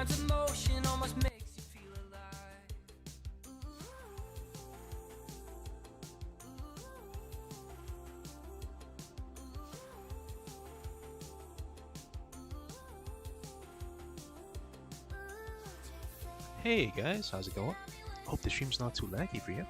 Sometimes emotion almost makes you feel alive. Hey guys, how's it going? Hope the stream's not too laggy for you.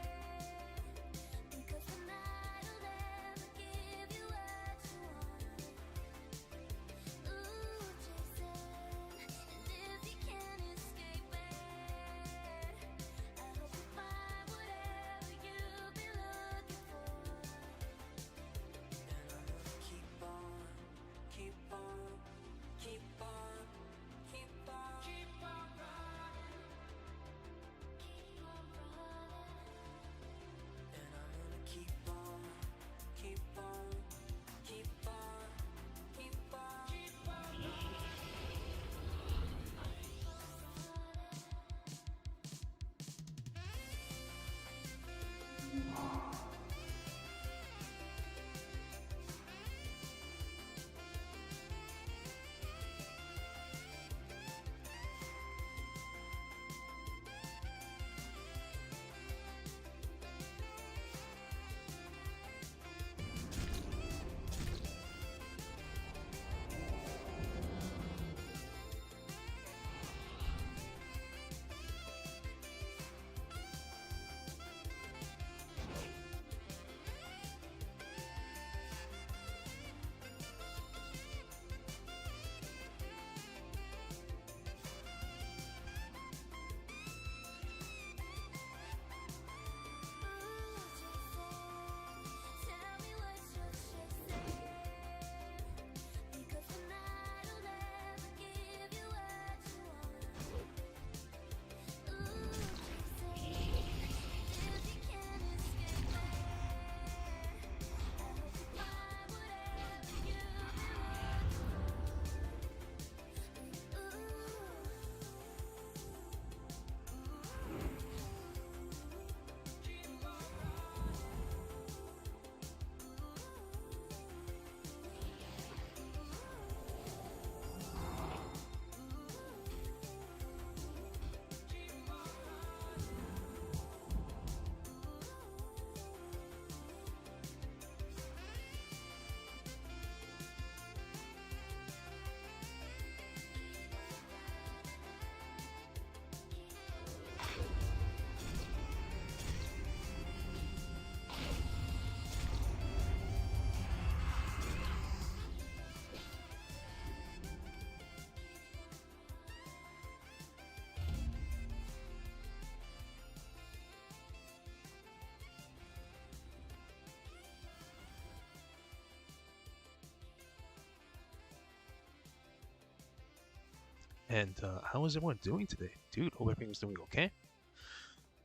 And how is everyone doing today? Dude, hope everyone's doing okay.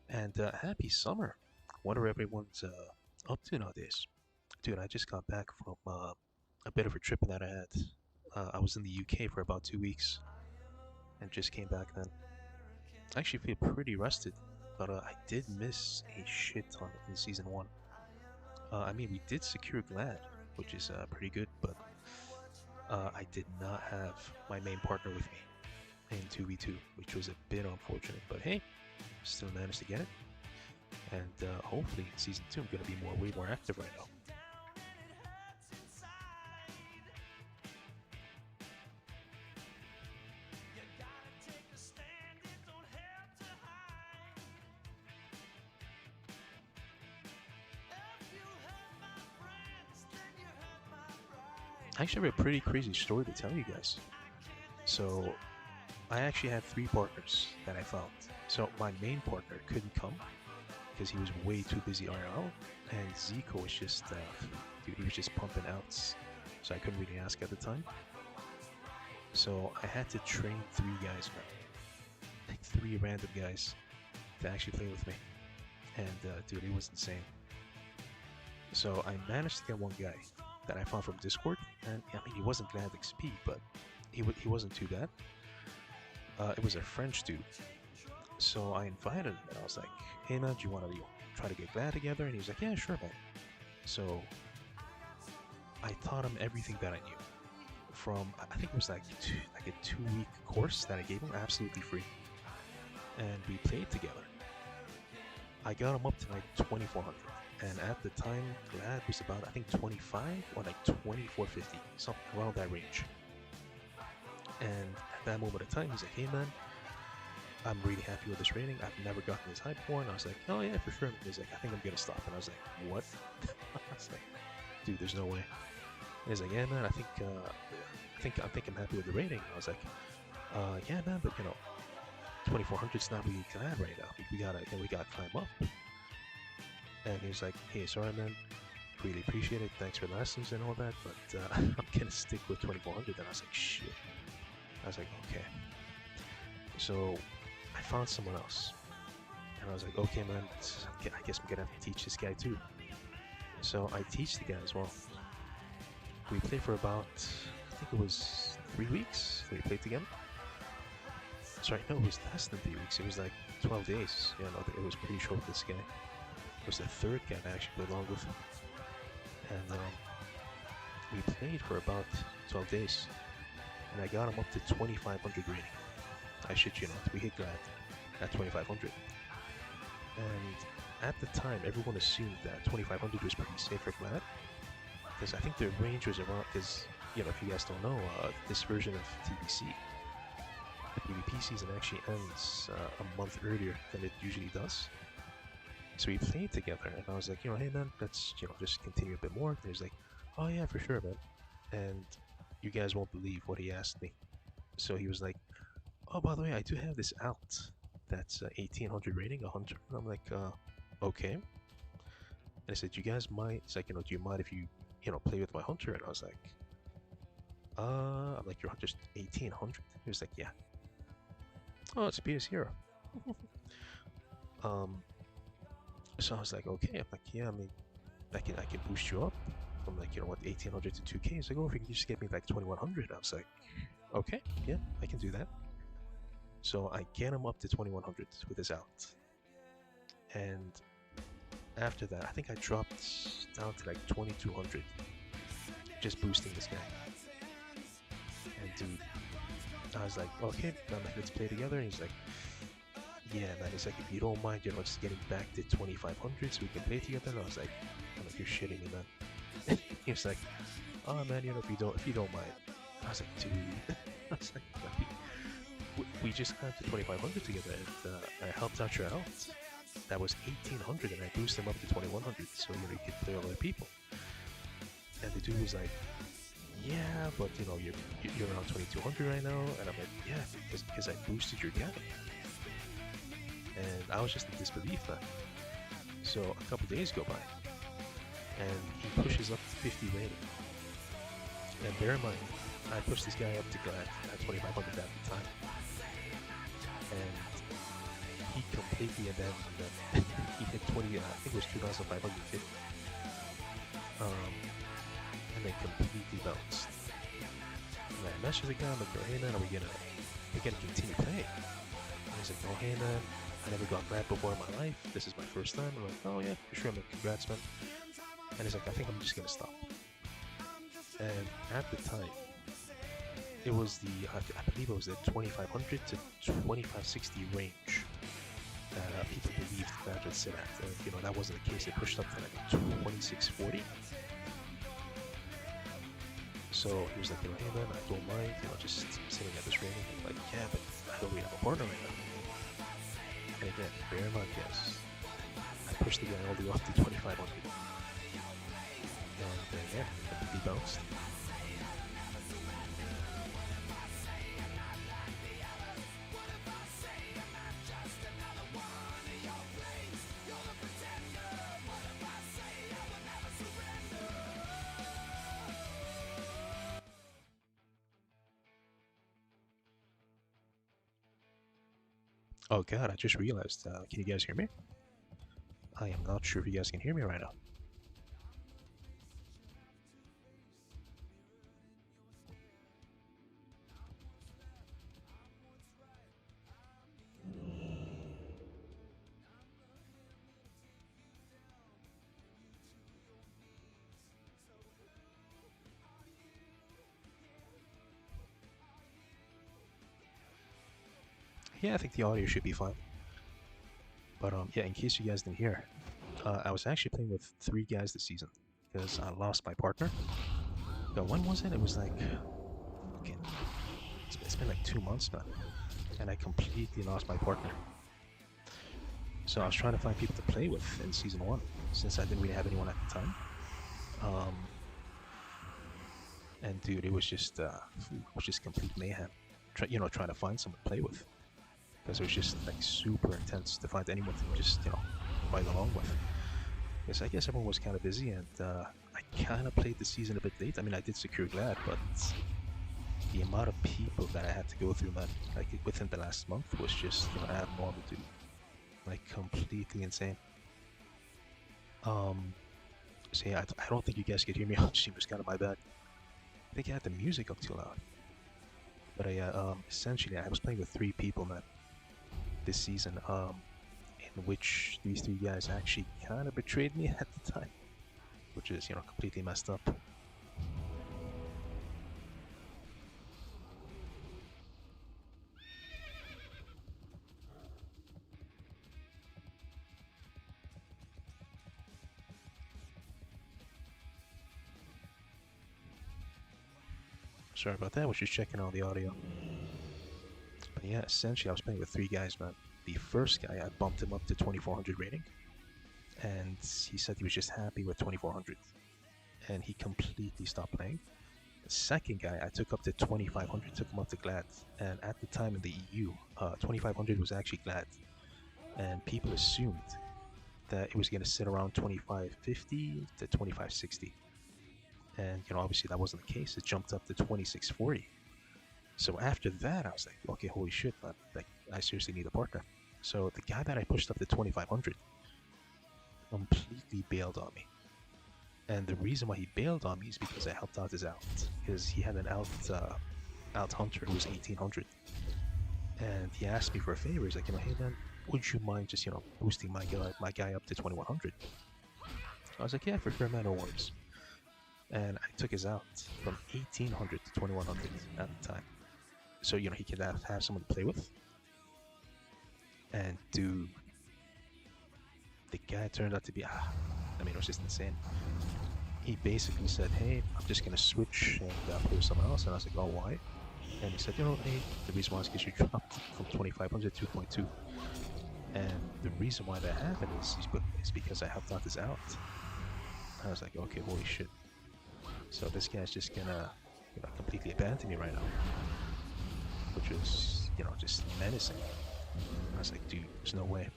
And happy summer. What are everyone's up to nowadays? Dude, I just got back from a bit of a trip that I had. I was in the UK for about 2 weeks and just came back then. I actually feel pretty rested, but I did miss a shit ton in season 1. I mean, we did secure Glad, which is pretty good, but I did not have my main partner with me in 2v2, which was a bit unfortunate, but hey, still managed to get it. And hopefully in season 2 I'm going to be way more active right now. I actually have a pretty crazy story to tell you guys. So, I actually had 3 partners that I found. So, my main partner couldn't come because he was way too busy IRL, and Zico was just, dude, he was just pumping outs, so I couldn't really ask at the time. So, I had to train 3 guys, man. Like 3 random guys to actually play with me. And, dude, it was insane. So, I managed to get one guy that I found from Discord, and I mean, he wasn't Glad XP, but he wasn't too bad. It was a French dude, so I invited him, and I was like, "Hey man, do you want to try to get Glad together?" And he was like, "Yeah, sure, man." So I taught him everything that I knew, from, I think it was like a 2-week course that I gave him absolutely free, and we played together. I got him up to like 2400, and at the time Glad was about, I think, 25 or like 2450, something around that range. And at that moment of time, he's like, "Hey man, I'm really happy with this rating. I've never gotten this high before." And I was like, "Oh yeah, for sure." And he's like, "I think I'm gonna stop." And I was like, "What?" I was like, "Dude, there's no way." And he's like, "Yeah man, I think I'm happy with the rating." I was like, "Yeah man, but 2400's not really Glad right now. We gotta climb up." And he's like, "Hey, sorry man, really appreciate it. Thanks for the lessons and all that, but I'm gonna stick with 2400." And I was like, "Shit." I was like, "Okay." So I found someone else, and I was like, "Okay, man, I guess I'm gonna have to teach this guy too." So I teach the guy as well. We played for about, I think it was 3 weeks. We played together. Sorry, no, it was less than 3 weeks. It was like 12 days. Yeah, no, it was pretty short with this guy. It was the third guy that I actually played along with, and we played for about 12 days, and I got him up to 2500 rating. I shit you not, we hit Glad at 2500. And at the time, everyone assumed that 2500 was pretty safe for Glad, because I think the range was around, because, if you guys don't know, this version of TBC, the PvP season actually ends a month earlier than it usually does. So we played together, and I was like, "Hey man, let's, just continue a bit more." And he was like, "Oh yeah, for sure, man." And you guys won't believe what he asked me. So he was like, "Oh, by the way, I do have this out that's 1800 rating, a hunter." And I'm like, "Okay." And I said, "You guys mind?" It's like, "Do you mind if you, play with my hunter?" And I was like, I'm like, "Your hunter's 1800?" He was like, "Yeah." "Oh, it's PS Hero." So I was like, "Okay." I'm like, "Yeah, I mean, I can boost you up from like, 1800 to 2K." He's like, "Oh, if you can just get me like 2100. I was like, "Okay, yeah, I can do that." So I get him up to 2100 with his out. And after that, I think I dropped down to like 2200, just boosting this guy. And dude, I was like, "Okay, man, let's play together." And he's like, "Yeah, man." He's like, "If you don't mind, just getting back to 2500 so we can play together." And I was like, "You're shitting me, man." He was like, "Oh man, if you don't mind." I was like, "Dude," I was like, we just climbed to 2500 together, and I helped out your out. That was 1800, and I boosted him up to 2100, so you could play with other people. And the dude was like, "Yeah, but you're around 2200 right now." And I'm like, "Yeah, because I boosted your guy." And I was just in disbelief, man. So a couple days go by, and he pushes up to 50 rating. And bear in mind, I pushed this guy up to Glad at 2500 at the time, and he completely abandoned them. He hit 20, I think it was 2550, and then completely bounced. And I messaged the guy, I'm like, "Hey man, are we gonna continue playing?" And he's like, "Oh hey man, I never got Glad before in my life. This is my first time." I'm like, "Oh yeah, for sure." I'm like, "Congrats, man." And he's like, "I think I'm just gonna stop." And at the time, it was I believe it was the 2500 to 2560 range that people believed Glad would sit at. And that wasn't the case. It pushed up to like 2640. So he was like, "Hey man, I don't mind, just sitting at this rating." I'm like, "Yeah, but I don't really have a partner right now." And again, bear in mind, yes, I pushed the guy all the way up to 2500. And yeah, he bounced. Oh god, I just realized, can you guys hear me? I am not sure if you guys can hear me right now. Yeah, I think the audio should be fine. But yeah, in case you guys didn't hear, I was actually playing with 3 guys this season because I lost my partner. When was it? It was like, okay, it's been like 2 months now, and I completely lost my partner. So I was trying to find people to play with in season 1, since I didn't really have anyone at the time. And dude, it was just complete mayhem. Trying to find someone to play with, because it was just like super intense to find anyone to just ride along with. Because I guess everyone was kind of busy, and I kind of played the season a bit late. I mean, I did secure Glad, but the amount of people that I had to go through, man, like within the last month, was just abnormal, dude. Like completely insane. So yeah, I don't think you guys could hear me on stream. It was kind of my bad. I think I had the music up too loud. But essentially, I was playing with 3 people, man, this season. In which these 3 guys actually kind of betrayed me at the time, which is completely messed up. Sorry about that. Was just checking on the audio. But yeah, essentially, I was playing with 3 guys, man. The first guy, I bumped him up to 2400 rating, and he said he was just happy with 2400, and he completely stopped playing. The second guy, I took up to 2500, took him up to Glad, and at the time in the EU, 2500 was actually Glad, and people assumed that it was going to sit around 2550 to 2560. And obviously that wasn't the case. It jumped up to 2640. So after that, I was like, okay, holy shit, man, like I seriously need a partner. So the guy that I pushed up to 2500 completely bailed on me. And the reason why he bailed on me is because I helped out his alt, because he had an alt hunter who was 1800, and he asked me for a favor. He's like, hey man, would you mind just boosting my guy up to 2100? I was like, yeah, for sure, man, no worries. And I took his out from 1800 to 2100 at the time, so he could have someone to play with. And dude, the guy turned out to be I mean, it was just insane. He basically said, hey, I'm just gonna switch and play with someone else. And I was like, oh, why? And he said, hey, the reason why is because you dropped from 2500 to 2.2. And the reason why that happened is because I helped out his out. I was like, okay, holy shit. So this guy's just gonna completely abandon me right now, which is just menacing. I was like, dude, there's no way.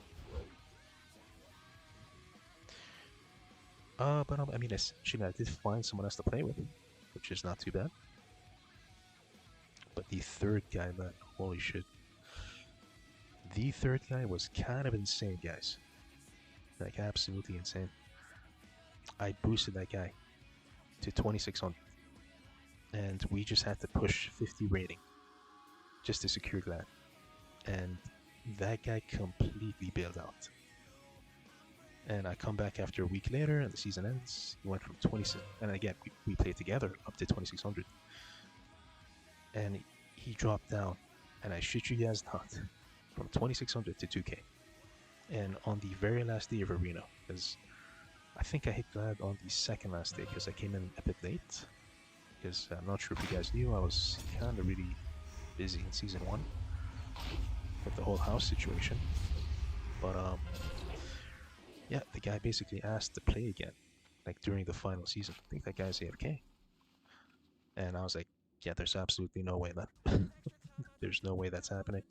But I mean, essentially, I did find someone else to play with, which is not too bad. But the third guy, man, holy shit. The third guy was kind of insane, guys. Like, absolutely insane. I boosted that guy to 2600, and we just had to push 50 rating just to secure that. And that guy completely bailed out. And I come back after a week later, and the season ends. He went from 26, and again we played together up to 2600, and he dropped down, and I shit you guys not, from 2600 to 2k. And on the very last day of arena, because I think I hit Glad on the second last day, because I came in a bit late, because I'm not sure if you guys knew, I was kind of really busy in season 1 with the whole house situation. But yeah, the guy basically asked to play again, like during the final season. I think that guy's AFK. And I was like, yeah, there's absolutely no way, man. There's no way that's happening.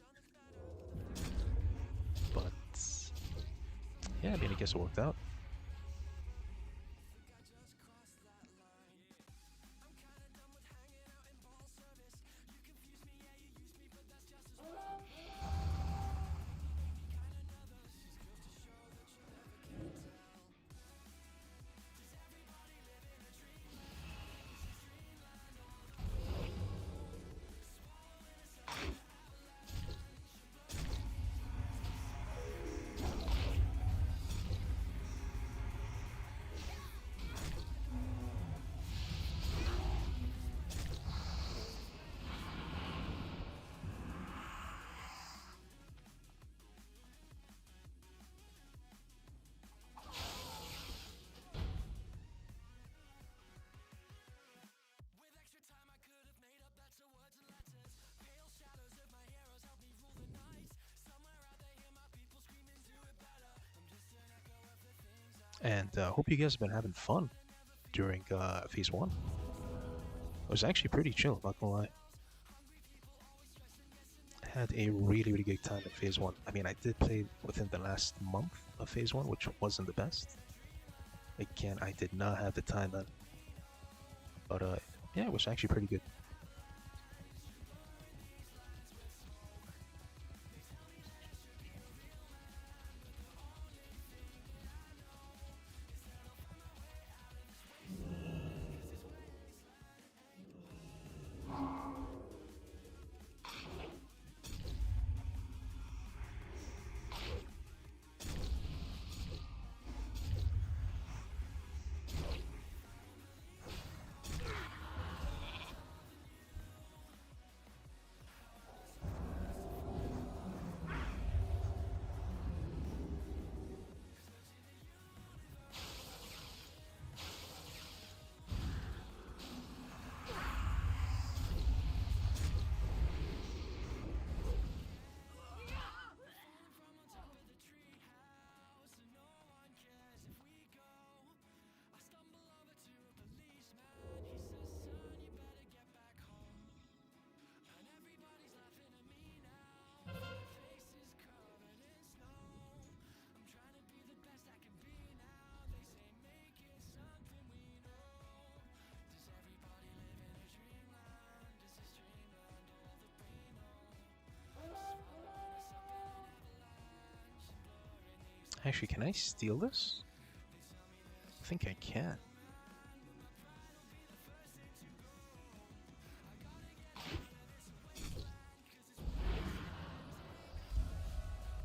But yeah, I mean, I guess it worked out. And hope you guys have been having fun during Phase 1. It was actually pretty chill, not gonna lie. I had a really, really good time at Phase 1. I mean, I did play within the last month of Phase 1, which wasn't the best. Again, I did not have the time then. But yeah, it was actually pretty good. Actually, can I steal this? I think I can.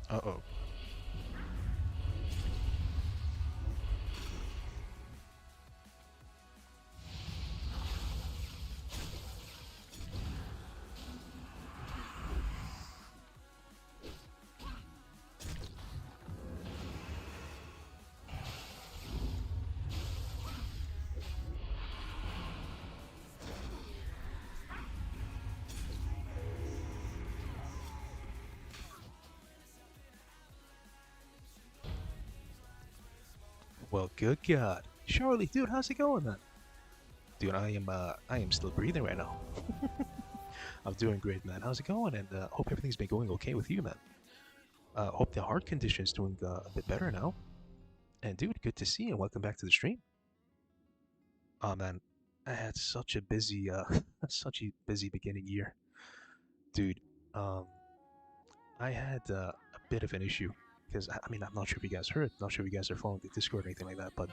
Uh-oh. Well, good God. Charlie, dude, how's it going, man? Dude, I am still breathing right now. I'm doing great, man. How's it going? And hope everything's been going okay with you, man. Hope the heart condition is doing a bit better now. And dude, good to see you. Welcome back to the stream. Oh man, I had such a busy, such a busy beginning year, dude. Um, I had a bit of an issue because I mean I'm not sure if you guys heard, not sure if you guys are following the Discord or anything like that, but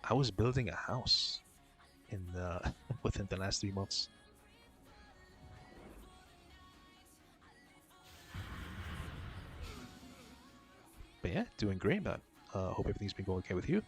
I was building a house in within the last 3 months. But yeah, doing great, man. Hope everything's been going okay with you.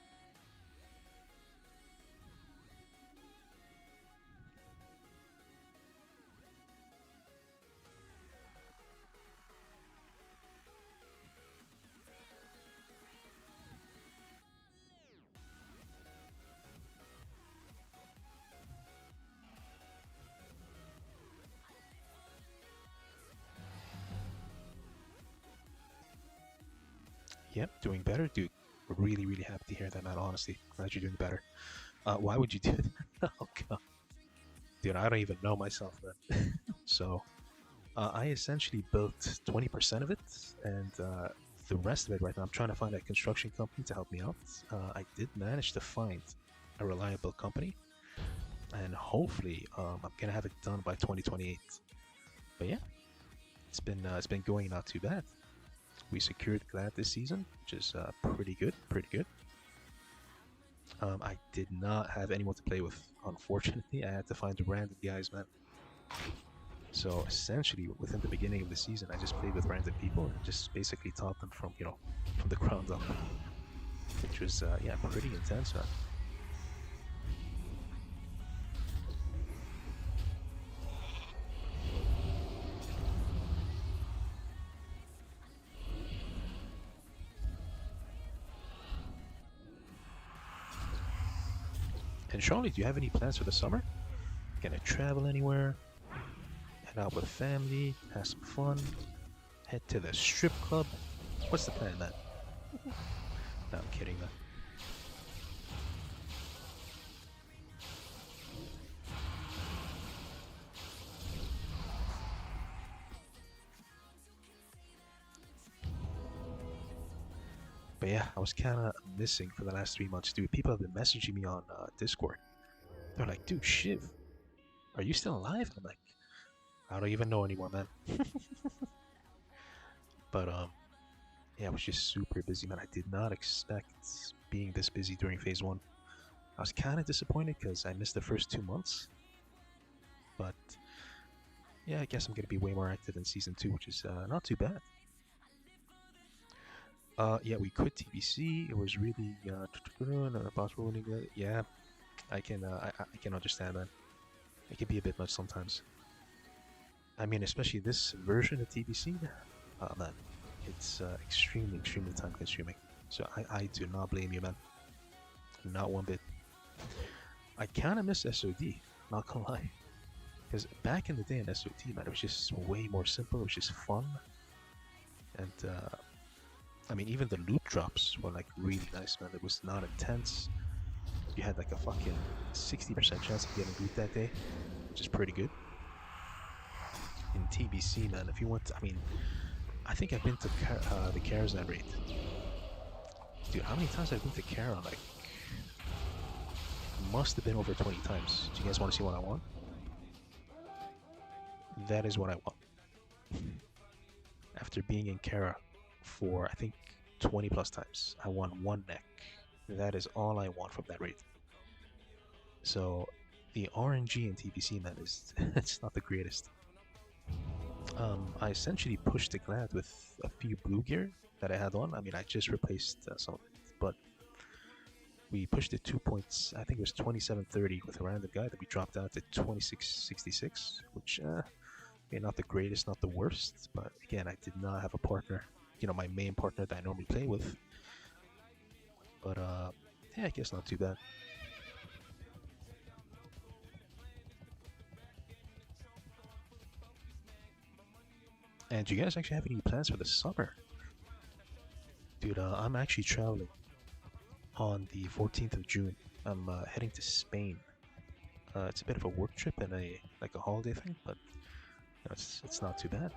Yep, doing better, dude. Really, really happy to hear that, man. Honestly, glad you're doing better. Why would you do that? Oh god, dude, I don't even know myself, man. So, I essentially built 20% of it, and the rest of it right now, I'm trying to find a construction company to help me out. I did manage to find a reliable company, and hopefully, I'm gonna have it done by 2028. But yeah, it's been going not too bad. We secured Glad this season, which is pretty good, pretty good. I did not have anyone to play with, unfortunately. I had to find random guys, man. So essentially, within the beginning of the season, I just played with random people and just basically taught them from, from the ground up, which was, yeah, pretty intense, man. And Charlie, do you have any plans for the summer? Gonna travel anywhere? Head out with family? Have some fun? Head to the strip club? What's the plan, man? No, I'm kidding, man. But yeah, I was kind of missing for the last 3 months, dude. People have been messaging me on Discord. They're like, dude, Shiv, are you still alive? I'm like, I don't even know anymore, man. But yeah, I was just super busy, man. I did not expect being this busy during phase one. I was kind of disappointed because I missed the first 2 months. But yeah, I guess I'm gonna be way more active in season two, which is not too bad. Yeah, we quit TBC. It was really possible. Yeah, I can understand that. It can be a bit much sometimes. I mean, especially this version of TBC. Man, it's extremely time consuming. So I do not blame you, man. Not one bit. I kind of miss SOD. Not gonna lie. Because back in the day in SOT, man, it was just way more simple. It was just fun, and I mean, even the loot drops were like really nice, man. It was not intense. You had like a fucking 60% chance of getting loot that day, which is pretty good. In TBC, man, if you want, I mean, I think I've been to the Karazhan raid. Dude, how many times have I been to Kara? Like, must have been over 20 times. Do you guys want to see what I want? That is what I want. After being in Kara for, I think, 20 plus times, I won one neck. That is all I want from that raid. So, the RNG in TBC, man, is it's not the greatest. I essentially pushed the glad with a few blue gear that I had on. I mean, I just replaced some of it, but we pushed it 2 points. I think it was 2730 with a random guy that we dropped out to 2666, which, not the greatest, not the worst, but again, I did not have a partner, my main partner that I normally play with. But, yeah, I guess not too bad. And do you guys actually have any plans for the summer? Dude, I'm actually traveling on the 14th of June. I'm heading to Spain. It's a bit of a work trip and a holiday thing, but it's not too bad.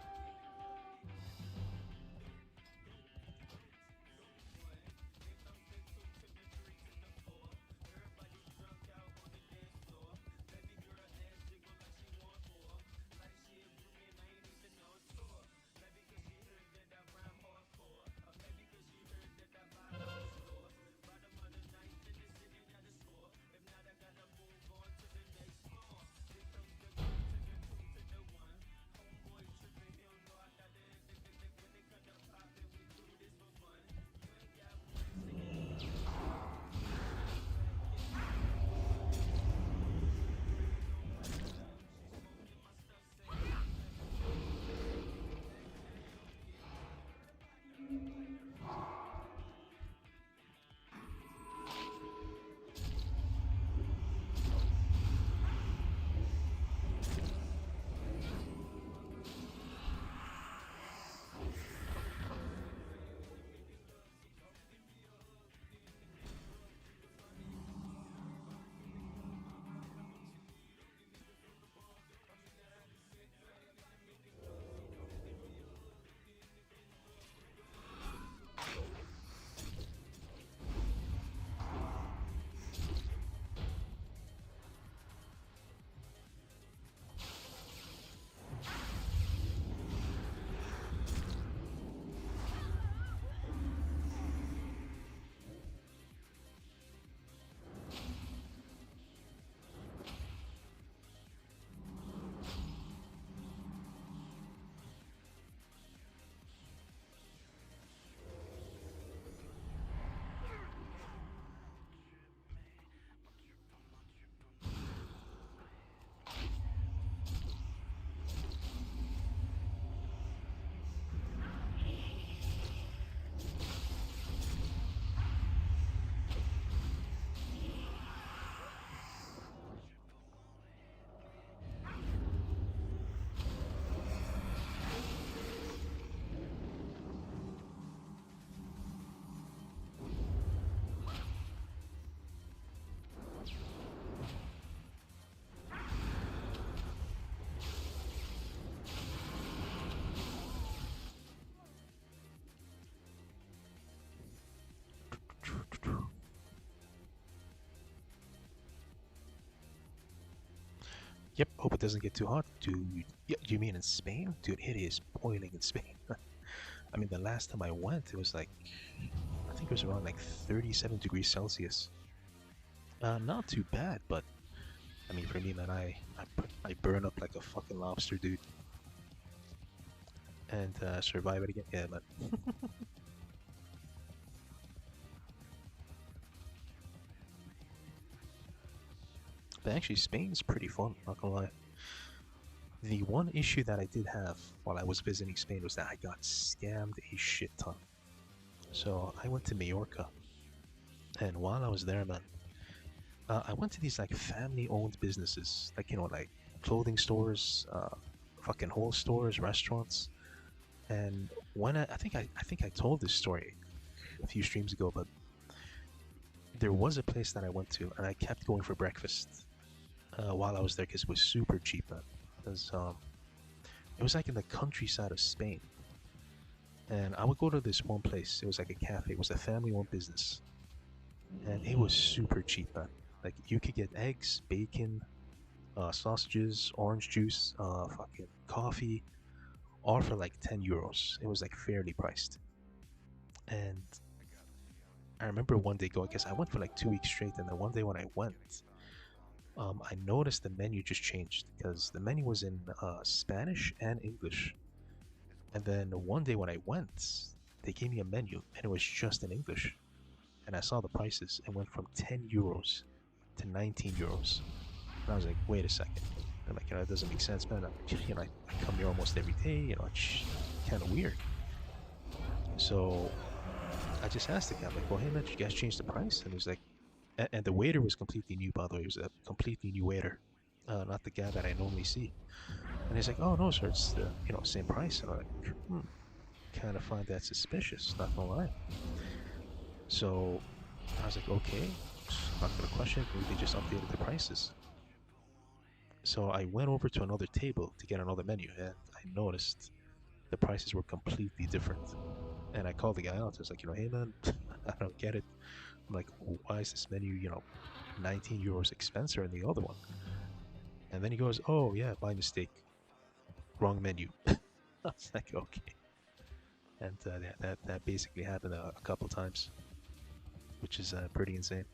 Yep, hope it doesn't get too hot. Dude, yeah, you mean in Spain? Dude, it is boiling in Spain. I mean, the last time I went, it was like, I think it was around like 37 degrees Celsius. Not too bad, but I mean, for me, man, I burn up like a fucking lobster, dude, and survive it again. Yeah, man. But actually, Spain's pretty fun, not gonna lie. The one issue that I did have while I was visiting Spain was that I got scammed a shit ton. So I went to Majorca, and while I was there, man, I went to these like family-owned businesses, like like clothing stores, fucking whole stores, restaurants. And when I think I told this story a few streams ago, but there was a place that I went to, and I kept going for breakfast while I was there because it was super cheap, man. Because it was like in the countryside of Spain, and I would go to this one place. It was like a cafe. It was a family-owned business, and it was super cheap, man. Like you could get eggs, bacon, sausages, orange juice, fucking coffee, all for like 10 euros. It was like fairly priced. And I remember one day going, because I went for like 2 weeks straight, and then one day when I went, I noticed the menu just changed because the menu was in Spanish and English. And then one day when I went, they gave me a menu and it was just in English. And I saw the prices. It went from 10 euros to 19 euros. And I was like, wait a second. I'm like, that doesn't make sense, man. I come here almost every day. It's kind of weird. So I just asked the guy, I'm like, well, hey, man, did you guys change the price? And he was like, and the waiter was completely new, by the way. He was a completely new waiter, not the guy that I normally see. And he's like, oh, no, sir, it's the, same price. And I'm like, kind of find that suspicious, not gonna lie. So I was like, okay, not gonna question it. Maybe they just updated the prices. So I went over to another table to get another menu, and I noticed the prices were completely different. And I called the guy out. I was like, hey man, I don't get it. I'm like, why is this menu, 19 euros expensive than the other one? And then he goes, oh yeah, my mistake, wrong menu. I was like, okay. And that basically happened a couple times, which is pretty insane.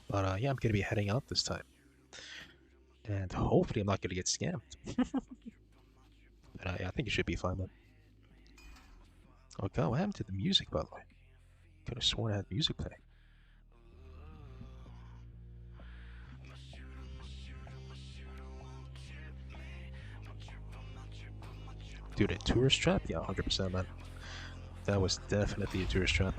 But yeah, I'm gonna be heading out this time, and hopefully I'm not gonna get scammed. But yeah, I think it should be fine, man. Oh god, what happened to the music, by the way? Could have sworn I had music playing. Dude, a tourist trap? Yeah, 100%, man. That was definitely a tourist trap.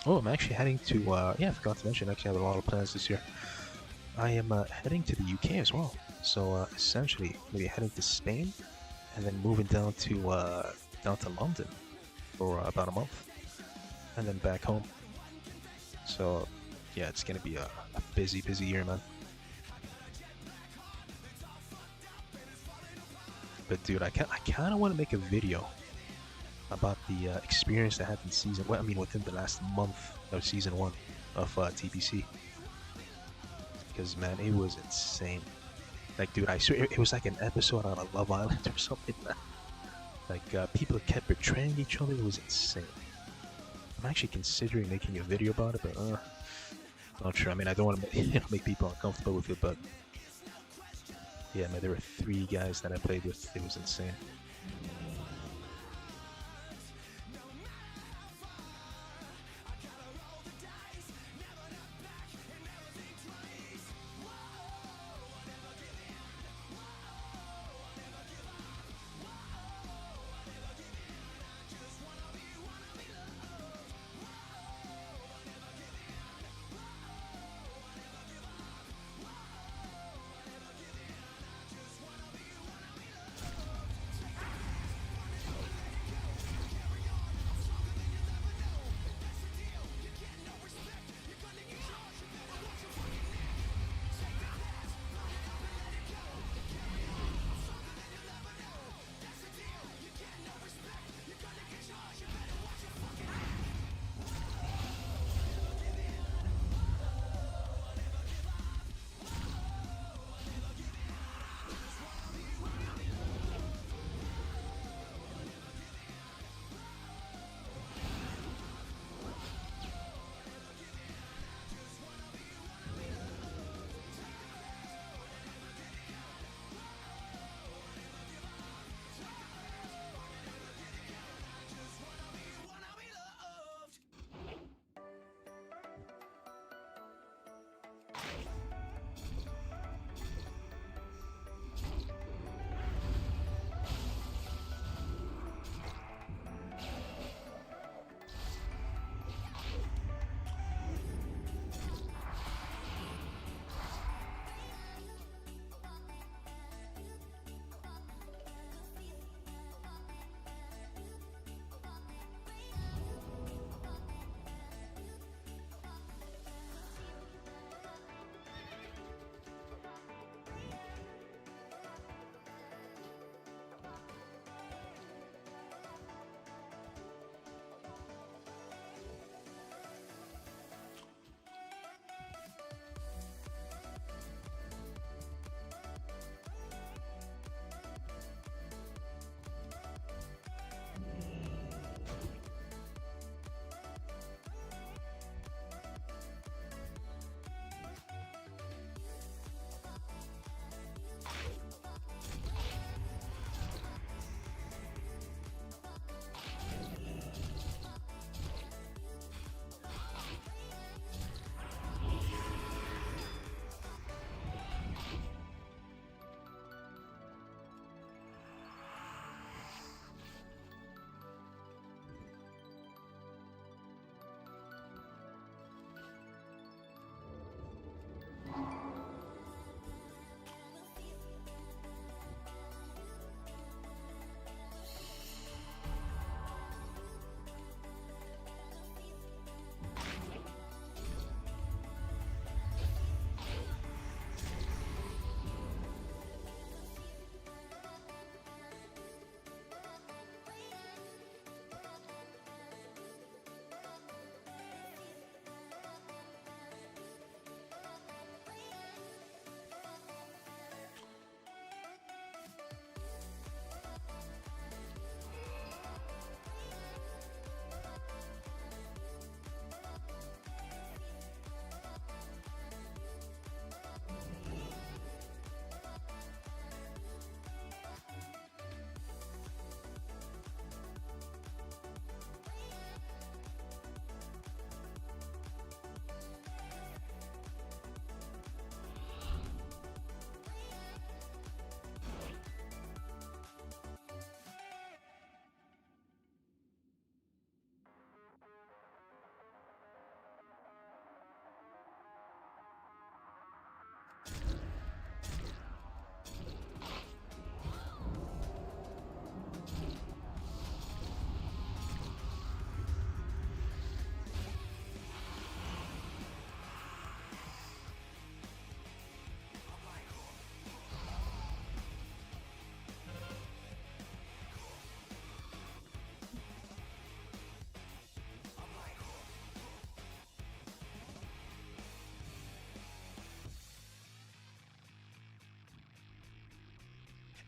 Oh, I'm actually heading to, yeah, I forgot to mention, I actually have a lot of plans this year. I am heading to the UK as well. So essentially, maybe heading to Spain and then moving down to London for about a month and then back home. So yeah, it's gonna be a busy, busy year, man. But dude, I kind of want to make a video about the experience I had in season. Well, I mean, within the last month of season 1 of TPC, because man, it was insane. Like, dude, I swear it was like an episode on a Love Island or something. Like, people kept betraying each other. It was insane. I'm actually considering making a video about it, but not sure. I mean, I don't want to make people uncomfortable with it, but yeah, man, there were 3 guys that I played with. It was insane.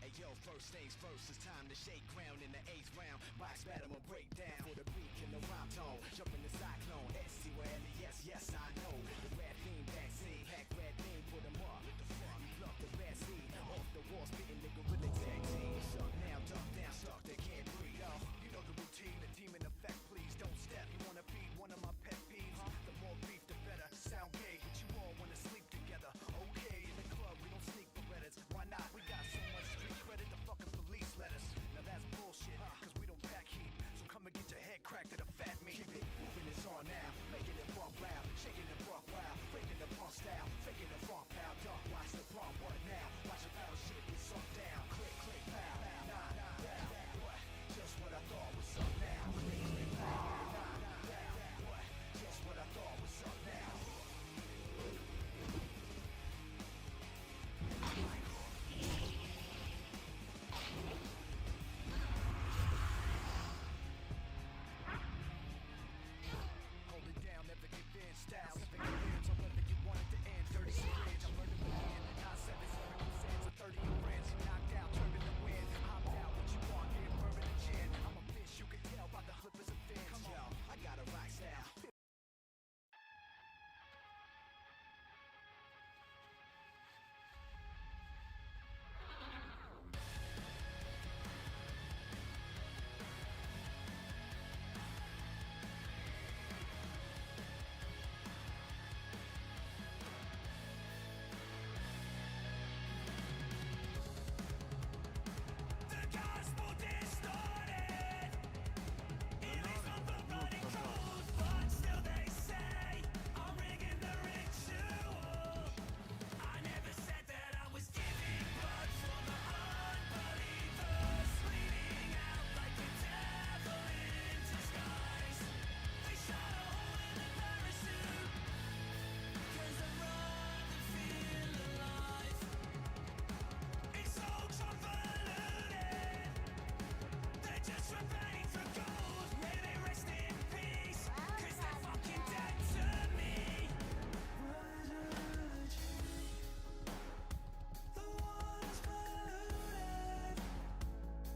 Hey yo, first things first, it's time to shake ground in the 8th round. Box battle will break down for the beat and the rhyme tone. Jump in the cyclone, S-C-Y-L-E-S, yes I know. The red theme backseat, pack red theme, put 'em up. What the fuck? You pluck the bad seed off the wall, spitting the gorilla tag team. Suck now, duck down, stuck, they can't breathe. Yo, you know the routine, the demon effect, please don't step. You wanna be one of my pet peeves? The more beef, the better. Sound gay, but you all wanna sleep together. Okay, in the club, we don't sneak Berettas. Why not? We got so much street credit, the fucking police let us. Now that's bullshit, cause we don't pack heat. So come and get your head cracked at a fat meat. Keep it moving, it's on now. Making it rock loud, shaking it rock wild. Breaking the punk style, faking the funk foul. Duck, watch the pump, what now? Watch your battle shit get sunk down. Click, click, pow, nah, down. What? Just what I thought was up now. Click, click, pow, nah, down. What? Just what I thought was up now. Hold it down, never give in. Style, never give in. So whether you want it to end, 30 syringe. I'm learning to win. 9-7, 7 so 30 in friends. Knocked out, turbulent wind. Hopped out, what you want, get permanent gin. I'm a fish, you can tell by the flippers and fins. Come on, I got a rock style. The gospel distorted. It is not the running cold, but still they say I'm rigging the ritual. I never said that I was giving blood for the unbelievers, bleeding out like a devil in disguise. They shot a hole in the parachute, 'cause I'd rather feel alive. It's so convoluted. They're just repeating for gold. May they rest in peace, 'cause they're fucking dead to me. The water's polluted.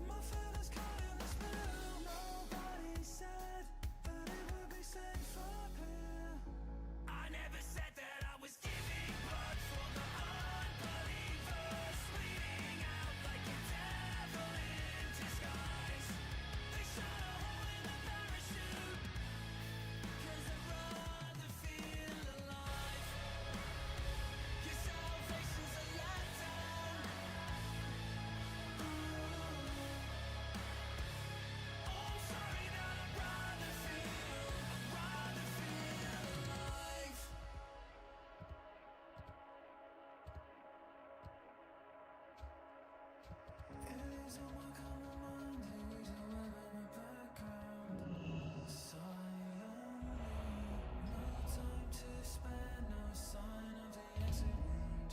My feathers caught in the spill. Nobody said that it would be safe up here. I never said that I was giving blood for the unbelievers, bleeding out like a devil in disguise. They shot a hole in the parachute, 'cause I'd rather feel alive. Your salvation's a letdown. Oh, I'm sorry that I'd rather feel alive. It is on my common mind, it is on my background. Silently, no time to spare, no sign of the exit wound.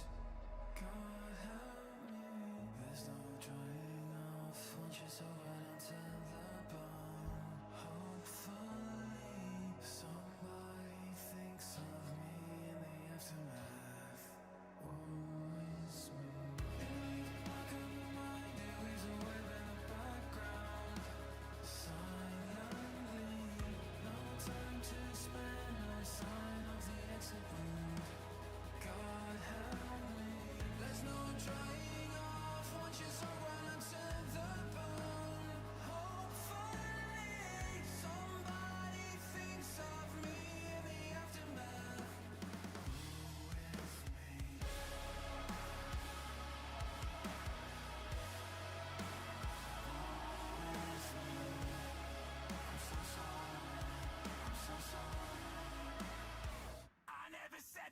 God help me. There's no drying off once you're so right onto the bone. Hopefully, somebody thinks of me in the aftermath. Warns me. Like a mind, there is a web in the background. Silently, no time to spare, no sign of the exit wound. God help me. There's no drying off once you're so right onto the bone. Hopefully, somebody thinks of me in the aftermath. With me. I never said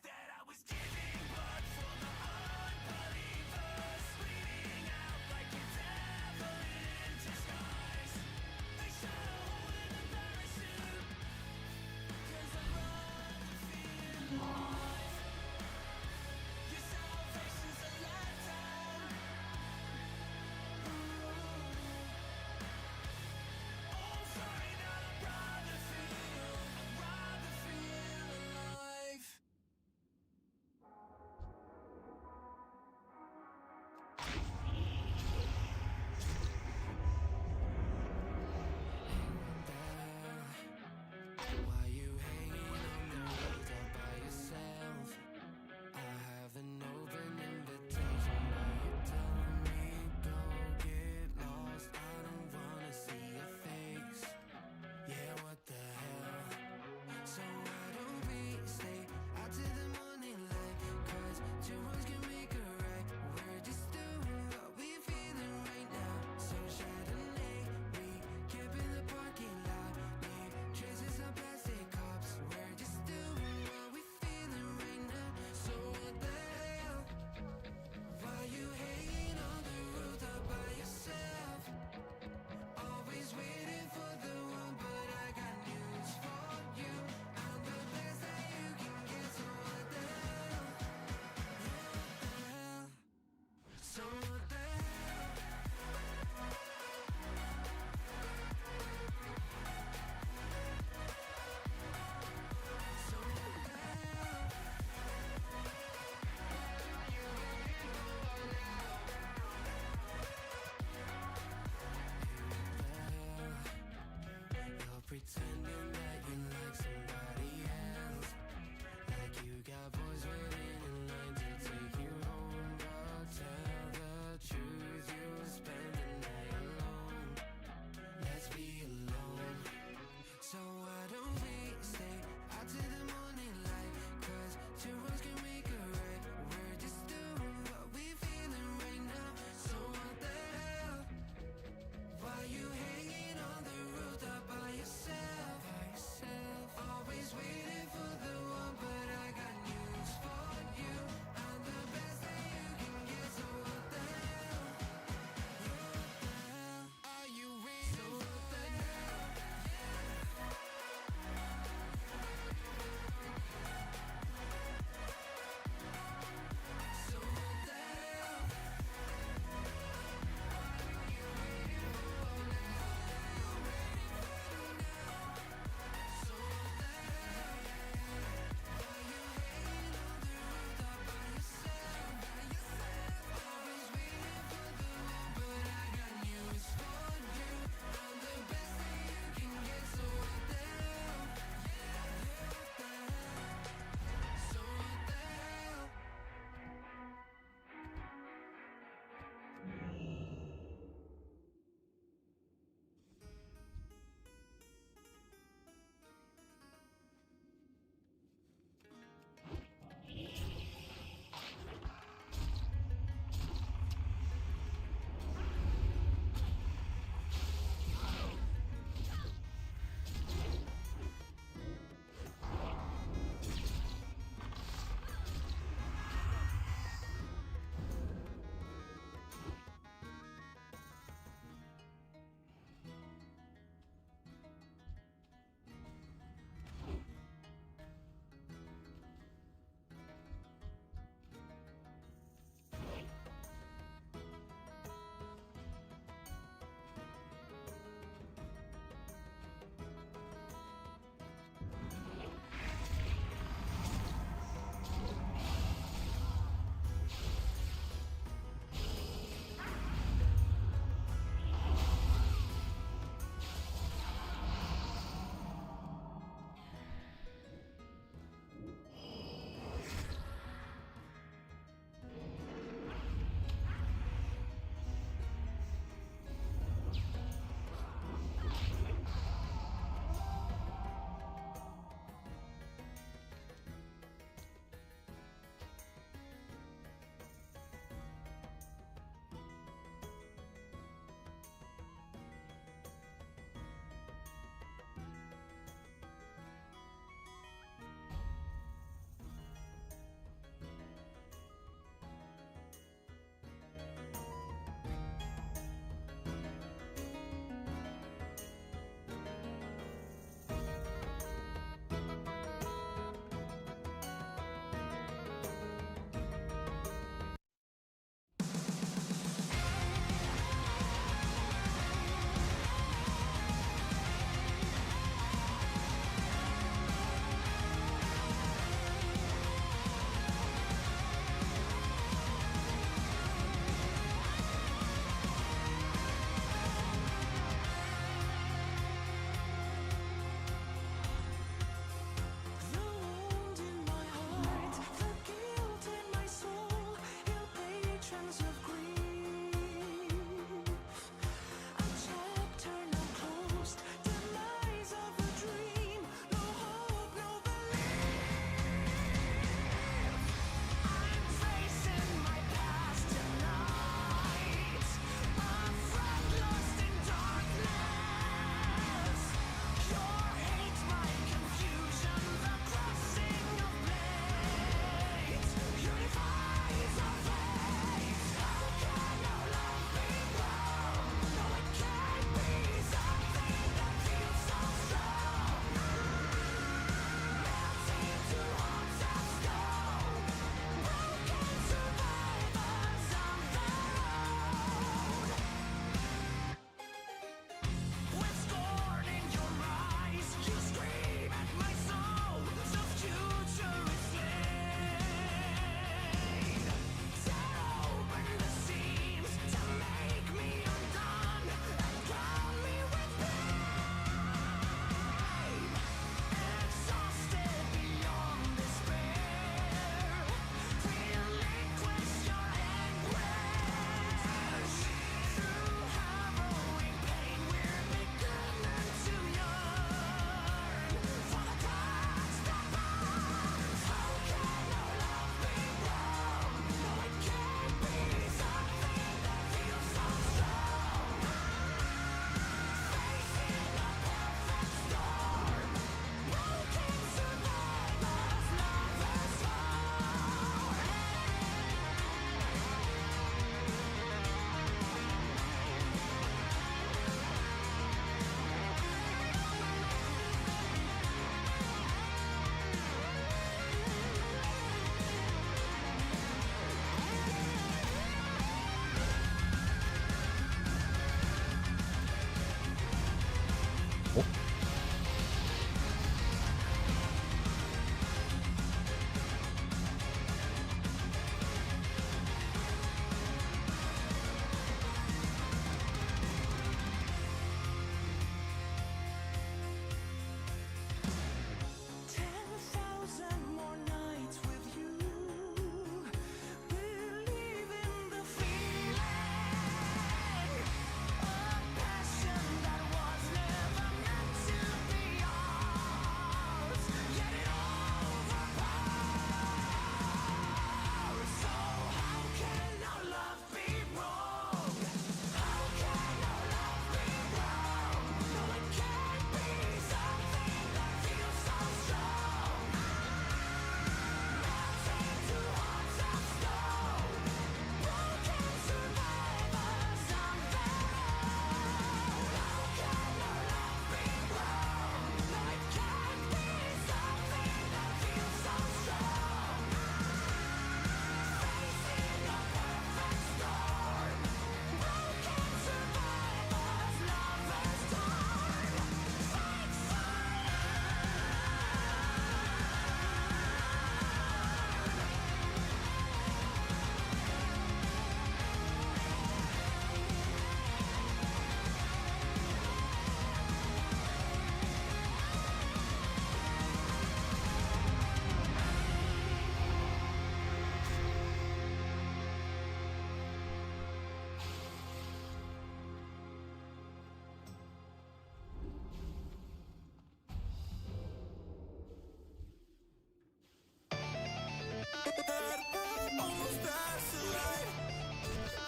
Almost past the light.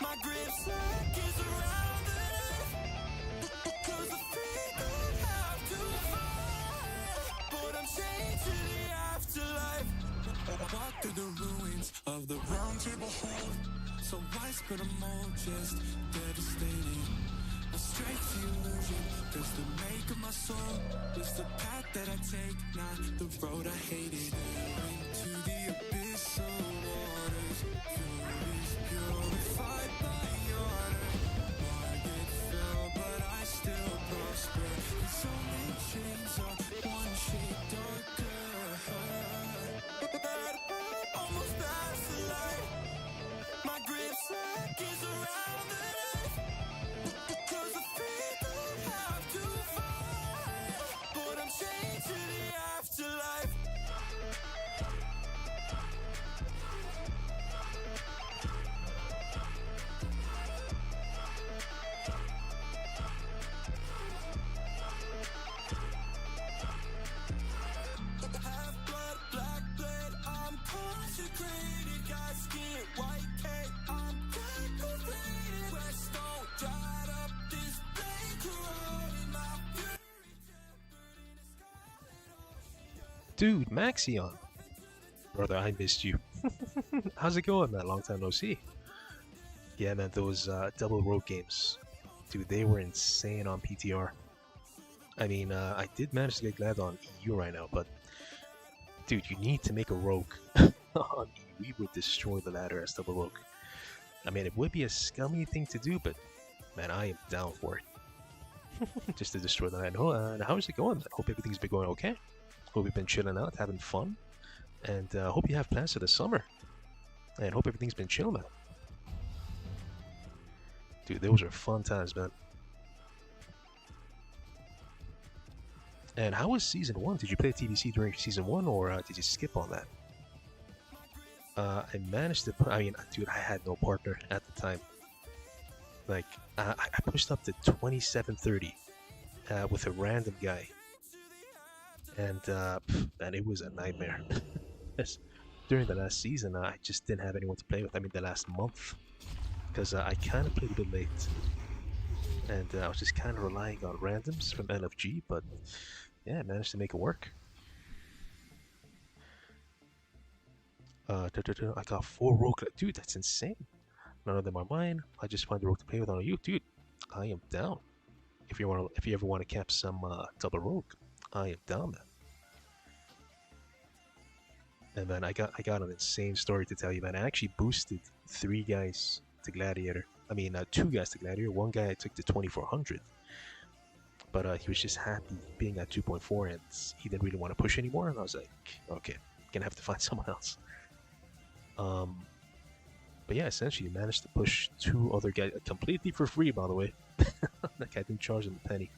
My grip sack is around the knife. 'Cause the feet don't have to fight. But I'm chained to the afterlife. I walk through the ruins of the round table hold. So why split a mold, just devastating. A straight to illusion, cause the make of my soul is the path that I take, not the road I hated. Into the abyssal waters, furies purified by honor. Margaret fell, but I still prosper. It's only chains of one shade darker. Almost past the light. My grip sack is around the knife. 'Cause the feet don't have to fight. But I'm chained to the afterlife. Half blood, black blade, I'm consecrated. Got skin, white cape, I'm decorated. Westone dried up, this blade corroded. My fury tempered in a scarlet ocean. Dude, Maxion. Brother, I missed you. How's it going, man? Long time no see. Yeah, man, those double rogue games. Dude, they were insane on PTR. I mean, I did manage to get Glad on EU right now, but dude, you need to make a rogue on EU. We would destroy the ladder as double rogue. I mean, it would be a scummy thing to do, but man, I am down for it. Just to destroy the ladder. Oh, and how's it going, man? Hope everything's been going okay. Hope you've been chilling out, having fun, and hope you have plans for the summer. And hope everything's been chill, man. Dude, those are fun times, man. And how was Season 1? Did you play TBC during Season 1, or did you skip on that? I managed to I mean, dude, I had no partner at the time. Like, I pushed up to 2730 with a random guy. And, man, it was a nightmare. During the last season, I just didn't have anyone to play with. I mean, the last month. Because I kind of played a bit late. And I was just kind of relying on randoms from LFG, but yeah, I managed to make it work. I got 4 rogue. Dude, that's insane. None of them are mine. I just find the rogue to play with on you, dude. I am down. If you ever want to camp some double rogue, I am down, man. And then I got an insane story to tell you, man. I actually boosted 3 guys to gladiator. I mean, 2 guys to gladiator. 1 guy I took to 2400. But he was just happy being at 2.4, and he didn't really want to push anymore. And I was like, okay, gonna have to find someone else. But yeah, essentially, managed to push two other guys completely for free, by the way. That guy didn't charge him a penny.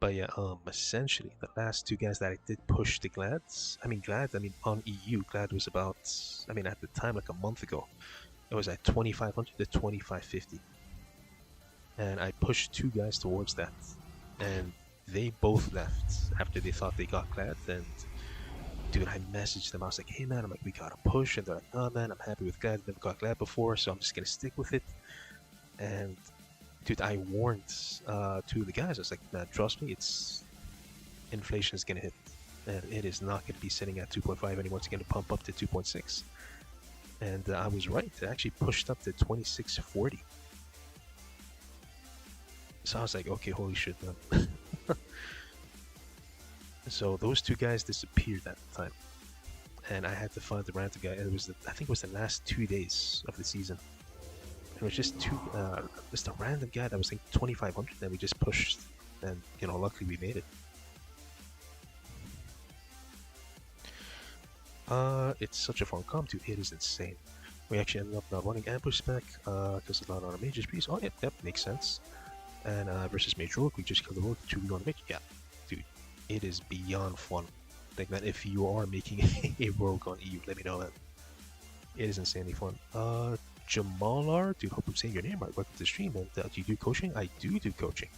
But yeah, essentially, the last two guys that I did push the Glads, I mean, on EU, Glad was about, I mean, at the time, like a month ago, it was at 2500 to 2550. And I pushed two guys towards that. And they both left after they thought they got Glad. And dude, I messaged them. I was like, hey man, I'm like, we gotta push. And they're like, oh man, I'm happy with Glad. Never got Glad before, so I'm just gonna stick with it. And dude, I warned two of the guys. I was like, man, trust me, inflation is gonna hit, and it is not gonna be sitting at 2.5 anymore. It's gonna pump up to 2.6, and I was right. It actually pushed up to 2640. So I was like, okay, holy shit, man. So those two guys disappeared at the time, and I had to find the random guy. And it was, I think, it was the last 2 days of the season. It was just just a random guy that was like 2500, and we just pushed, and luckily we made it. It's such a fun comp, dude. It is insane. We actually ended up not running ambush spec because it's not on a major piece. Oh, yep, makes sense. And versus Major Rogue, we just killed the Rogue 2v on Major. Yeah, dude, it is beyond fun. Like, man, if you are making a Rogue on EU, let me know, man. It is insanely fun. Jamalar, dude, hope I'm saying your name right. Welcome to the stream. And do you do coaching? I do coaching.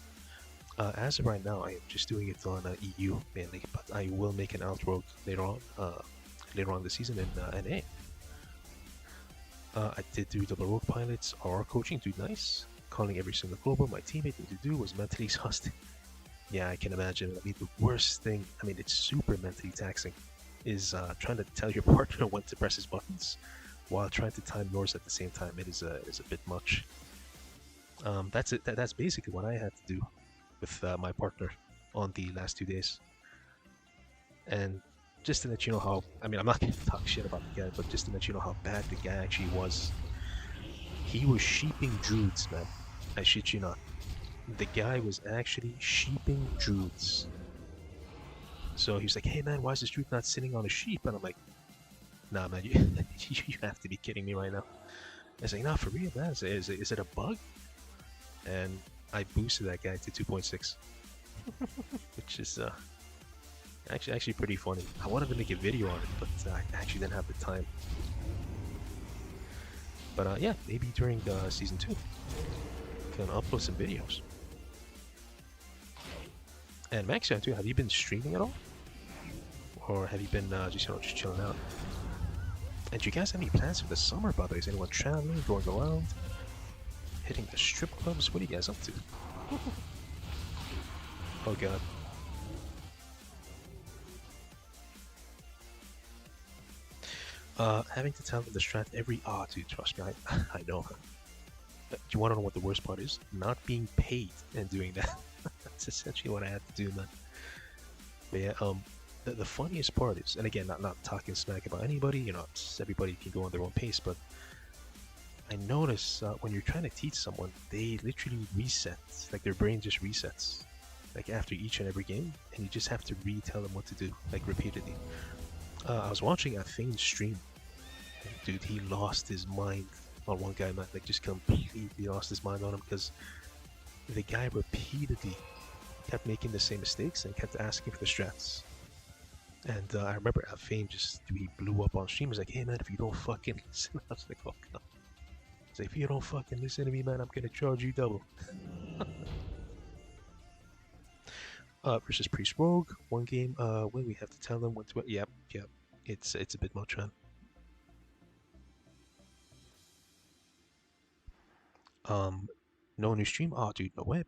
As of right now, I am just doing it on EU mainly, but I will make an out rogue later on this season in NA. I did do double rogue pilots or coaching, dude, nice. Calling every single global my teammate needed to do was mentally exhausting. Yeah, I can imagine. I mean, the worst thing, I mean, it's super mentally taxing, is trying to tell your partner when to press his buttons while trying to time yours at the same time. It is a bit much. That's it. That's basically what I had to do with my partner on the last 2 days. And just to let you know how, I mean, I'm not going to talk shit about the guy, but just to let you know how bad the guy actually was. He was sheeping druids, man. I shit you not. The guy was actually sheeping druids. So he was like, hey man, why is this druid not sitting on a sheep? And I'm like, nah man, you have to be kidding me right now. I was like, nah, for real, man. Is it a bug? And I boosted that guy to 2.6. Which is actually pretty funny. I wanted to make a video on it, but I actually didn't have the time. But yeah, maybe during season 2, can upload some videos. And Max, too, have you been streaming at all, or have you been just chilling out? And do you guys have any plans for the summer, by the way? Is anyone traveling, going around, hitting the strip clubs? What are you guys up to? Oh god. Having to tell them the strat every dude, trust me, I know. Do you want to know what the worst part is? Not being paid and doing that. That's essentially what I had to do, man. But yeah, the funniest part is, and again, not talking smack about anybody, everybody can go on their own pace, but I notice when you're trying to teach someone, they literally reset, like their brain just resets, like after each and every game, and you just have to retell them what to do, like repeatedly. I was watching a Thane stream, and dude, he lost his mind on one guy, man, like just completely lost his mind on him, because the guy repeatedly kept making the same mistakes and kept asking for the strats. And I remember Fame he blew up on stream. He was like, hey man, if you don't fucking listen, I was like, oh god. He's like, if you don't fucking listen to me, man, I'm gonna charge you double. Versus Priest Rogue, one game, when we have to tell them when to, yep, it's a bit much, man. No new stream? Oh dude, no way.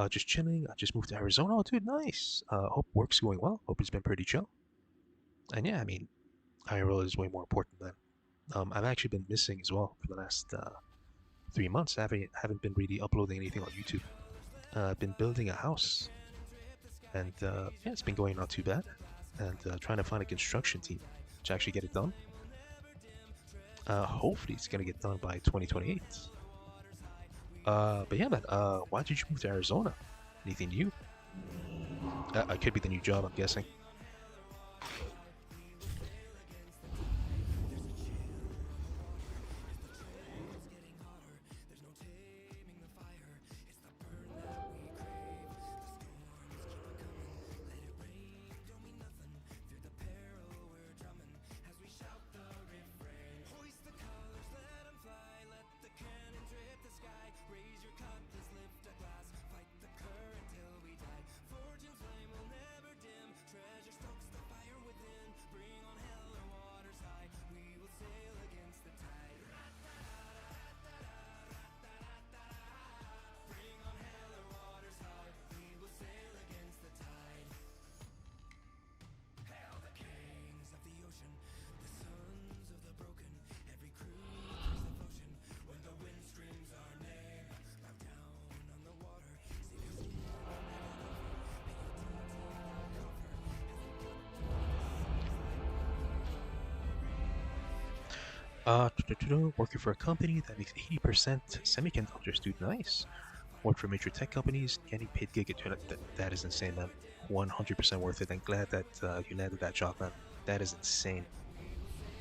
Just chilling. I just moved to Arizona. Oh, dude, nice. Hope work's going well. Hope it's been pretty chill. And yeah, I mean, IRL is way more important than. I've actually been missing as well for the last 3 months. I haven't been really uploading anything on YouTube. I've been building a house, and yeah, it's been going not too bad. And trying to find a construction team. to actually get it done. Hopefully it's gonna get done by 2028. But yeah, man. Why did you move to Arizona? Anything new? It could be the new job, I'm guessing. Working for a company that makes 80% semiconductors, dude. Nice. Work for major tech companies, getting paid gig. That is insane, man. 100% worth it. I'm glad that you landed that job, man. That is insane.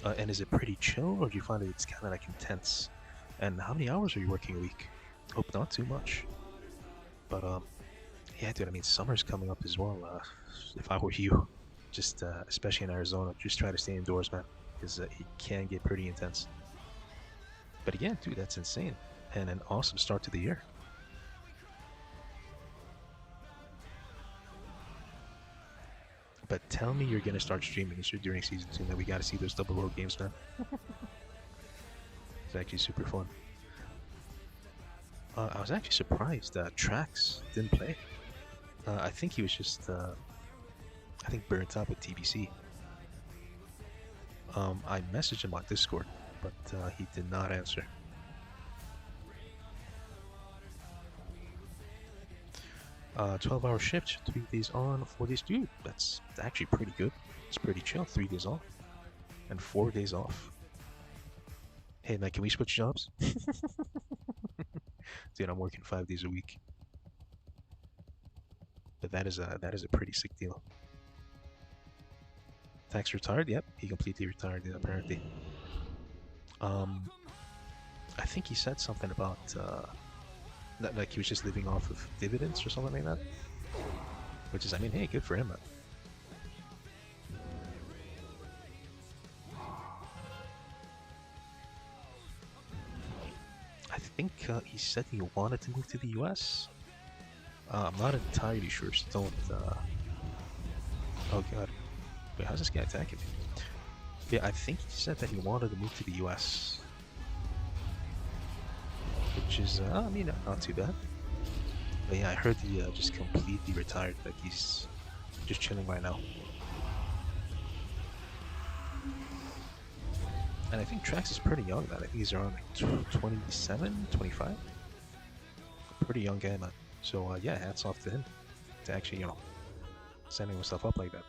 And is it pretty chill, or do you find that it's kind of like intense? And how many hours are you working a week? Hope not too much. But yeah, dude. I mean, summer's coming up as well. If I were you, just especially in Arizona, just try to stay indoors, man, because it can get pretty intense. But again, dude, that's insane, and an awesome start to the year. But tell me you're gonna start streaming during season 2, and we gotta see those double world games, man. It's actually super fun. I was actually surprised that Trax didn't play. I think he was just, I think, burnt out with TBC. I messaged him on Discord, but he did not answer. 12-hour shift, 3 days on, 4 days. Dude, that's actually pretty good. It's pretty chill. 3 days on and 4 days off. Hey, man, can we switch jobs? Dude, I'm working 5 days a week. But that is a pretty sick deal. Tax retired? Yep, he completely retired, apparently. I think he said something about that, like he was just living off of dividends or something like that. Which is, I mean, hey, good for him, man. I think he said he wanted to move to the US. I'm not entirely sure, so don't... Oh god. Wait, how's this guy attacking me? Yeah, I think he said that he wanted to move to the US. Which is, I mean, not too bad. But yeah, I heard he just completely retired, like he's just chilling right now. And I think Trax is pretty young, man. I think he's around like 27, 25. Pretty young guy, man. So yeah, hats off to him to actually, you know, setting himself up like that.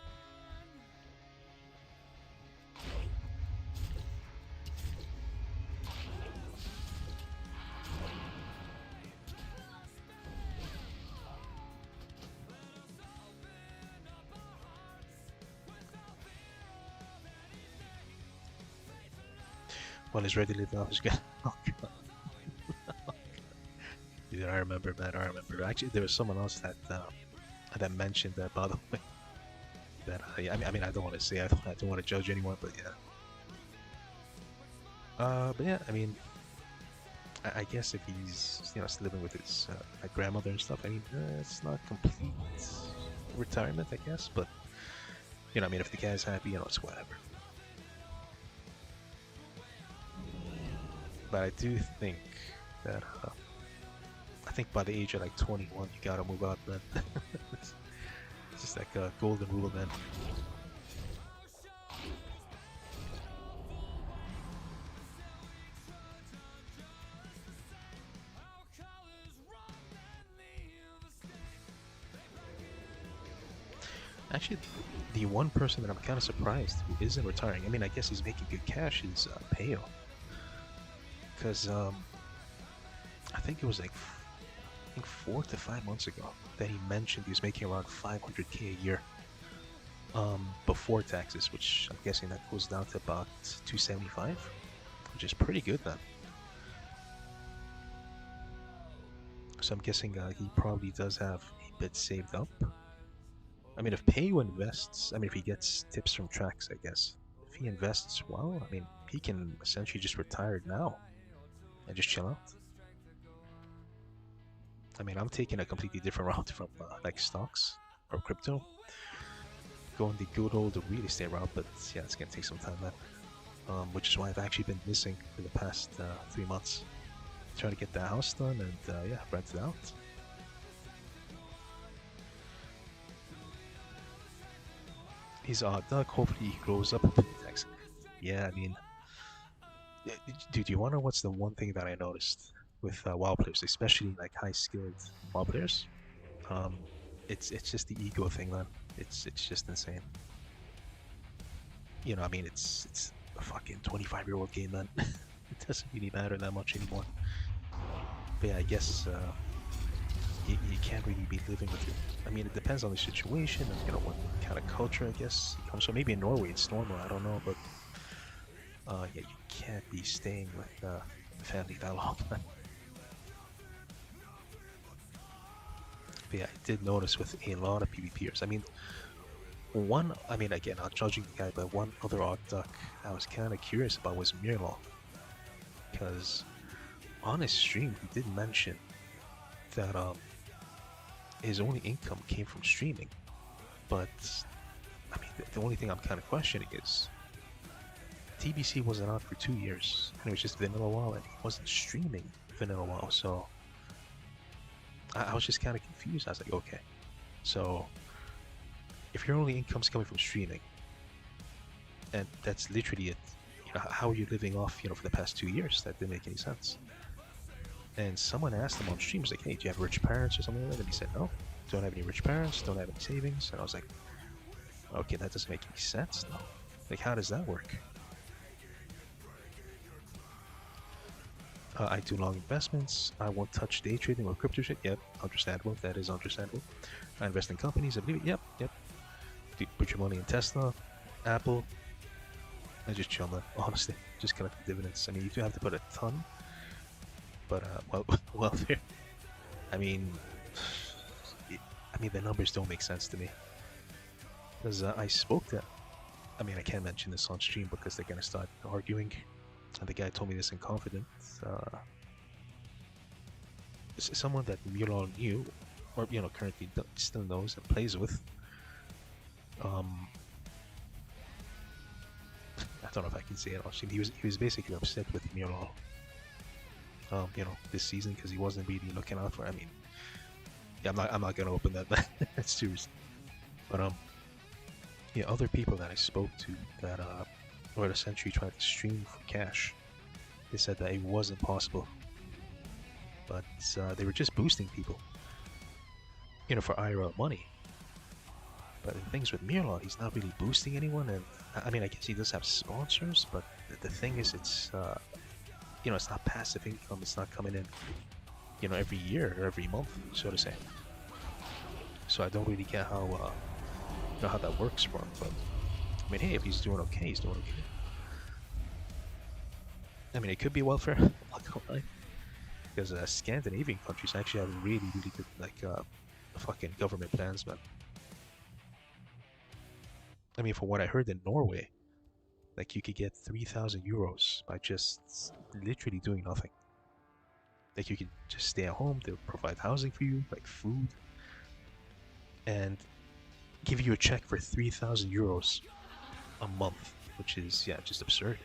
Well, he's ready to leave the office again. Oh god. Dude, I remember, man. I remember. Actually, there was someone else that mentioned that, by the way. That yeah, I mean, I don't want to say, I don't want to judge anyone, but yeah. But yeah, I mean, I guess if he's, you know, still living with his like grandmother and stuff, I mean, it's not complete retirement, I guess. But you know, I mean, if the guy's happy, you know, it's whatever. But I do think that I think by the age of like 21, you gotta move out, man. It's just like a golden rule, man. Actually, the one person that I'm kind of surprised who isn't retiring, I mean, I guess he's making good cash, is Peo. Because I think it was like, I think 4 to 5 months ago that he mentioned he was making around 500k a year before taxes, which I'm guessing that goes down to about 275, which is pretty good then. So I'm guessing he probably does have a bit saved up. I mean, if Payo invests, I mean, if he gets tips from tracks, I guess. If he invests well, I mean, he can essentially just retire now and just chill out. I mean, I'm taking a completely different route from like stocks or crypto. Going the good old real estate route, but yeah, it's gonna take some time then. Which is why I've actually been missing for the past 3 months. Trying to get the house done and yeah, rent it out. He's Doug. Hopefully he grows up a bit. Yeah, I mean, dude, you wanna know what's the one thing that I noticed with WoW players, especially like high-skilled WoW players? It's just the ego thing, man. It's just insane. You know, I mean, it's a fucking 25-year-old game, man. It doesn't really matter that much anymore. But yeah, I guess you can't really be living with it. I mean, it depends on the situation and, you know, what kind of culture, I guess, it comes from. Maybe in Norway it's normal, I don't know, but yeah, you can't be staying with the family that long, man. But yeah, I did notice with a lot of PvPers. I mean, again, not judging the guy, but one other odd duck I was kind of curious about was Mirlaw. Because on his stream, he did mention that his only income came from streaming. But, I mean, the only thing I'm kind of questioning is TBC wasn't out for 2 years, and it was just vanilla WoW, and he wasn't streaming vanilla WoW, so I was just kind of confused. I was like, okay, so if your only income's coming from streaming, and that's literally it, you know, how are you living off, you know, for the past 2 years? That didn't make any sense. And someone asked him on stream, was like, hey, do you have rich parents or something like that? And he said, no, don't have any rich parents, don't have any savings. And I was like, okay, that doesn't make any sense, though. Like, how does that work? I do long investments. I won't touch day trading or crypto shit. Yep, understandable. That is understandable. I invest in companies. I believe it. Yep. Do put your money in Tesla, Apple. I just chill, man. Honestly, just collect the dividends. I mean, you do have to put a ton, but welfare. I mean, the numbers don't make sense to me. Because I spoke to. I mean, I can't mention this on stream because they're gonna start arguing. And the guy told me this in confidence. Someone that Mural knew, or you know, currently still knows and plays with. I don't know if I can say it on stream. He was basically upset with Mural. You know, this season because he wasn't really looking out for. I mean, yeah, I'm not gonna open that. That's too risky. But yeah, other people that I spoke to that or essentially tried to stream for cash. They said that it wasn't possible, but they were just boosting people, you know, for IRL money. But the things with Mirlaw, he's not really boosting anyone, and I mean, I guess he does have sponsors, but the thing is, it's you know, it's not passive income. It's not coming in, you know, every year or every month, so to say. So I don't really get how you know, how that works for him. But I mean, hey, if he's doing okay, he's doing okay. I mean, it could be welfare, I'm not gonna lie. Because Scandinavian countries actually have really good, like, fucking government plans, man. I mean, from what I heard in Norway, like, you could get 3,000 euros by just literally doing nothing. Like, you could just stay at home, they'll provide housing for you, like food, and give you a check for 3,000 euros a month, which is, yeah, just absurd.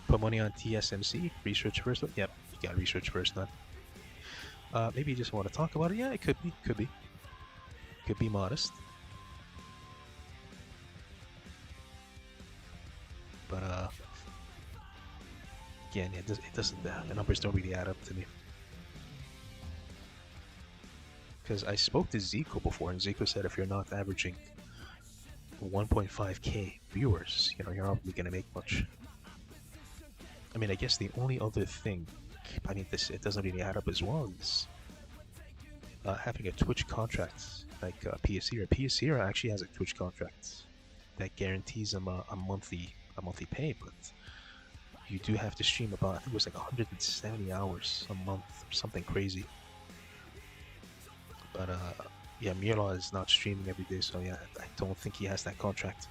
Put money on TSMC, research first. Yep, you got research first, man. Maybe you just want to talk about it. Yeah, it could be modest. But again, it doesn't. The numbers don't really add up to me. Because I spoke to Zico before, and Zico said if you're not averaging 1.5k viewers, you know, you're not really gonna make much. I mean, I guess the only other thing, I mean, this it doesn't really add up as well, is having a Twitch contract like PSC actually has a Twitch contract that guarantees them a monthly pay, but you do have to stream about, I think it was like 170 hours a month or something crazy. But yeah, Mirla is not streaming every day, so yeah, I don't think he has that contract.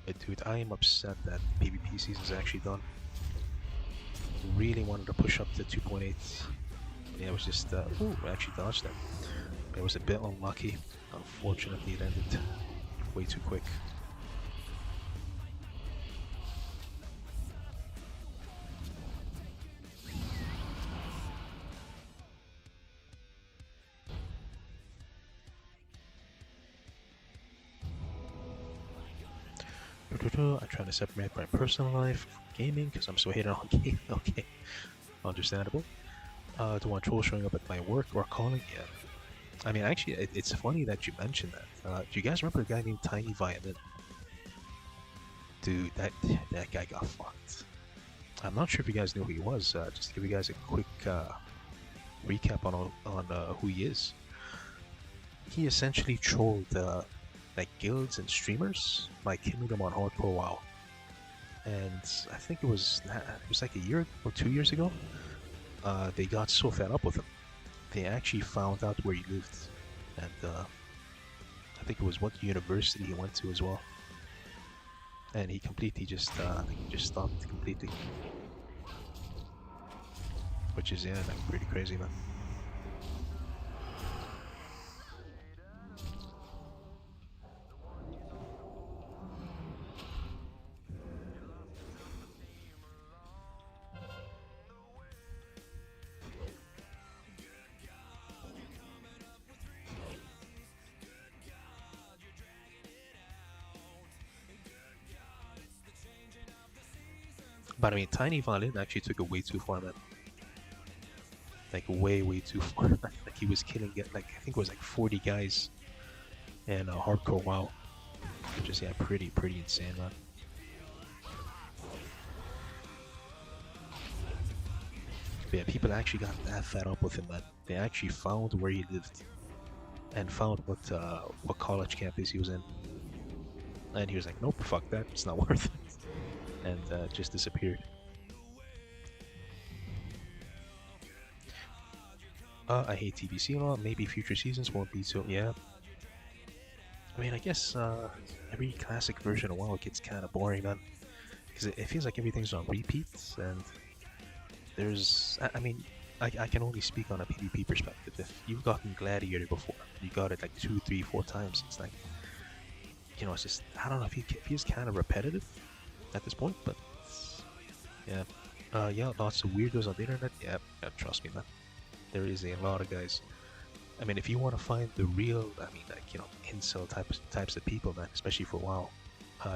But dude, I am upset that PvP season is actually done. Really wanted to push up to 2.8. Yeah, it was just, ooh, I actually dodged that. But it was a bit unlucky. Unfortunately, it ended way too quick. I'm trying to separate my personal life from gaming because I'm so hated on game. Okay, understandable. Do I want trolls showing up at my work or calling? Yeah. I mean, actually, it's funny that you mentioned that. Do you guys remember a guy named Tiny Violin? Dude, that guy got fucked. I'm not sure if you guys knew who he was. Just to give you guys a quick recap on who he is. He essentially trolled like guilds and streamers by killing them on hardcore WoW. And I think it was like a year or 2 years ago. They got so fed up with him, they actually found out where he lived, and I think it was what university he went to as well. And he completely just stopped completely, which is, yeah, like pretty crazy, man. But I mean, Tiny Violin actually took it way too far, man. Like way too far. Like he was killing it, like I think it was like 40 guys in hardcore WoW, which is, yeah, pretty insane, man. But yeah, people actually got that fed up with him, man. They actually found where he lived and found what college campus he was in, and he was like, nope, fuck that, it's not worth it, and just disappeared. I hate TBC a lot. Maybe future seasons won't be so. Yeah. I mean, I guess every classic version of WoW gets kind of boring, man, because it feels like everything's on repeats, and there's. I mean, I can only speak on a PvP perspective. If you've gotten Gladiator before, you got it like 2, 3, 4 times. It's like, you know, it's just, I don't know, it feels kind of repetitive at this point, but yeah. Yeah, lots of weirdos on the internet. Yeah, trust me, man. There is a lot of guys. I mean, if you want to find the real, I mean, like, you know, incel types of people, man, especially for WoW,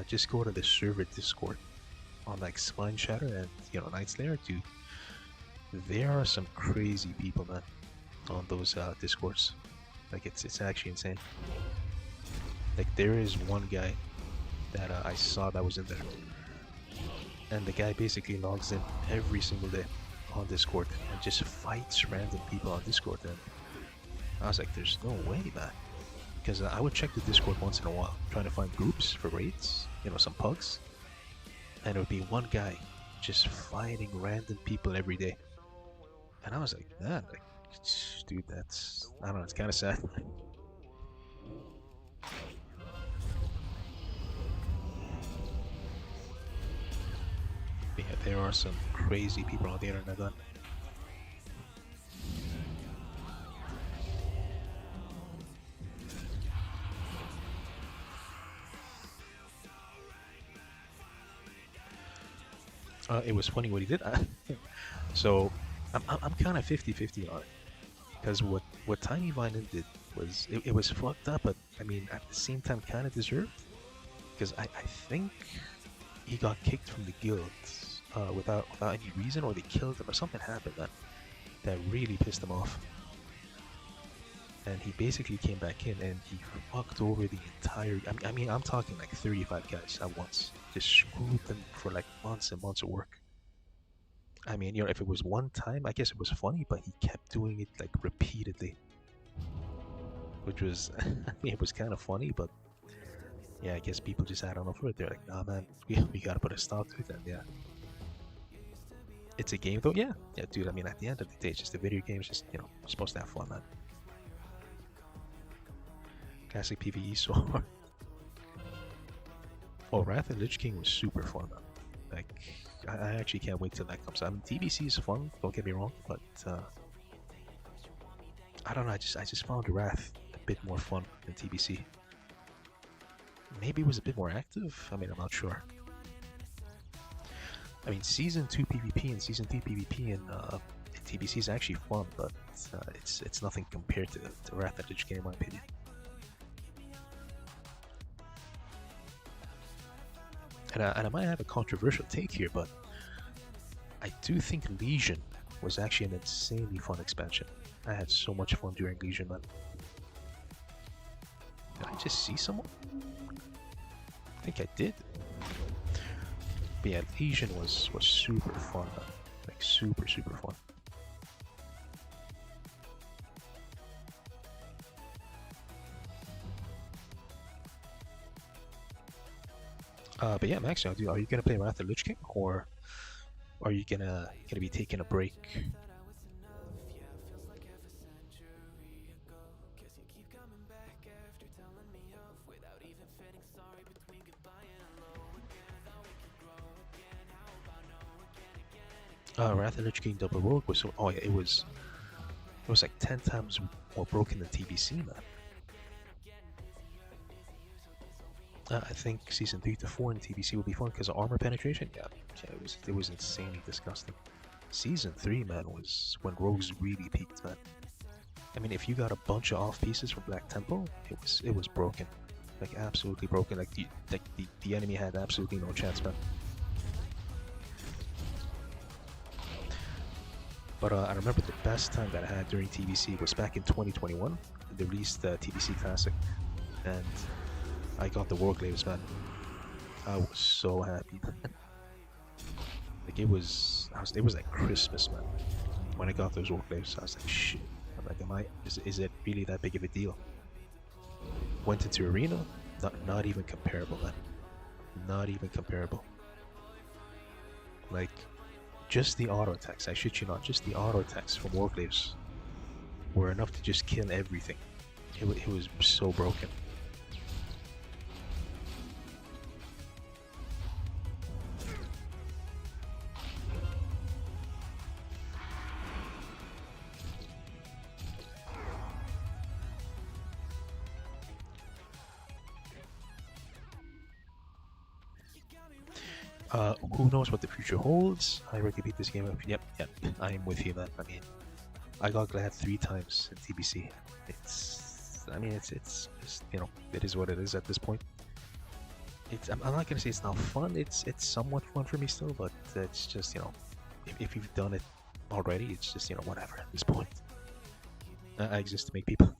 just go to the server Discord on like Spine Shatter and, you know, Night Slayer, dude. There are some crazy people, man, on those Discords. Like, it's actually insane. Like, there is one guy that I saw that was in there, and the guy basically logs in every single day on Discord and just fights random people on Discord. And I was like, there's no way, man, because I would check the Discord once in a while trying to find groups for raids, you know, some pugs, and it would be one guy just fighting random people every day. And I was like, man, like, dude, that's, I don't know, it's kind of sad. Yeah, there are some crazy people on the internet, man. It was funny what he did. So I'm kind of 50-50 on it because what Tiny Vine did was it was fucked up, but I mean at the same time kind of deserved because I think he got kicked from the guild without any reason, or they killed him, or something happened that really pissed him off. And he basically came back in and he fucked over the entire. I mean, I'm talking like 35 guys at once. Just screwed them for like months and months of work. I mean, if it was one time, I guess it was funny, but he kept doing it like repeatedly, which was, I mean, it was kind of funny, but yeah, I guess people just had enough of it. They're like, nah, man, we gotta put a stop to it. And yeah, it's a game though. Yeah, yeah, dude. I mean, at the end of the day, it's just a video game. It's just supposed to have fun, man. Classic PvE sword. Oh, Wrath of Lich King was super fun, man. Like, I actually can't wait till that comes out. I mean, TBC is fun, don't get me wrong, but I don't know. I just found Wrath a bit more fun than TBC. Maybe it was a bit more active. I mean, I'm not sure. I mean, Season 2 PvP and Season 3 PvP in TBC is actually fun, but it's nothing compared to Wrath of Lich King, in my opinion. And I might have a controversial take here, but I do think Legion was actually an insanely fun expansion. I had so much fun during Legion, man. Did I just see someone? I think I did. But yeah, Legion was super fun, man. Like super fun. But yeah, Max, are you gonna play Wrath of Lich King, or are you gonna be taking a break? Wrath of Lich King Double Rogue was so. Oh yeah, it was like 10 times more broken than TBC, man. I think Season 3 to 4 in TBC will be fun because of armor penetration. Yeah, it was insanely disgusting. Season 3, man, was when rogues really peaked, man. I mean, if you got a bunch of off pieces from Black Temple, it was broken, like absolutely broken. Like the enemy had absolutely no chance, man. But I remember the best time that I had during TBC was back in 2021. They released the TBC Classic, and I got the Warcraft, man. I was so happy. Like it was like Christmas, man. When I got those Warcrafts, I was like, shit. I'm like, is it really that big of a deal? Went into arena, not even comparable, man. Not even comparable. Like, just the auto attacks, I shit you not, just the auto attacks from Warclaves were enough to just kill everything. It was so broken. Who knows what the future holds? I already beat this game up. Yep, I am with you, man. I mean, I got glad 3 times in TBC. It's just, it is what it is at this point. I'm not gonna say it's not fun. It's somewhat fun for me still, but it's just, if you've done it already, it's just, whatever at this point. I exist to make people.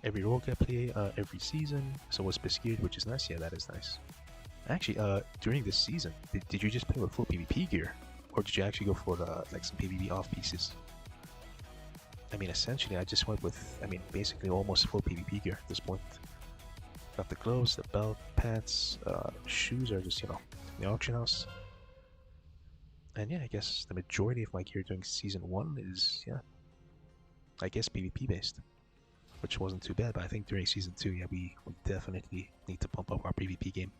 Every role I play, every season. So was Beskied, which is nice. Yeah, that is nice. Actually, during this season, did you just play with full PvP gear, or did you actually go for like some PvP off pieces? I mean, essentially, I just went with, basically almost full PvP gear at this point. Got the gloves, the belt, pants, shoes are just, the auction house. And yeah, I guess the majority of my gear during season 1 is, I guess PvP based, which wasn't too bad. But I think during season 2, yeah, we definitely need to pump up our PvP game.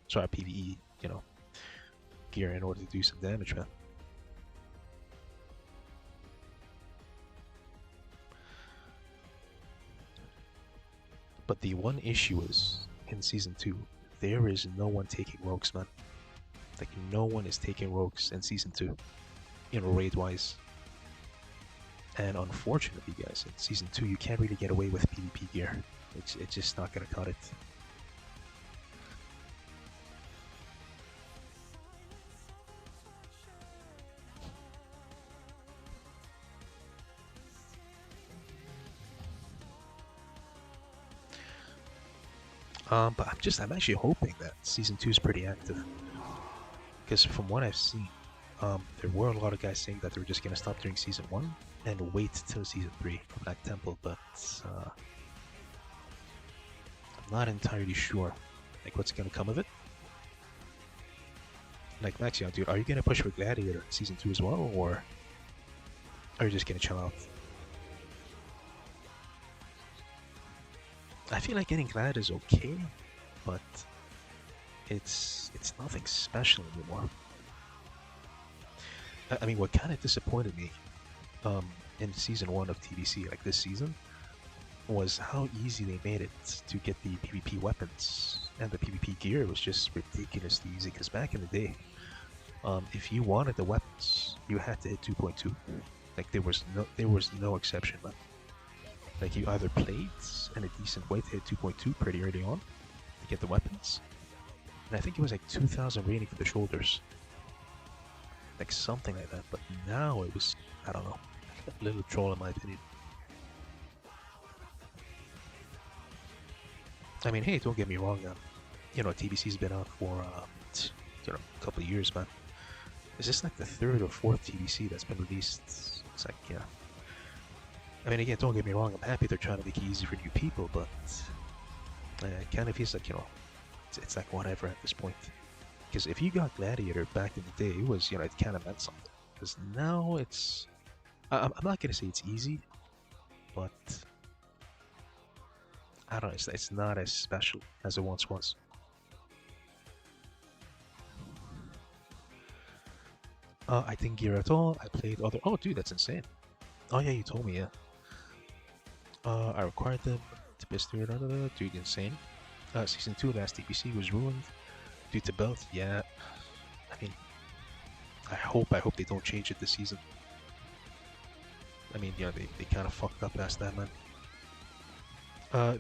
So our PvE, gear in order to do some damage, man. But the one issue is, in Season 2, there is no one taking rogues, man. Like no one is taking rogues in season 2, raid wise. And unfortunately, guys, in season 2 you can't really get away with PvP gear. It's just not gonna cut it. But I'm actually hoping that season 2 is pretty active. Because from what I've seen, there were a lot of guys saying that they were just gonna stop during season 1 and wait till season 3 for Black Temple, but I'm not entirely sure like what's gonna come of it. Like Maxion, dude, are you gonna push for Gladiator in season 2 as well, or are you just gonna chill out? I feel like getting Glad is okay, but it's nothing special anymore. I mean, what kind of disappointed me in season 1 of TBC, like this season, was how easy they made it to get the PvP weapons, and the PvP gear was just ridiculously easy. Because back in the day, if you wanted the weapons, you had to hit 2.2. Like there was no exception, man. Like you either played in a decent way to hit 2.2 pretty early on to get the weapons, and I think it was like 2,000 rating for the shoulders, like something like that. But now it was, I don't know, a little troll in my opinion. I mean, hey, don't get me wrong. TBC's been out for a couple of years, man. Is this like the 3rd or 4th TBC that's been released? It's like, yeah. I mean, again, don't get me wrong. I'm happy they're trying to make it easy for new people, but it kind of feels like, it's like whatever at this point. Because if you got Gladiator back in the day, it was, it kind of meant something. Because now it's, I'm not gonna say it's easy, but I don't know, it's not as special as it once was. I didn't gear at all. I played other. Oh, dude, that's insane. Oh yeah, you told me, yeah. I required them to best do it. Dude, insane. Season 2 last TPC was ruined due to belt. Yeah, I mean, I hope they don't change it this season. I mean, yeah, they kind of fucked up past that, man.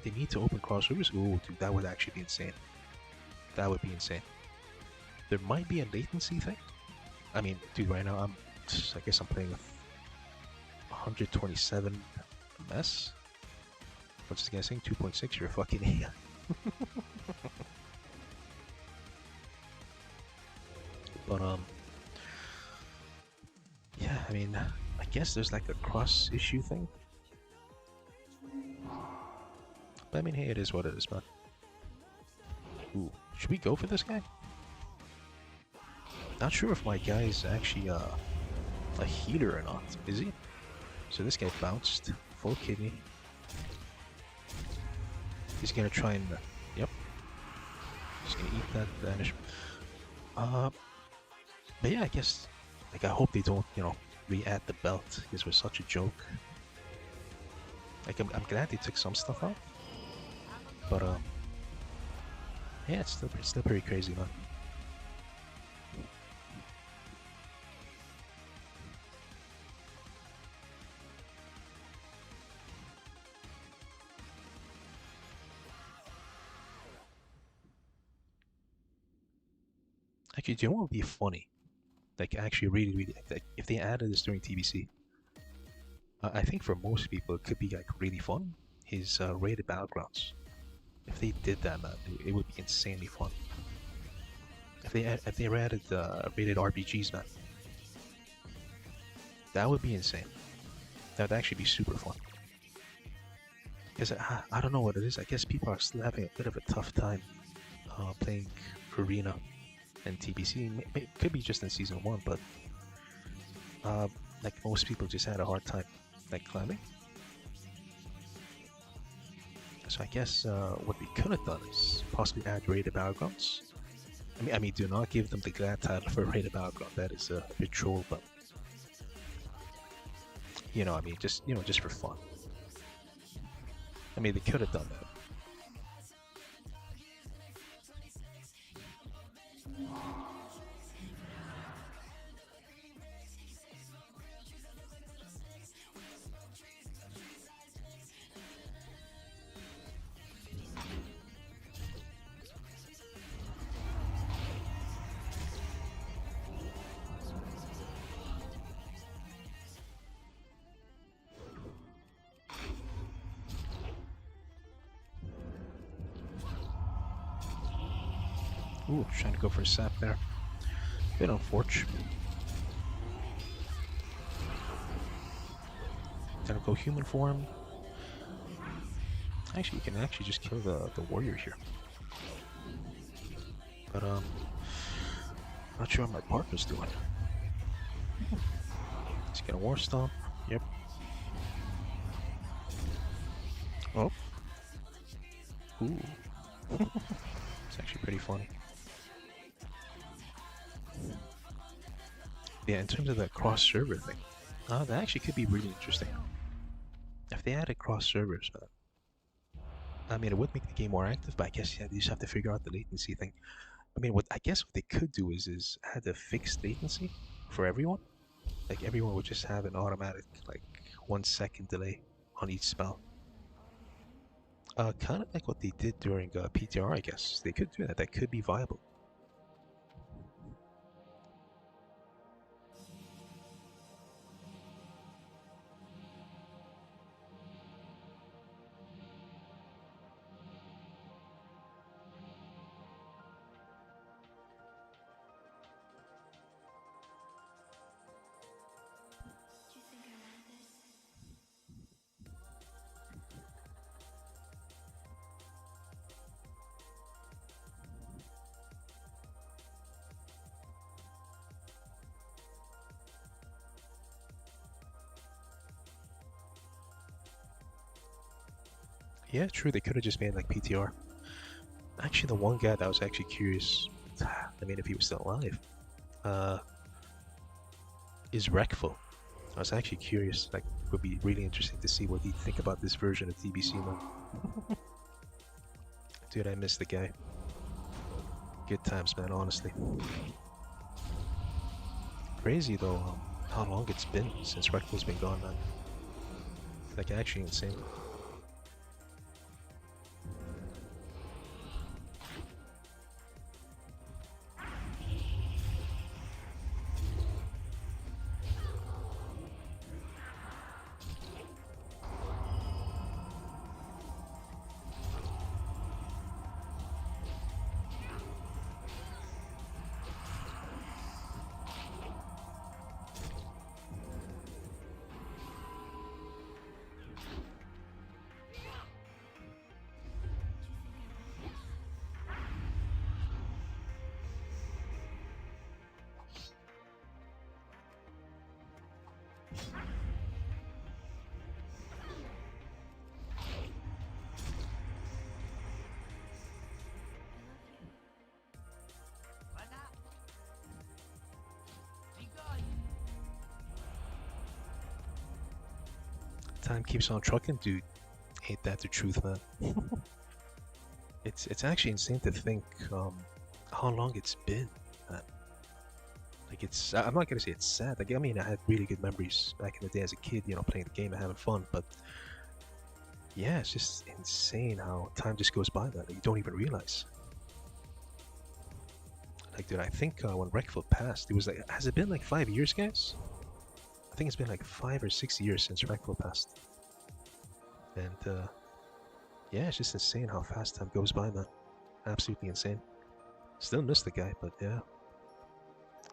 They need to open crossovers. Ooh, dude, that would actually be insane. That would be insane. There might be a latency thing. I mean, dude, right now I guess I'm playing with 127 ms. What's this guy saying? 2.6? You're a fucking idiot. But yeah, I mean, I guess there's like a cross issue thing. But I mean, hey, it is what it is, man. Ooh, should we go for this guy? Not sure if my guy is actually a healer or not. Is he? So this guy bounced full kidney. He's gonna try and yep. He's gonna eat that vanish. But yeah, I guess like I hope they don't re-add the belt because it was such a joke. Like I'm glad they took some stuff out, but yeah, it's still pretty crazy, man. Actually, do you know what would be funny? Like, actually, really, like, if they added this during TBC, I think for most people it could be like really fun. His rated battlegrounds. If they did that, man, it would be insanely fun. If they added rated RPGs, man, that would be insane. That would actually be super fun. Because I don't know what it is. I guess people are still having a bit of a tough time playing Arena and TBC. It could be just in season 1, but like most people just had a hard time like climbing. So I guess what we could have done is possibly add rated battlegrounds. I mean, do not give them the glad title for rated battleground. That is a bit troll, but I mean, just for fun. I mean, they could have done that. Ooh, trying to go for a sap there. Bit unfortunate. Gonna go human form. Actually, you can actually just kill the warrior here. But not sure how my partner's doing. He's gonna war stomp. Yep. Oh. Ooh. It's actually pretty funny. Yeah, in terms of the cross-server thing, that actually could be really interesting. If they added cross-servers, I mean, it would make the game more active, but I guess yeah, you just have to figure out the latency thing. I mean, what I guess what they could do is add a fixed latency for everyone. Like everyone would just have an automatic like 1 second delay on each spell. Kind of like what they did during PTR, I guess. They could do that. That could be viable. Do you think I want this? Yeah, true. They could have just made like PTR. Actually, the one guy that was actually curious, I mean, if he was still alive, is Rekful. I was actually curious. Like, it would be really interesting to see what he'd think about this version of TBC now. Dude, I miss the guy. Good times, man. Honestly. Crazy though, how long it's been since Rekful's been gone, man. Like, actually insane. Time keeps on trucking, dude. Ain't that the truth, man? It's actually insane to think how long it's been, man. Like I'm not gonna say it's sad. Like I mean, I had really good memories back in the day as a kid, you know, playing the game and having fun. But yeah, it's just insane how time just goes by, man. That you don't even realize. Like, dude, I think when Rekful passed, it was like, has it been like 5 years, guys? I think it's been like 5 or 6 years since Rekful passed. And yeah, it's just insane how fast time goes by, man. Absolutely insane. Still miss the guy, but yeah.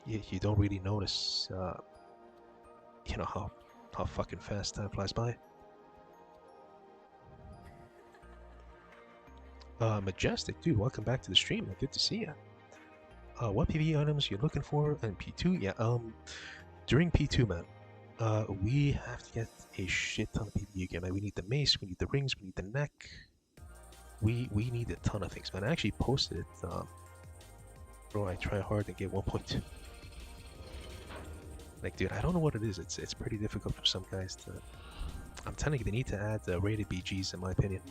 You don't really notice, you know, how fucking fast time flies by. Majestic, dude, welcome back to the stream. Good to see you. What PvE items you're looking for in P2? Yeah, during P2, man, we have to get a shit ton of PvE again, man. We need the mace, we need the rings, we need the neck. We need a ton of things, man. I actually posted it. Bro, I try hard to get 1.2. Like, dude, I don't know what it is. It's pretty difficult for some guys to. I'm telling you, they need to add rated BGs, in my opinion.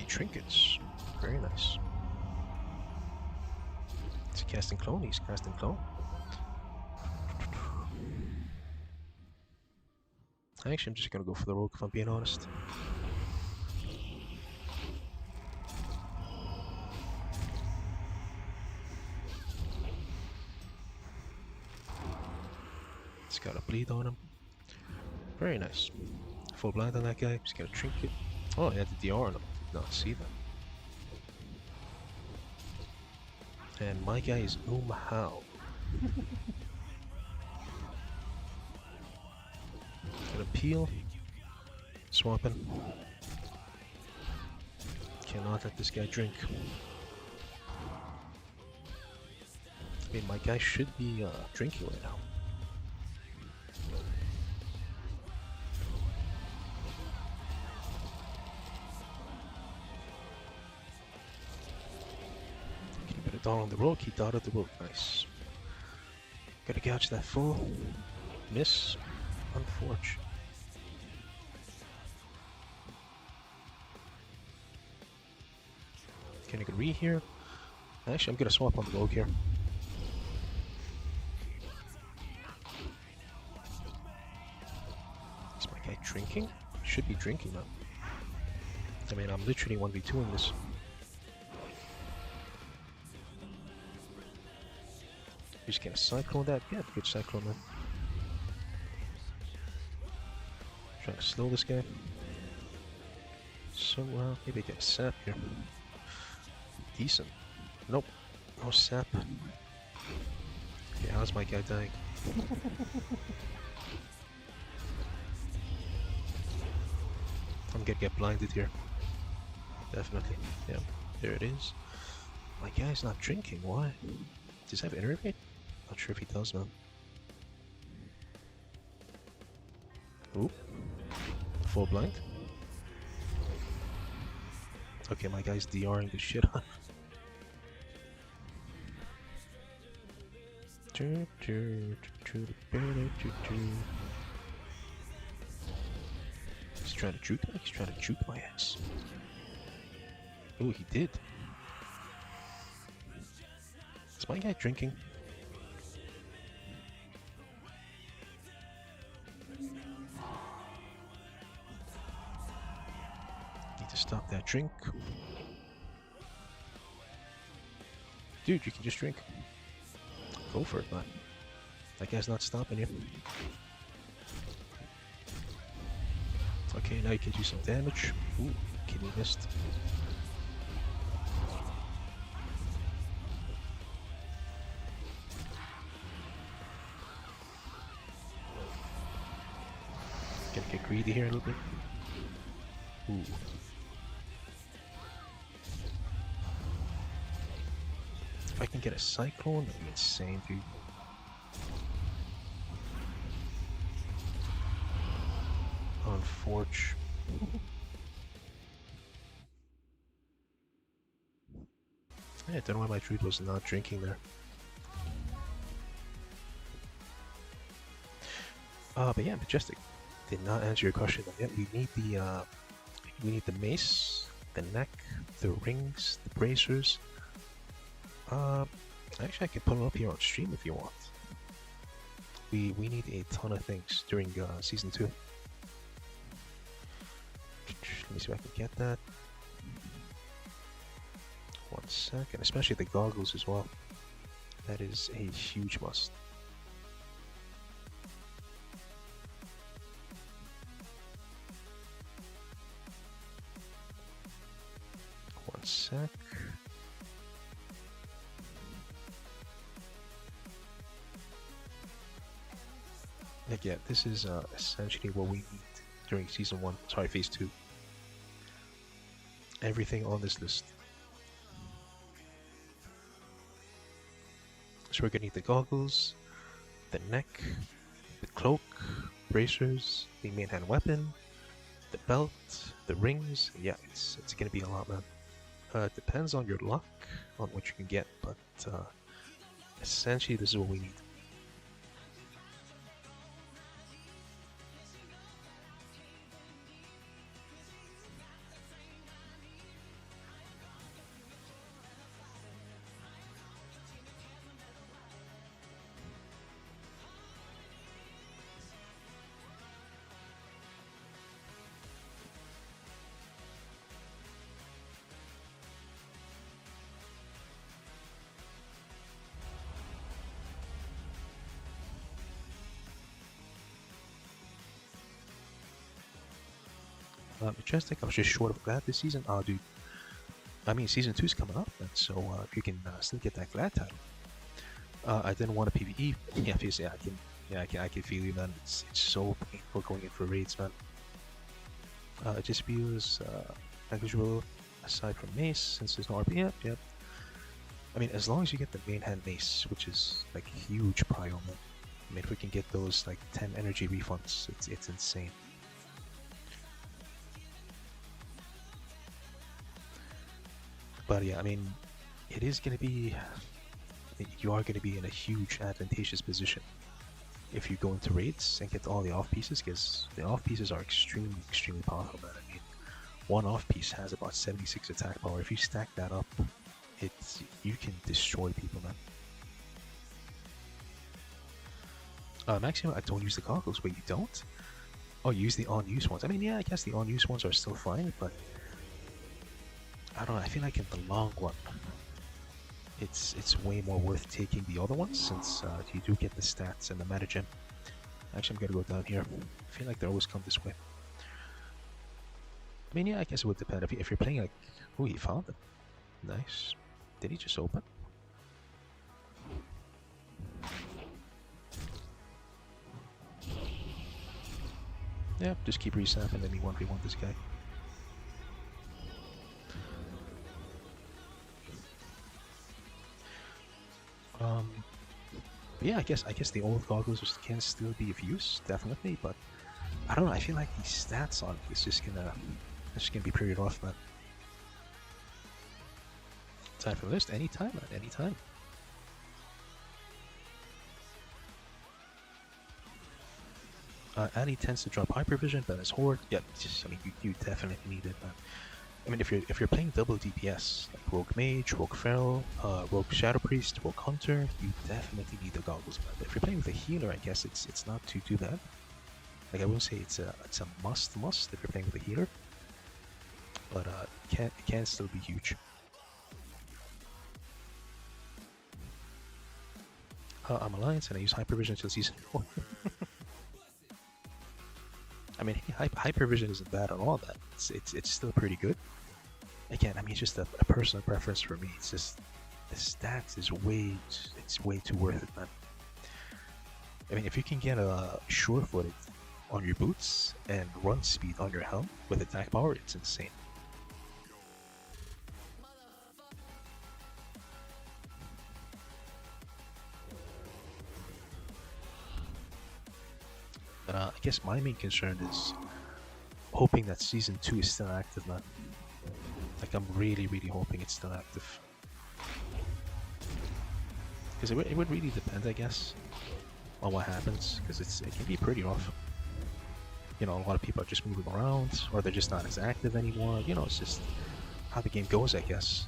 Trinkets. Very nice. casting clone? He's casting clone. Actually, I'm just gonna go for the rogue if I'm being honest. He's got a bleed on him. Very nice. Full blind on that guy. He's got a trinket. Oh, he had the DR on him. Did not see that. And my guy is Hao. Gonna peel. Swapping. Cannot let this guy drink. I mean, my guy should be drinking right now. Keep it down on the rogue. He dotted the rogue. Nice. Gotta gouge that full. Miss. Unfortunate. Can I get re here? Actually, I'm gonna swap on the rogue here. Is my guy drinking? Should be drinking now. I mean, I'm literally 1v2ing this. Just gonna cyclone that. Yeah, good cyclone, man. Trying to slow this guy. So, maybe get a sap here. Decent. Nope. No sap. Okay, how's my guy dying? I'm gonna get blinded here. Definitely. Yeah, there it is. My guy's not drinking. Why? Does he have innervate? Not sure if he does, man. Ooh. Full blind. Okay, my guy's DRing the shit on. He's trying to juke me? He's trying to juke my ass. Oh, he did. Is my guy drinking? Need to stop that drink. Dude, you can just drink. Go for it, man. That guy's not stopping you. Okay, now you can do some damage. Ooh, kidney missed. Gonna get greedy here a little bit. Ooh. If I can get a cyclone, that'd be insane, dude. Unfortunate. I don't know why my druid was not drinking there. But yeah, Majestic did not answer your question yet. We need the mace, the neck, the rings, the bracers. Actually, I can put them up here on stream if you want. We need a ton of things during season 2. Let me see if I can get that. 1 second, especially the goggles as well. That is a huge must. One sec. Like, yeah, this is essentially what we need during season 1. Sorry, phase 2. Everything on this list. So we're gonna need the goggles, the neck, the cloak, bracers, the main hand weapon, the belt, the rings. Yeah, it's gonna be a lot, man. It depends on your luck on what you can get, but essentially this is what we need. Majestic, I was just short of glad this season. Oh, dude. I mean, season 2 is coming up, man, so if you can still get that glad title. I didn't want a PvE. Yeah, obviously, I can feel you, man. It's so painful going in for raids, man. It just feels usual, aside from mace, since there's no RP. Yep. I mean, as long as you get the main hand mace, which is like huge prio, man. I mean, if we can get those like 10 energy refunds, it's insane. But yeah, I mean, it is gonna be. You are gonna be in a huge advantageous position if you go into raids and get all the off pieces, because the off pieces are extremely powerful, man. I mean, one off piece has about 76 attack power. If you stack that up, you can destroy people, man. Maximum, I don't use the goggles. Wait, you don't? Oh, you use the on-use ones. I mean, yeah, I guess the on-use ones are still fine, but I don't know. I feel like in the long run, it's way more worth taking the other ones, since you do get the stats and the meta gem. Actually, I'm gonna go down here. I feel like they always come this way. I mean, yeah, I guess it would depend. If you're playing like... Oh, he found them. Nice. Did he just open? Yeah, just keep resapping, let me 1v1 this guy. Yeah, I guess the old goggles can still be of use, definitely, but I don't know, I feel like these stats on it is just gonna be pretty rough, man. Time for the list, anytime, man, anytime. Annie tends to drop hypervision, but as horde, yeah, I mean, you definitely need it, man. I mean, if you're playing double DPS, like Rogue Mage, Rogue Feral, Rogue Shadow Priest, Rogue Hunter, you definitely need the goggles, man. But if you're playing with a healer, I guess it's not too bad. Like, I wouldn't say it's a must if you're playing with a healer, but it can still be huge. I'm Alliance and I use hypervision until season 4. I mean, hypervision isn't bad at all, man. It's still pretty good. Again, I mean, it's just a personal preference for me. It's just the stats is way too worth it, man. I mean, if you can get a sure-footed on your boots and run speed on your helm with attack power, it's insane. But I guess my main concern is hoping that season 2 is still active, man. Like, I'm really hoping it's still active. Because it would really depend, I guess, on what happens. Because it can be pretty rough. You know, a lot of people are just moving around, or they're just not as active anymore. You know, it's just how the game goes, I guess.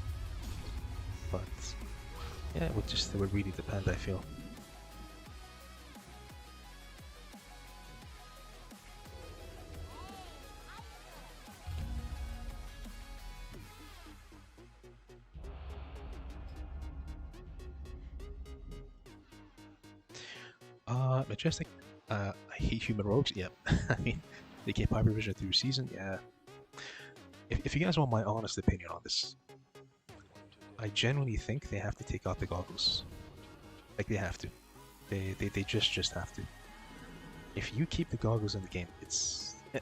But yeah, it would really depend, I feel. Majestic, I hate human rogues, yeah. I mean, they keep hypervision through season, yeah. If you guys want my honest opinion on this, I genuinely think they have to take out the goggles. Like, they have to. They just have to. If you keep the goggles in the game,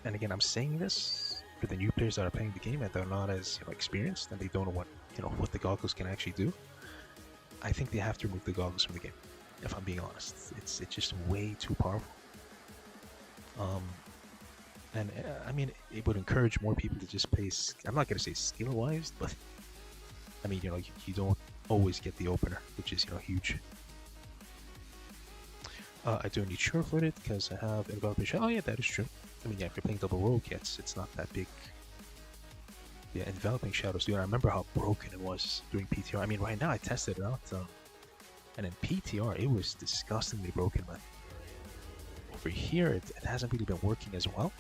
and again, I'm saying this for the new players that are playing the game and they're not as experienced and they don't know what the goggles can actually do. I think they have to remove the goggles from the game. If I'm being honest, it's just way too powerful. And I mean, it would encourage more people to just play. I'm not gonna say skill-wise, but I mean, you don't always get the opener, which is huge. I do need sure-footed because I have enveloping shadow. Oh yeah, that is true. I mean, yeah, if you're playing double rogue, it's not that big. Yeah, enveloping shadows, dude. I remember how broken it was during PTR. I mean, right now I tested it out. And in PTR, it was disgustingly broken, man. Over here, it hasn't really been working as well,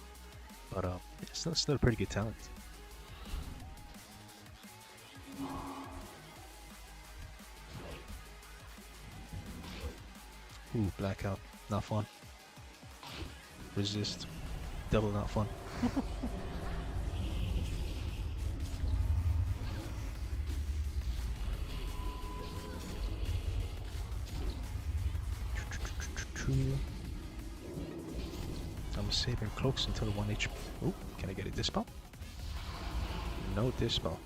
but it's still a pretty good talent. Ooh, blackout, not fun. Resist, double not fun. true. I'm saving cloaks until 1 HP. Oh, can I get a dispel? No dispel.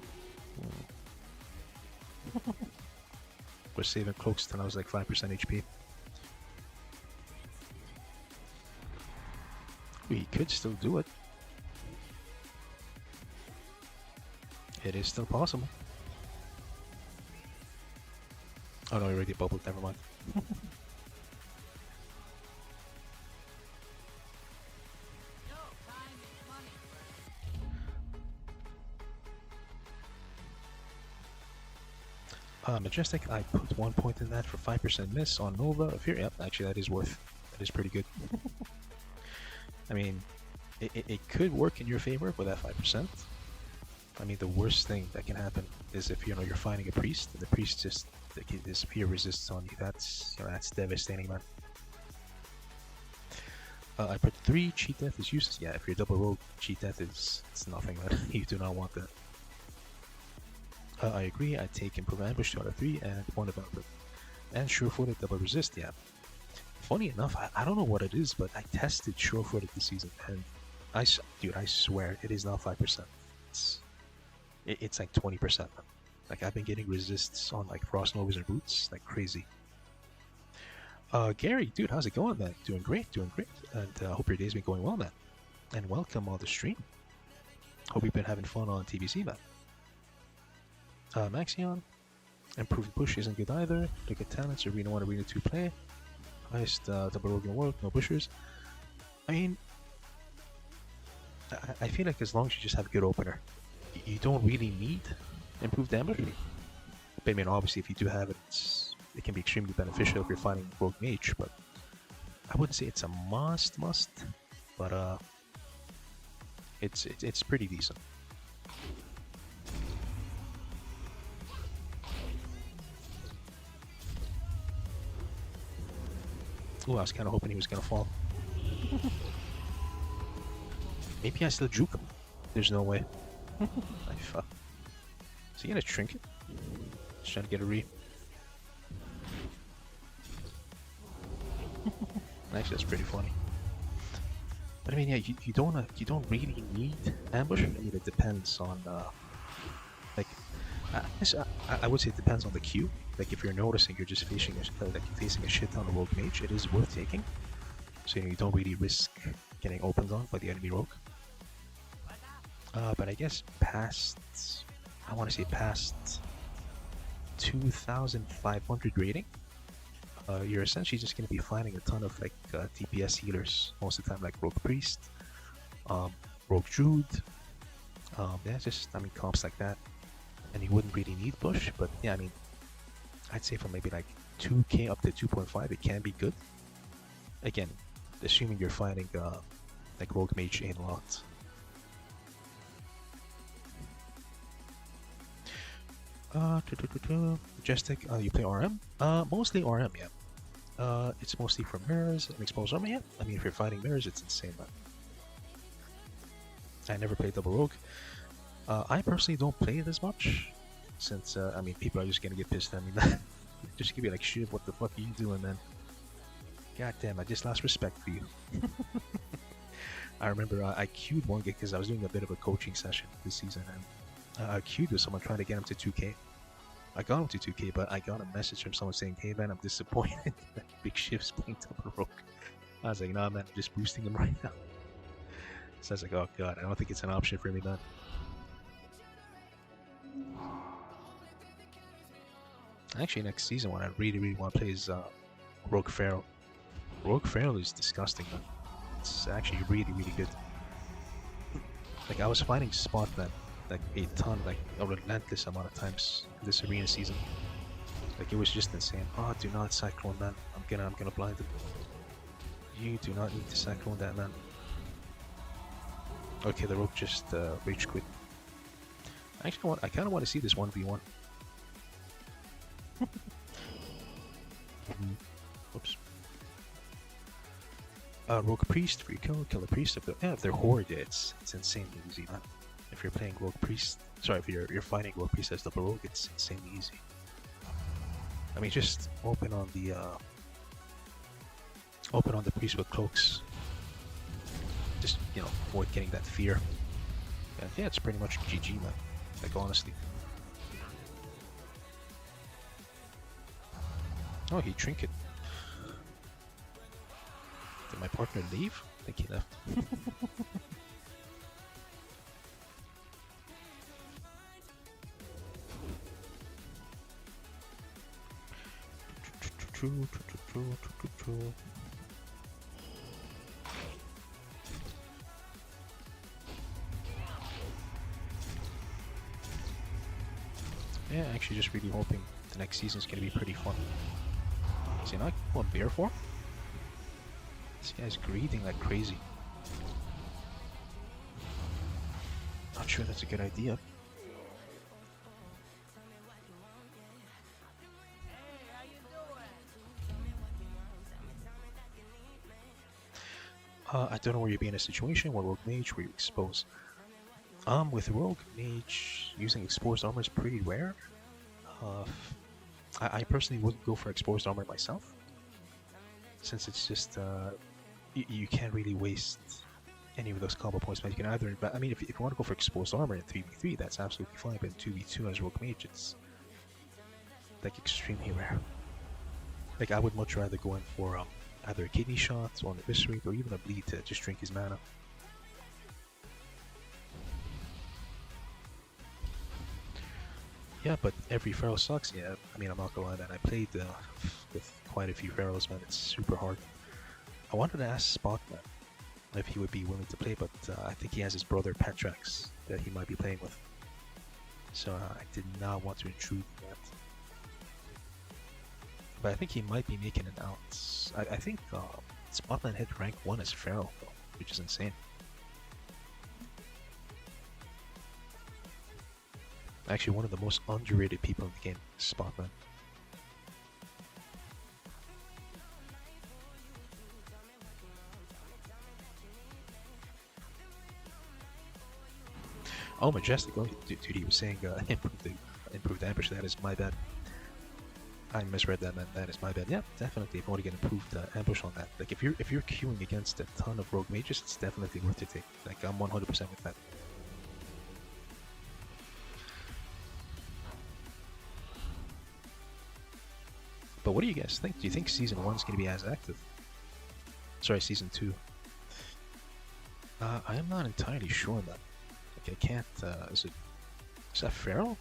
We're saving cloaks till I was like 5% HP. We could still do it. It is still possible. Oh no, we already bubbled, never mind. Majestic, I put 1 point in that for 5% miss on Nova. Fear, yep, actually that is worth. That is pretty good. I mean, it could work in your favor with that 5%. I mean, the worst thing that can happen is if you're fighting a priest and the priest just his fear resists on you. That's that's devastating, man. I put 3 cheat death is useless. Yeah, if you're double rogue, cheat death is nothing, man. You do not want that. I agree. I take improve ambush 2 out of 3 and 1 about it. And sure-footed double resist. Yeah. Funny enough, I don't know what it is, but I tested sure-footed this season, and I swear it is not 5%. It's like 20%. Like I've been getting resists on like frost novas and boots like crazy. Gary, dude, how's it going, man? Doing great, and hope your day's been going well, man. And welcome on the stream. Hope you've been having fun on TBC, man. Maxion, improved push isn't good either. Look at talents, Arena 1, Arena 2 play. Highest double rogue in the world, no pushers. I mean, I feel like as long as you just have a good opener, you don't really need improved damage. But I mean, obviously, if you do have it, it can be extremely beneficial if you're fighting rogue mage. But I wouldn't say it's a must, but it's pretty decent. Ooh, I was kind of hoping he was gonna fall. Maybe I still juke him. There's no way. I fuck. Is he gonna trinket? Just trying to get a re. Actually, that's pretty funny. But I mean, yeah, you don't really need ambush. I mean, it depends on like I would say it depends on the queue. Like if you're noticing you're just facing a shit ton of rogue mage, it is worth taking. So you don't really risk getting opened on by the enemy rogue. But I guess past 2,500 rating, you're essentially just going to be fighting a ton of like DPS healers most of the time, like Rogue Priest, Rogue Druid, yeah, just comps like that, and you wouldn't really need push. But yeah, I mean, I'd say from maybe like 2k up to 2.5, it can be good. Again, assuming you're fighting like Rogue Mage a lot. Majestic, you play RM? Mostly RM, yeah. It's mostly for mirrors and exposed armor, yeah. I mean, if you're fighting mirrors, it's insane, man. I never played double rogue. I personally don't play it as much, since, I mean, people are just gonna get pissed at me, man. Just give me like, shit, what the fuck are you doing, man? God damn, I just lost respect for you. I remember I queued one gig because I was doing a bit of a coaching session this season, and I queued with someone trying to get him to 2k. I got him to 2k, but I got a message from someone saying, hey man, I'm disappointed that Big Shift's playing double rogue. I was like, nah man, I'm just boosting him right now. So I was like, oh god, I don't think it's an option for me, man. Actually, next season, what I really want to play is Rogue Pharaoh. Rogue Pharaoh is disgusting, man. It's actually really good. Like, I was fighting Spot Man like a ton, like a relentless amount of times this arena season. Like, it was just insane. Oh, do not cyclone, man. I'm gonna blind him. You do not need to cyclone that, man. Okay, the rogue just rage quit. Actually, I kind of want to see this 1v1. Oops. Rogue Priest, free kill a priest. If they're horde, it's insanely easy, man. If you're playing Rogue Priest, sorry, if you're fighting Rogue Priest as double rogue, it's insanely easy. I mean, just open on the Open on the priest with cloaks. Just, you know, avoid getting that fear. And yeah, it's pretty much GG, man. Like, honestly. Oh, he trinket. Did my partner leave? I think he left. Yeah, actually just really hoping the next season's gonna be pretty fun. Is he not going bear form? This guy's greeding like crazy. Not sure that's a good idea. I don't know where you'd be in a situation where Rogue Mage where you expose. With Rogue Mage, using exposed armor is pretty rare. I personally wouldn't go for exposed armor myself, since it's just you can't really waste any of those combo points. But you can either, but I mean, if you want to go for exposed armor in 3v3, that's absolutely fine. But in 2v2 as Rogue Mage, it's like extremely rare. Like I would much rather go in for either a kidney shot or an eviscerate or even a bleed to just drink his mana. Yeah, but every Pharaoh sucks. Yeah, I mean, I'm not gonna lie, man. I played with quite a few Pharaohs, man. It's super hard. I wanted to ask Spotman if he would be willing to play, but I think he has his brother Petrax that he might be playing with. So I did not want to intrude that. But I think he might be making it out. I think Spotman hit rank 1 as Pharaoh, though, which is insane. Actually, one of the most underrated people in the game, Spotman. Oh, Majestic. Oh, dude, he was saying improved ambush. That is my bad. I misread that, man. That is my bad. Yeah, definitely. If you want to get improved ambush on that, like if you're queuing against a ton of rogue mages, it's definitely worth it. Like I'm 100% with that. But what do you guys think? Do you think season 1 is going to be as active? Sorry, season 2. I am not entirely sure on that. Like I can't. Is that Pharaoh?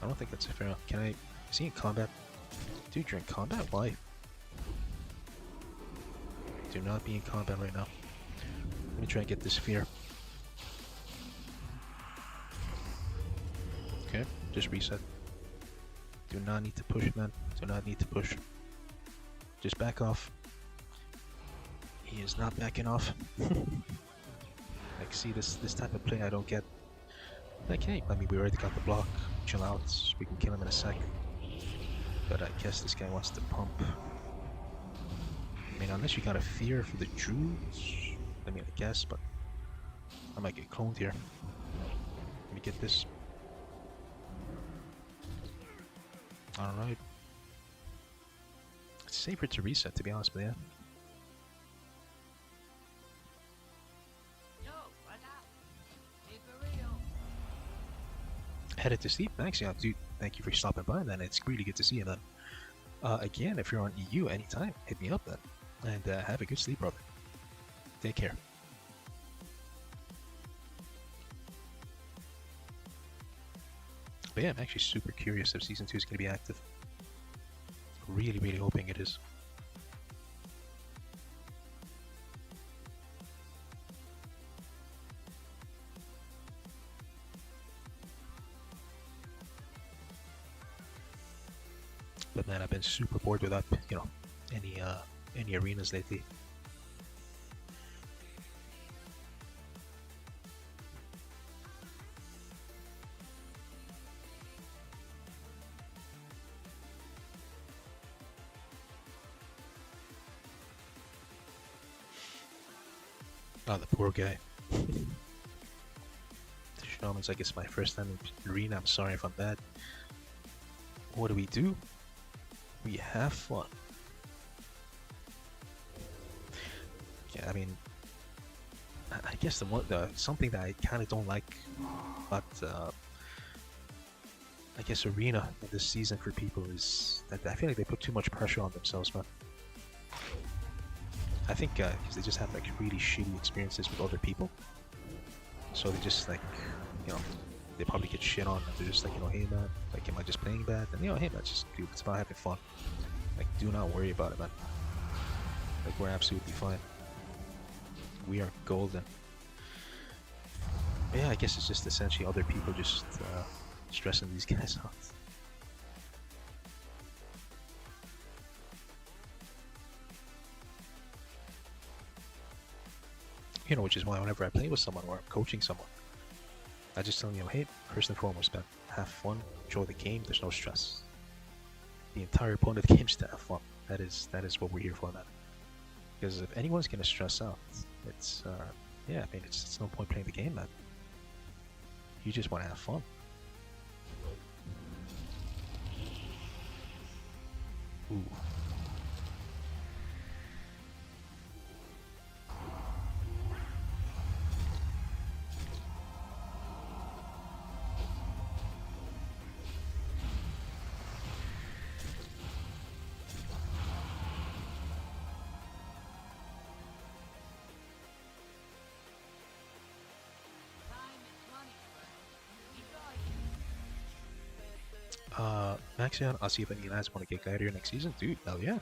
I don't think that's a Pharaoh. Can I? Is he in combat? Dude, you're in combat? Why? Do not be in combat right now. Let me try and get this fear. Okay, just reset. Do not need to push, man. Do not need to push. Just back off. He is not backing off. Like, see, this type of play I don't get. Like, hey, I mean, we already got the block. Chill out. We can kill him in a sec. But I guess this guy wants to pump. I mean, unless you got a fear for the Druids. I mean, I guess, but I might get cloned here. Let me get this. Alright. It's safer to reset, to be honest with you. Headed to sleep? Thanks, yeah, dude. Thank you for stopping by, then. It's really good to see you, then. Again, if you're on EU anytime, hit me up, then. And have a good sleep, brother. Take care. But yeah, I'm actually super curious if Season 2 is going to be active. Really, really hoping it is. But man, I've been super bored without, you know, any arenas lately. Oh, the poor guy. The Shaman's, I guess, my first time in arena. I'm sorry if I'm bad. What do? We have fun. I mean, I guess something that I kind of don't like about I guess arena this season for people is that I feel like they put too much pressure on themselves, man. I think because they just have like really shitty experiences with other people, so they just like, you know, they probably get shit on. And they're just like, you know, hey man, like, am I just playing bad? And you know, hey man, just dude, it's about having fun. Like, do not worry about it, man. Like, we're absolutely fine. We are golden. But yeah, I guess it's just essentially other people just stressing these guys out. You know, which is why whenever I play with someone or I'm coaching someone, I just tell them, you know, hey, first and foremost, man, have fun, enjoy the game. There's no stress. The entire point of the game is to have fun. That is what we're here for, man. Because if anyone's gonna stress out, it's yeah, I mean, it's no point playing the game, man. You just want to have fun. Ooh. Maxion, I'll see if any lads want to get Gladiator next season. Dude, hell yeah.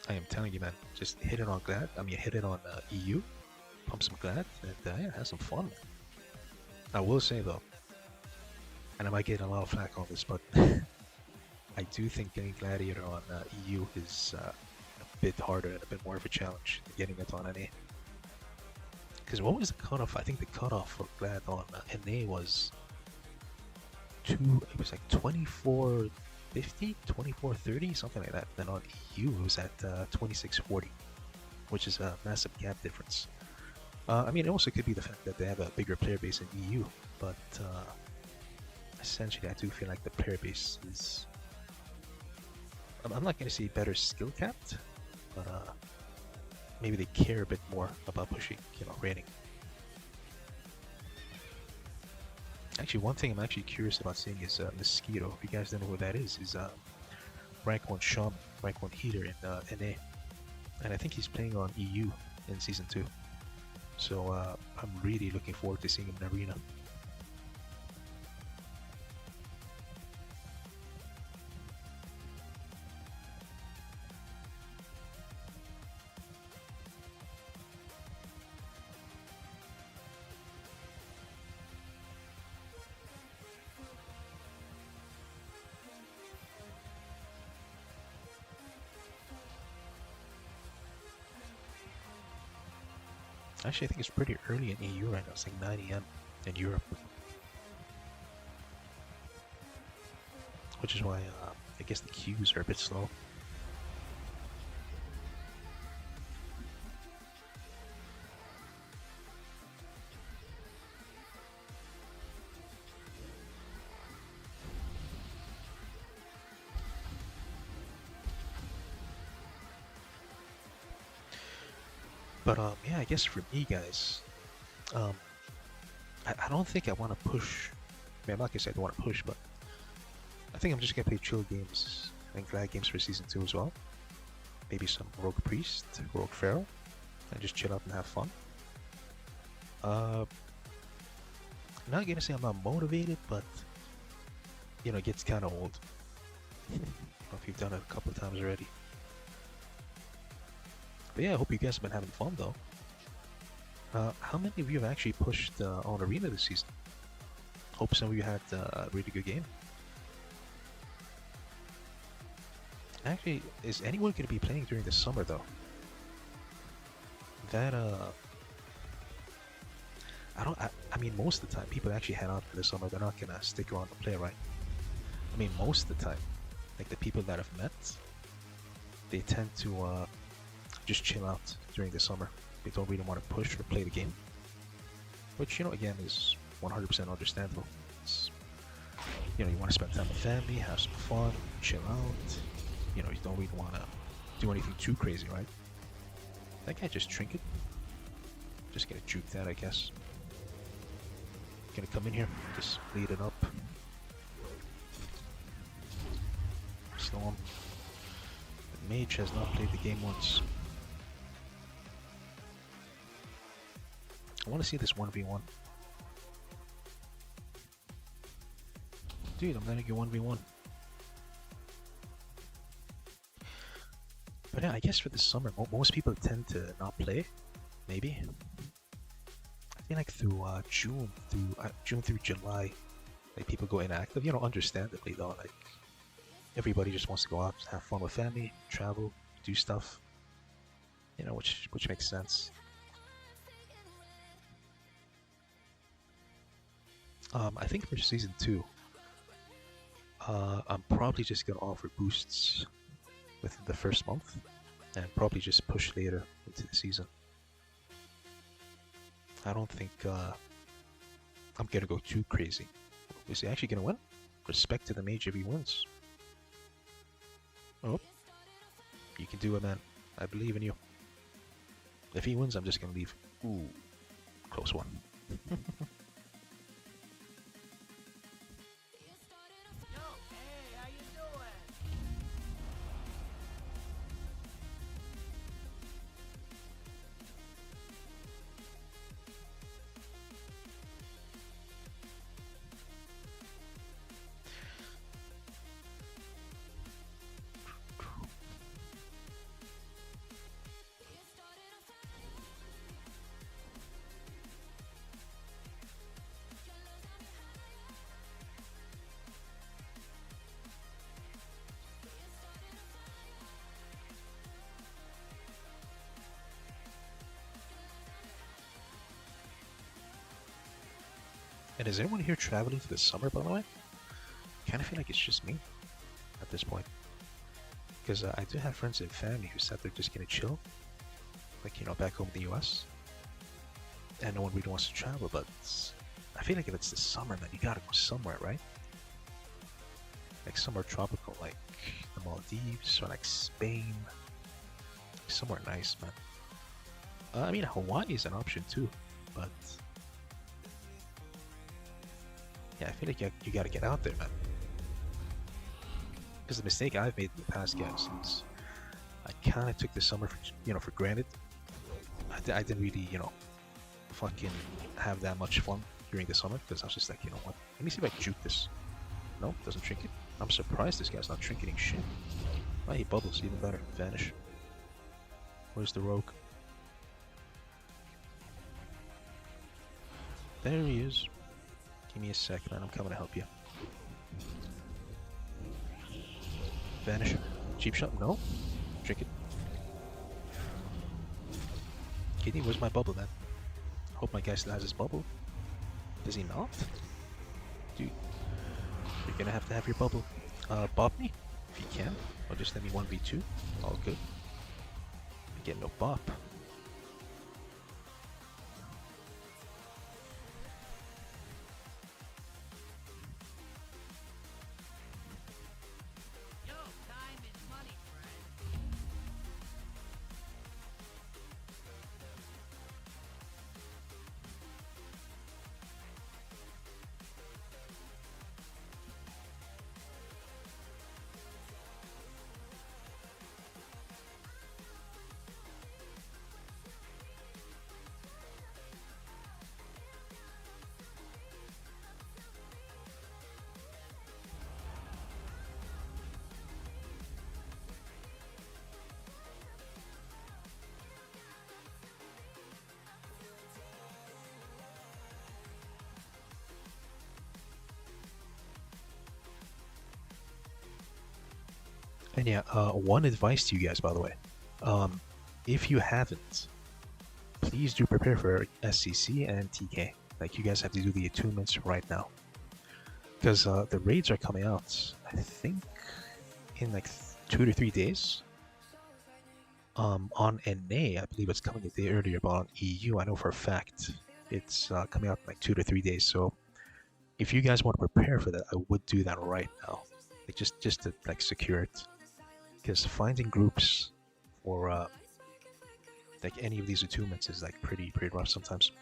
I am telling you, man. Just hit it on Glad. I mean, hit it on EU. Pump some Glad. And yeah, have some fun, man. I will say, though, and I might get a lot of flack on this, but I do think getting Gladiator on EU is a bit harder and a bit more of a challenge than getting it on NA. Because what was the cutoff? I think the cutoff for Glad on NA was it was like 2450, 2430, something like that. Then on EU it was at 2640, which is a massive gap difference. I mean, it also could be the fact that they have a bigger player base in EU, but essentially I do feel like the player base is, I'm not going to say better skill capped, but maybe they care a bit more about pushing, you know, rating. Actually, one thing I'm actually curious about seeing is Mosquito. If you guys don't know what that is rank 1 Shaman, rank 1 Healer in NA. And I think he's playing on EU in Season 2. So I'm really looking forward to seeing him in Arena. Actually, I think it's pretty early in EU right now. It's like 9 AM in Europe. Which is why I guess the queues are a bit slow. But yeah, I guess for me, guys, I don't think I want to push. I mean, I'm not gonna say I don't want to push, but I think I'm just gonna play chill games and glad games for Season 2 as well. Maybe some Rogue Priest, Rogue Pharaoh, and just chill out and have fun. I'm not gonna say I'm not motivated, but you know, it gets kind of old. I don't know if you've done it a couple of times already. But yeah, I hope you guys have been having fun though. How many of you have actually pushed on Arena this season? Hope some of you had a really good game. Actually, is anyone going to be playing during the summer though? That I mean, most of the time people actually head out for the summer. They're not gonna stick around to play, right? I mean, most of the time, like the people that I've met, they tend to just chill out during the summer. They don't really want to push or play the game, which, you know, again, is 100% understandable. It's, you know, you want to spend time with family, have some fun, chill out. You know, you don't really want to do anything too crazy, right? That guy just trinket. Just gonna juke that, I guess. Gonna come in here, just lead it up. Storm. The mage has not played the game once. I want to see this 1v1. Dude, I'm gonna get 1v1. But yeah, I guess for this summer, most people tend to not play. Maybe. I feel like through June through July, like people go inactive. You know, understandably though, like everybody just wants to go out, have fun with family, travel, do stuff. You know, which makes sense. I think for season 2, I'm probably just gonna offer boosts within the first month, and probably just push later into the season. I don't think I'm gonna go too crazy. Is he actually gonna win? Respect to the mage if he wins. Oh, you can do it, man. I believe in you. If he wins, I'm just gonna leave. Ooh, close one. And is anyone here traveling for the summer, by the way? I kind of feel like it's just me at this point. Because I do have friends and family who said they're just gonna chill. Like, you know, back home in the US. And no one really wants to travel, but I feel like if it's the summer, then you gotta go somewhere, right? Like somewhere tropical, like the Maldives or like Spain. Somewhere nice, man. I mean, Hawaii is an option too, but yeah, I feel like you gotta get out there, man. Because the mistake I've made in the past, guys, is I kind of took the summer for granted. I didn't really, fucking have that much fun during the summer because I was just like, you know what? Let me see if I juke this. No, doesn't trinket. I'm surprised this guy's not trinketing shit. Oh, he bubbles, even better. Vanish. Where's the rogue? There he is. Give me a sec, man. I'm coming to help you. Vanish. Cheap shot? No. Drink it. Kitty, where's my bubble, man? Hope my guy still has his bubble. Does he not? Dude, you're gonna have to have your bubble. Bop me, if you can. Or just let me 1v2. All good. I get no bop. And yeah, one advice to you guys, by the way. If you haven't, please do prepare for SCC and TK. Like, you guys have to do the attunements right now. Because the raids are coming out, I think, in like 2 to 3 days. On NA, I believe it's coming a day earlier, but on EU, I know for a fact it's coming out in like 2 to 3 days. So if you guys want to prepare for that, I would do that right now. Like just to like secure it. Because finding groups for Like any of these attunements is like pretty rough sometimes.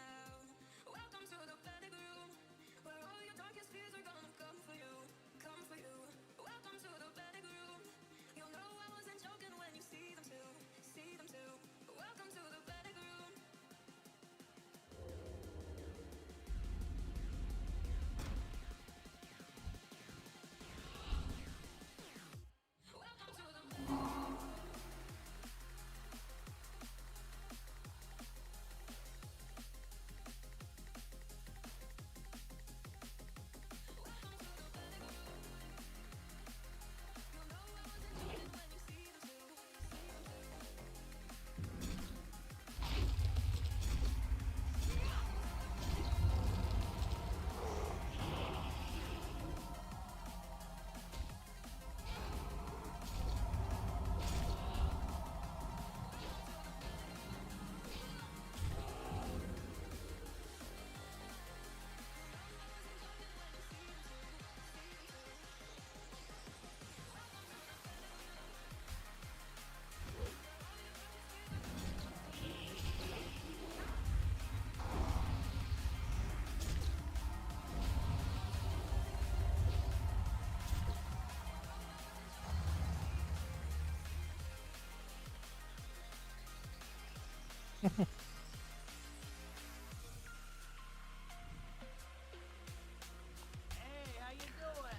Hey, how you doing?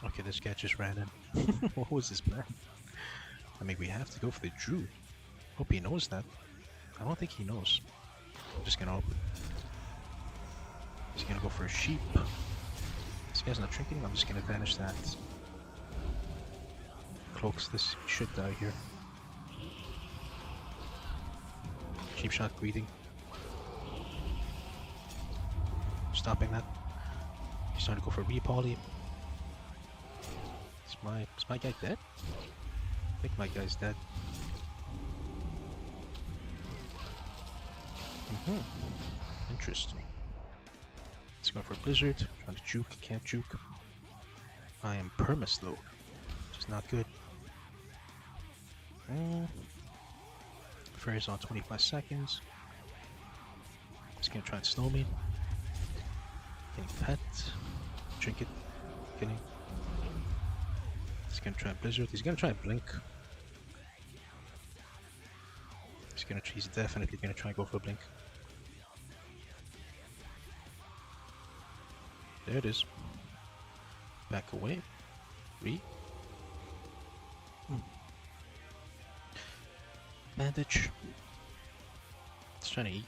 Okay, this guy just ran in. What was his plan? I mean, we have to go for the Drew. Hope he knows that. I don't think he knows. I'm just gonna open. He's gonna go for a sheep. This guy's not drinking. I'm just gonna vanish that. Cloaks this. Should die here. Cheap shot greeting. Stopping that. He's trying to go for a repoly. Is my guy dead? I think my guy's dead. Interesting. Let's go for a blizzard. Trying to juke, can't juke. I am perma-slow, which is not good. Fairy's on 25 seconds. He's gonna try and slow me. Getting pet. Drink it. Getting. He's gonna try and blizzard. He's gonna try and blink. He's definitely gonna try and go for a blink. There it is. Back away. Bandage. It's trying to eat.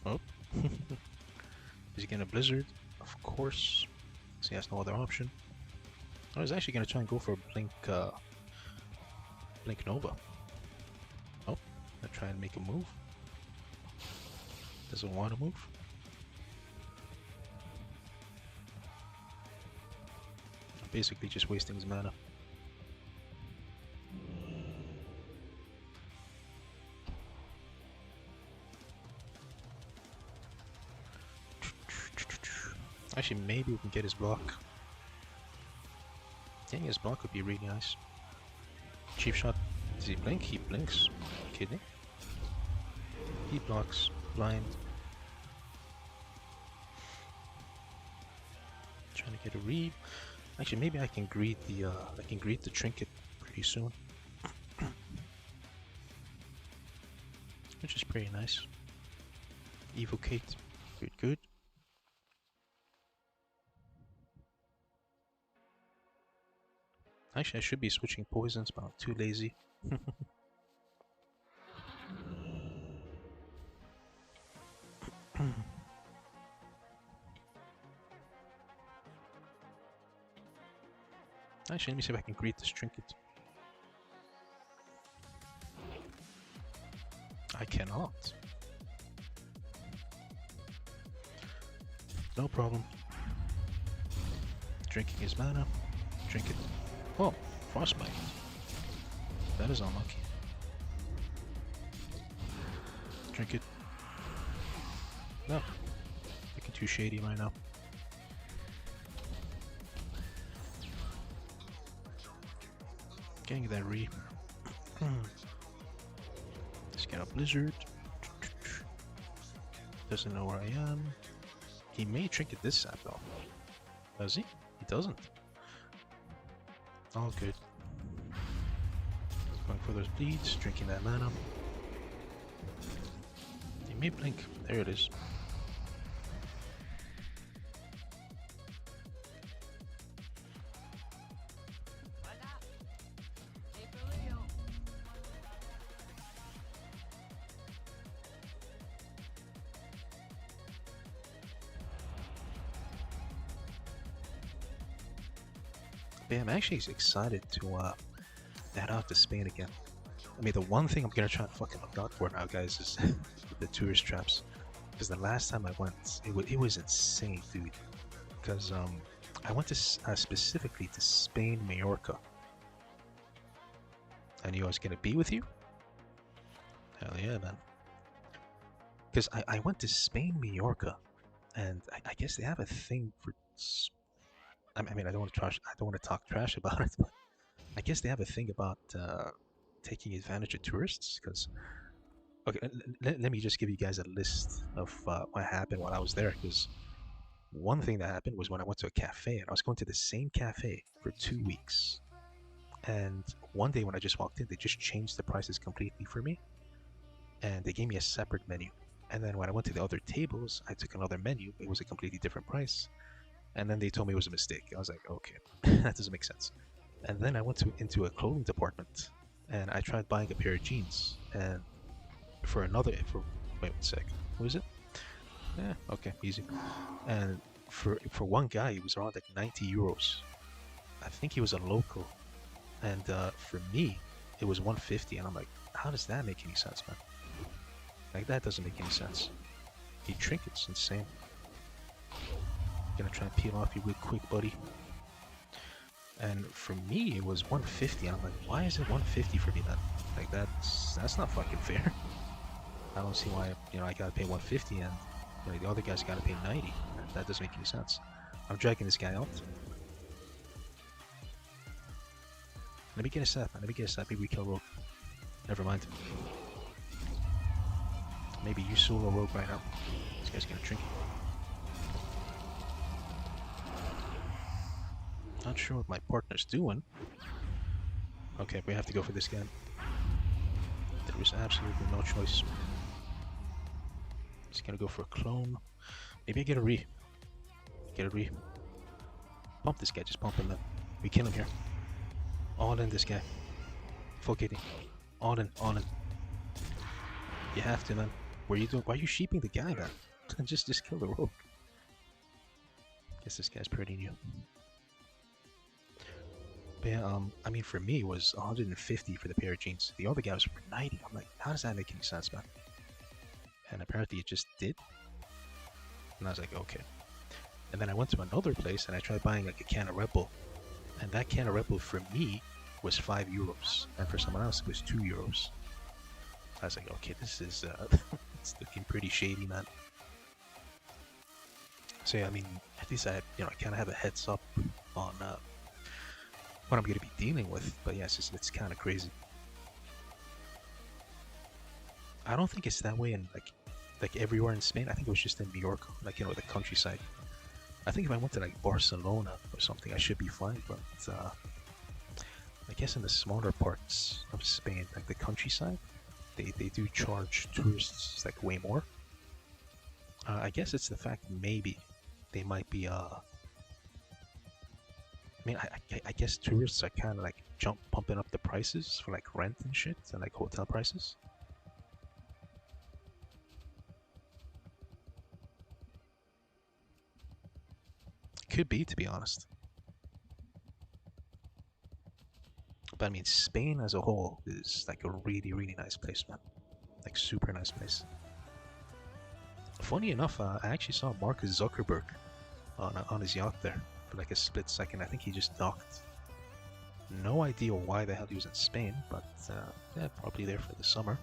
Oh. Is he gonna blizzard? Of course. So he has no other option. I was actually gonna try and go for a blink Nova. Oh, gonna try and make a move. Doesn't want to move. Basically just wasting his mana. Actually, maybe we can get his block. Getting his block would be really nice. Cheap shot. Does he blink? He blinks. Kidding? He blocks. Blind. Trying to get a read. Actually, maybe I can greet the trinket pretty soon. Which is pretty nice. Evocate. Good, good. Actually, I should be switching poisons, but I'm too lazy. Actually, let me see if I can greet this trinket. I cannot. No problem. Drinking his mana. Drink it. Oh, frostbite. That is unlucky. Drink it. No. Looking too shady right now. Getting that re. Let's get a blizzard. Doesn't know where I am. He may trinket this sap though. Does he? He doesn't. All good. Going for those bleeds, drinking that mana. He may blink. There it is. But yeah, I'm actually excited to head out to Spain again. I mean, the one thing I'm gonna try and fucking look out for now, guys, is the tourist traps. Because the last time I went, it was insane, dude. Because I went to specifically to Spain, Mallorca. I knew I was gonna be with you. Hell yeah, man. Because I went to Spain, Mallorca, and I guess they have a thing for. I mean, I don't want to talk trash about it, but I guess they have a thing about taking advantage of tourists. Because, okay, let me just give you guys a list of what happened while I was there. Because one thing that happened was when I went to a cafe, and I was going to the same cafe for 2 weeks. And one day when I just walked in, they just changed the prices completely for me, and they gave me a separate menu. And then when I went to the other tables, I took another menu. It was a completely different price. And then they told me it was a mistake. I was like, okay, that doesn't make sense. And then I went into a clothing department, and I tried buying a pair of jeans. And wait 1 sec, what is it? Yeah, okay, easy. And for one guy, it was around like 90 euros. I think he was a local. And for me, it was 150. And I'm like, how does that make any sense, man? Like, that doesn't make any sense. He trinkets, insane. Gonna try and peel off you real quick, buddy. And for me, it was 150. I'm like, why is it 150 for me then? Like, that's not fucking fair. I don't see why, I gotta pay 150 and the other guy's gotta pay 90. That doesn't make any sense. I'm dragging this guy out. Let me get a sap. Maybe we kill Rogue. Never mind. Maybe you solo Rogue right now. This guy's gonna drink. Not sure what my partner's doing. Okay, we have to go for this guy. There is absolutely no choice. Just gonna go for a clone. Maybe I get a re. Pump this guy, just pump him, man. We kill him here. All in this guy. Full kitty. All in. You have to, man. What are you doing? Why are you sheeping the guy, man? just kill the rogue. Guess this guy's pretty new. But yeah, I mean, for me, it was 150 for the pair of jeans. The other guy was for 90. I'm like, how does that make any sense, man? And apparently it just did. And I was like, okay. And then I went to another place and I tried buying like a can of Red Bull. And that can of Red Bull for me was 5 euros. And for someone else, it was 2 euros. I was like, okay, this is it's looking pretty shady, man. So yeah, I mean, at least I kind of have a heads up on what I'm going to be dealing with. But yes, it's kind of crazy. I don't think it's that way in like everywhere in Spain. I think it was just in New York, like the countryside. I think if I went to like Barcelona or something, I should be fine. But I guess in the smaller parts of Spain, like the countryside, they do charge tourists like way more. I guess it's the fact maybe they might be I mean, I guess tourists are kind of like pumping up the prices for like rent and shit and like hotel prices. Could be, to be honest. But I mean, Spain as a whole is like a really, really nice place, man. Like super nice place. Funny enough, I actually saw Mark Zuckerberg on his yacht there for like a split second. I think he just docked. No idea why the hell he was in Spain, but yeah, probably there for the summer.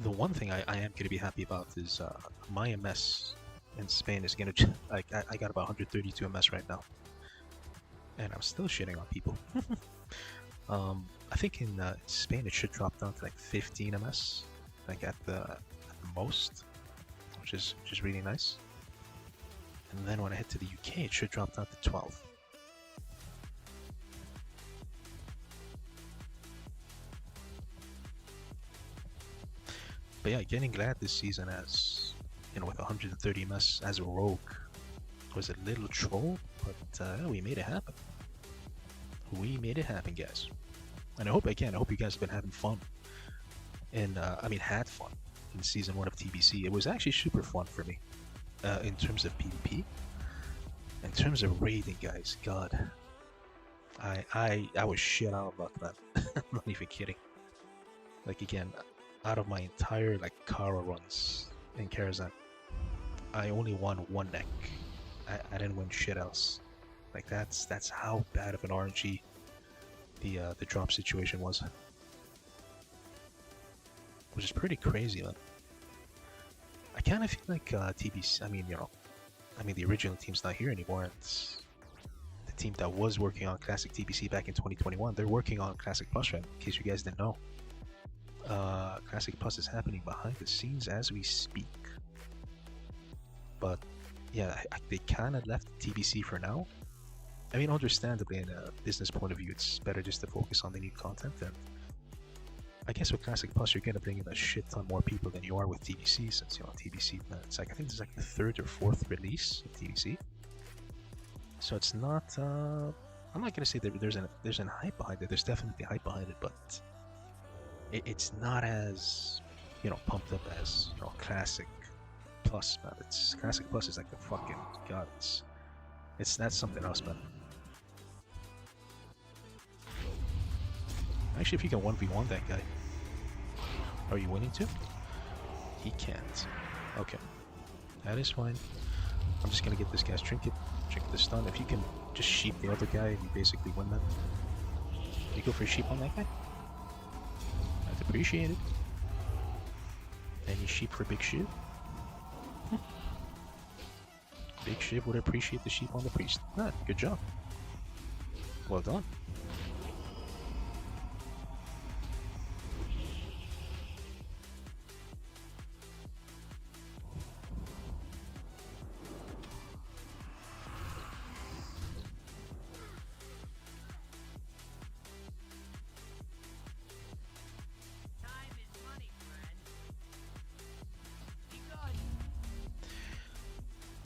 The one thing I am going to be happy about is my MS in Spain is going to like I got about 132 MS right now, and I'm still shitting on people. I think in Spain it should drop down to like 15 MS, like at the most, which is really nice. And then when I head to the UK, it should drop down to 12. But yeah, getting glad this season as with 130 MS as a rogue was a little troll, but we made it happen. We made it happen, guys. And I hope you guys have been having fun. And I mean, had fun in season 1 of TBC. It was actually super fun for me in terms of PvP. In terms of raiding, guys, God, I was shit out of luck, man. I'm not even kidding. Like again, out of my entire like Kara runs in Karazhan, I only won one neck. I didn't win shit else. Like that's how bad of an RNG the drop situation was, which is pretty crazy, man. I kind of feel like TBC. I mean, the original team's not here anymore. And the team that was working on Classic TBC back in 2021, they're working on Classic Plus right now, in case you guys didn't know. Classic Plus is happening behind the scenes as we speak. But yeah, they kind of left TBC for now. I mean, understandably, in a business point of view, it's better just to focus on the new content. And I guess with Classic Plus, you're gonna bring in a shit ton more people than you are with TBC, since TBC. It's like I think it's like the 3rd or 4th release of TBC. So it's not. I'm not gonna say that there's an hype behind it. There's definitely hype behind it, but it's not as pumped up as Classic Plus, man. It's Classic Plus is like the fucking god. That's something else, man. Actually, if you can 1v1 that guy, are you willing to? He can't. Okay, that is fine. I'm just gonna get this guy's trinket the stun. If you can just sheep the other guy, you basically win that. You go for a sheep on that guy. I'd appreciate it. And you sheep for Big Shiv. Big Shiv would appreciate the sheep on the priest. Ah, good job. Well done.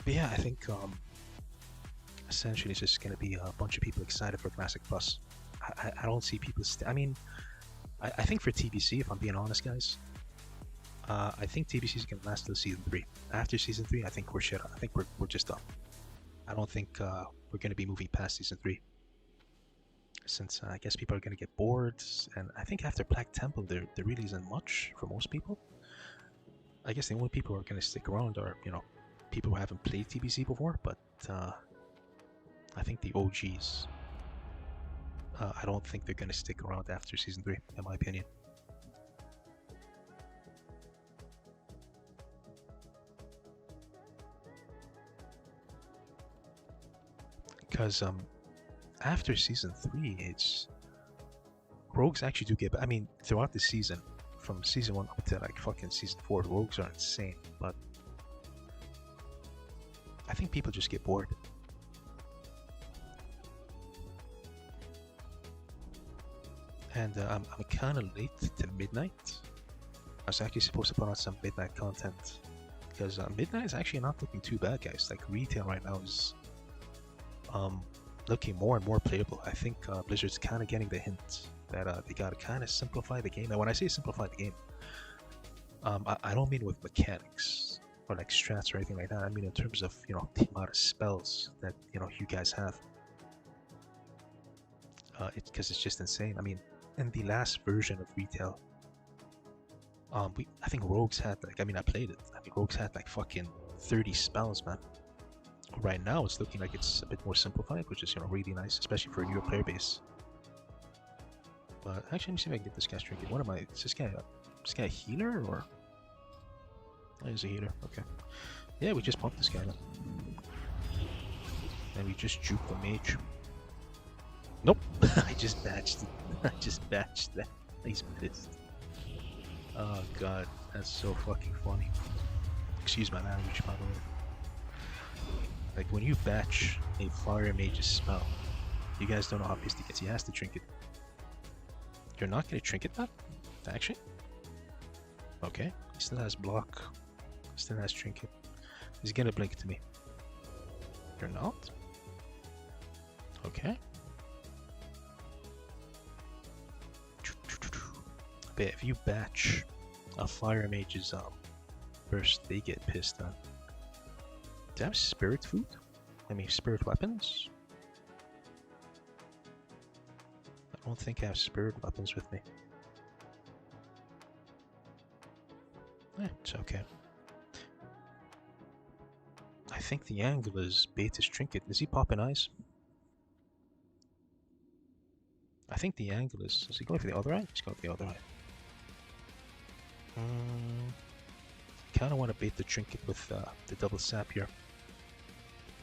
But yeah, I think essentially it's just going to be a bunch of people excited for Classic Plus. I don't see people. I mean, I think for TBC, if I'm being honest, guys, I think TBC is going to last till season 3. After season 3, I think we're shit. I think we're just done. I don't think we're going to be moving past season 3, since I guess people are going to get bored. And I think after Black Temple, there really isn't much for most people. I guess the only people who are going to stick around are people who haven't played TBC before, but I think the OGs, I don't think they're going to stick around after season 3, in my opinion. because after season 3, it's rogues actually do get. I mean, throughout the season, from season 1 up to like fucking season 4, rogues are insane. But I think people just get bored. And I'm kind of late to midnight. I was actually supposed to put on some midnight content because midnight is actually not looking too bad, guys. Like retail right now is looking more and more playable. I think Blizzard's kind of getting the hint that they gotta kind of simplify the game. And when I say simplify the game, I don't mean with mechanics or like strats or anything like that. I mean in terms of, you know, the amount of spells that, you know, you guys have. Because it's just insane. I mean, in the last version of retail, I think rogues had like, I mean, I played it. I mean, rogues had like fucking 30 spells, man. Right now, it's looking like it's a bit more simplified, which is, you know, really nice, especially for a newer player base. But actually, let me see if I can get this guy's trinket. What am I? Is this guy a healer or? Oh, he's a healer. Okay. Yeah, we just pumped this guy, man. And we just juked the mage. Nope. I just batched it. I just batched that. He's pissed. Oh god, that's so fucking funny. Excuse my language, by the way. Like when you batch a fire mage's spell, you guys don't know how pissed he gets. He has to trinket. You're not gonna trinket that? Actually? Okay. He still has block. Still has trinket. He's gonna blink to me. You're not? Okay. But if you batch a fire mage's burst, they get pissed on. Do I have spirit food? I mean spirit weapons? I don't think I have spirit weapons with me. It's okay. I think the angle is Beta's trinket. Is he popping eyes? I think the angle is he going for the other eye? He's going for the other eye. Kind of want to bait the trinket with the double sap here.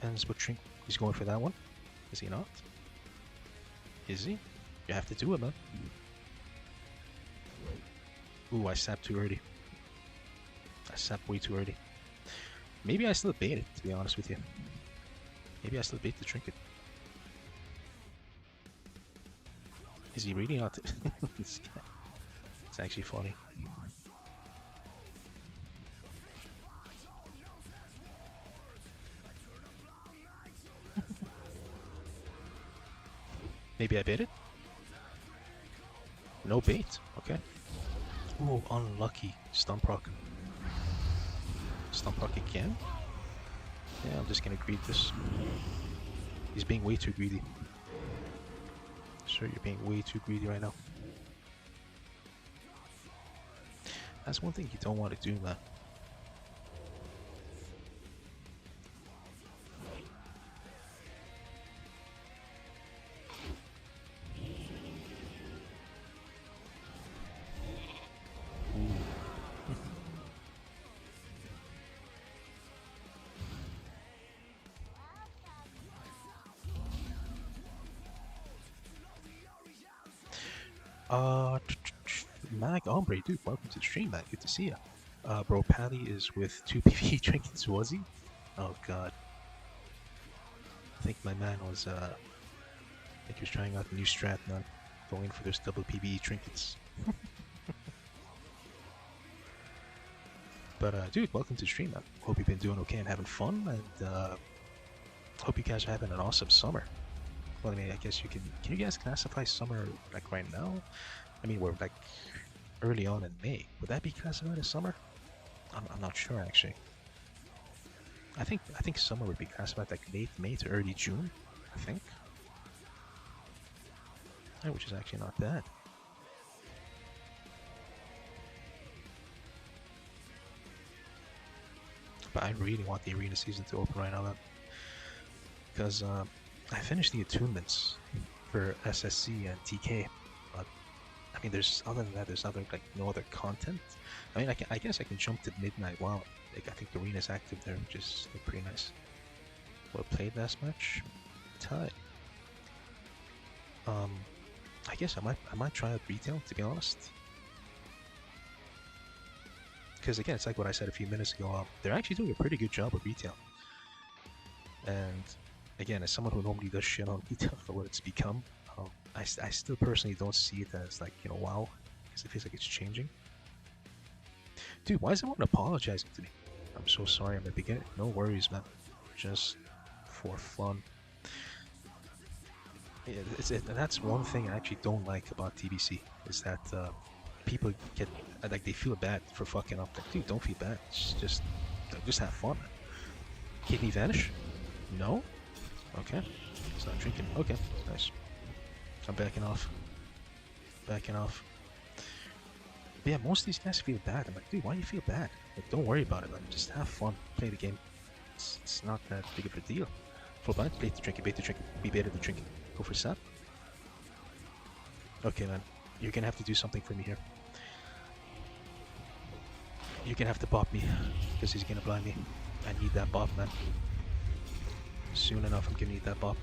Ends with trinket. He's going for that one. Is he not? Is he? You have to do it, man. Ooh, I sapped too early. I sapped way too early. Maybe I still bait it, to be honest with you. Maybe I still bait the trinket. Is he really not? This guy. It's actually funny. Maybe I bait it? No bait. Okay. Ooh, unlucky. Stump rock. Stump rock again? Yeah, I'm just gonna greed this. He's being way too greedy. Sir, you're being way too greedy right now. That's one thing you don't want to do, man. Mag Ombre, dude, welcome to the stream, man. Good to see ya. Bro, Pally is with 2 PvE trinkets, was he? Oh god. I think my man was, I think he was trying out the new strat, man. Going for those double PvE trinkets. But, dude, welcome to the stream, man. Hope you've been doing okay and having fun, and, hope you guys are having an awesome summer. Well, I mean, I guess you can you guys classify summer, like, right now? I mean, we're, like, early on in May. Would that be classified as summer? I'm not sure, actually. I think summer would be classified, like, late May to early June, I think. Yeah, which is actually not bad. But I really want the arena season to open right now, man. Because, I finished the attunements for SSC and TK, but I mean, there's other than that, there's other like no other content. I mean, I guess I can jump to midnight. Wow, like I think the arena's active there, which is like, pretty nice. Well played last match. time. I guess I might try out retail, to be honest. Because again, it's like what I said a few minutes ago. They're actually doing a pretty good job with retail. And again, as someone who normally does shit on retail for what it's become, I still personally don't see it as like, you know, wow, because it feels like it's changing. Dude, why is everyone apologizing to me? I'm so sorry. I'm at the beginning. No worries, man. Just for fun. Yeah, and that's one thing I actually don't like about TBC is that people get like they feel bad for fucking up. Like, dude, don't feel bad. Just have fun. Kidney vanish? No. Okay. It's not drinking. Okay, nice. I'm backing off. Backing off. But yeah, most of these guys feel bad. I'm like, dude, why do you feel bad? Like, don't worry about it, man. Just have fun. Play the game. It's not that big of a deal. Full blind, bait to drink it, bait to drink it. Be baited to drink it. Go for sap. Okay, man. You're gonna have to do something for me here. You're gonna have to bop me, because he's gonna blind me. I need that bop, man. Soon enough, I'm gonna need that bop.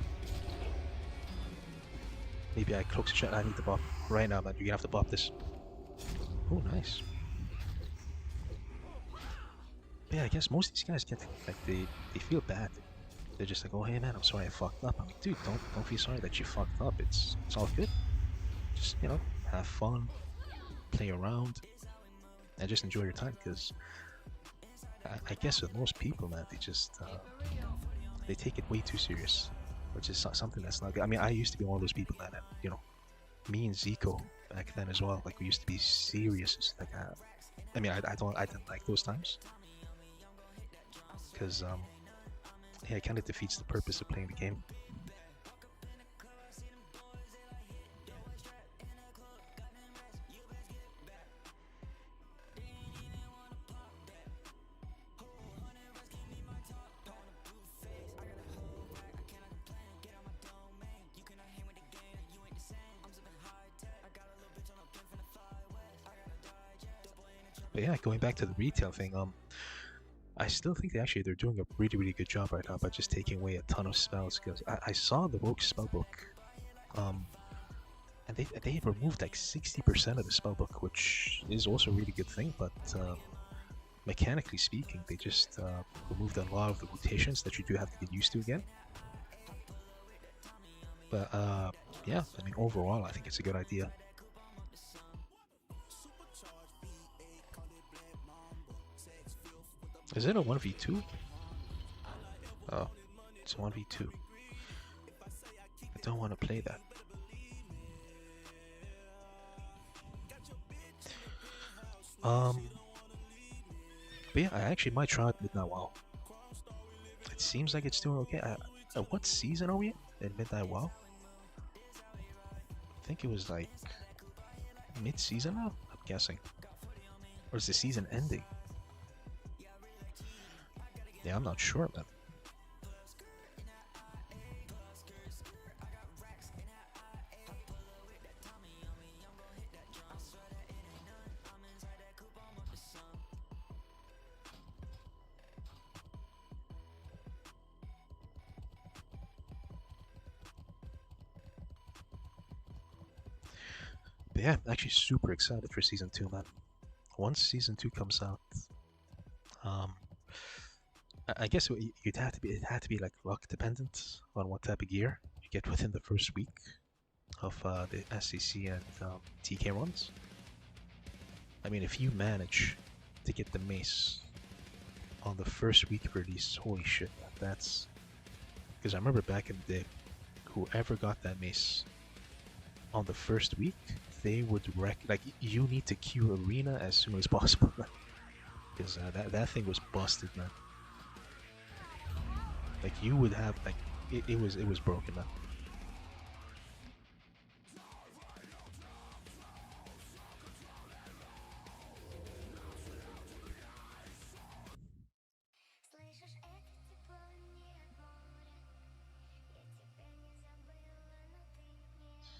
Maybe I cloak the shot. I need the bop right now, man. You're gonna have to bop this. Oh, nice. But yeah, I guess most of these guys get like they feel bad. They're just like, oh hey man, I'm sorry I fucked up. I'm like, dude, don't feel sorry that you fucked up. It's all good. Just, you know, have fun, play around, and just enjoy your time. Because I guess with most people, man, they just they take it way too serious, which is something that's not good. I mean, I used to be one of those people that, you know, me and Zico back then as well. Like, we used to be serious. It's like, I mean, I didn't like those times because yeah, it kind of defeats the purpose of playing the game. But yeah, going back to the retail thing, I still think they're doing a really good job right now by just taking away a ton of spells. Because I saw the Rogue spellbook, and they removed like 60% of the spellbook, which is also a really good thing. But mechanically speaking, they just removed a lot of the rotations that you do have to get used to again. But yeah, I mean, overall, I think it's a good idea. Is it a 1v2? Oh, it's a 1v2. I don't want to play that. But yeah, I actually might try it Midnight WoW. It seems like it's doing okay. What season are we in Midnight WoW? I think it was like mid-season now, I'm guessing. Or is the season ending? Yeah, I'm not sure, man. But yeah, I'm actually super excited for season 2, man. Once season 2 comes out, I guess it had to be like luck dependent on what type of gear you get within the first week of the SCC and TK runs. I mean, if you manage to get the mace on the first week of release, holy shit, that's... Because I remember back in the day, whoever got that mace on the first week, they would wreck... Like, you need to queue arena as soon as possible, because that thing was busted, man. Like, you would have, like, it was broken, man. Слышишь, это тепло не от моря. Я тебя не забыла, но ты не один. Мои губы с тобой не спорят. Твое имя ласкаю тысячи. Я к тебе, для тебя вся.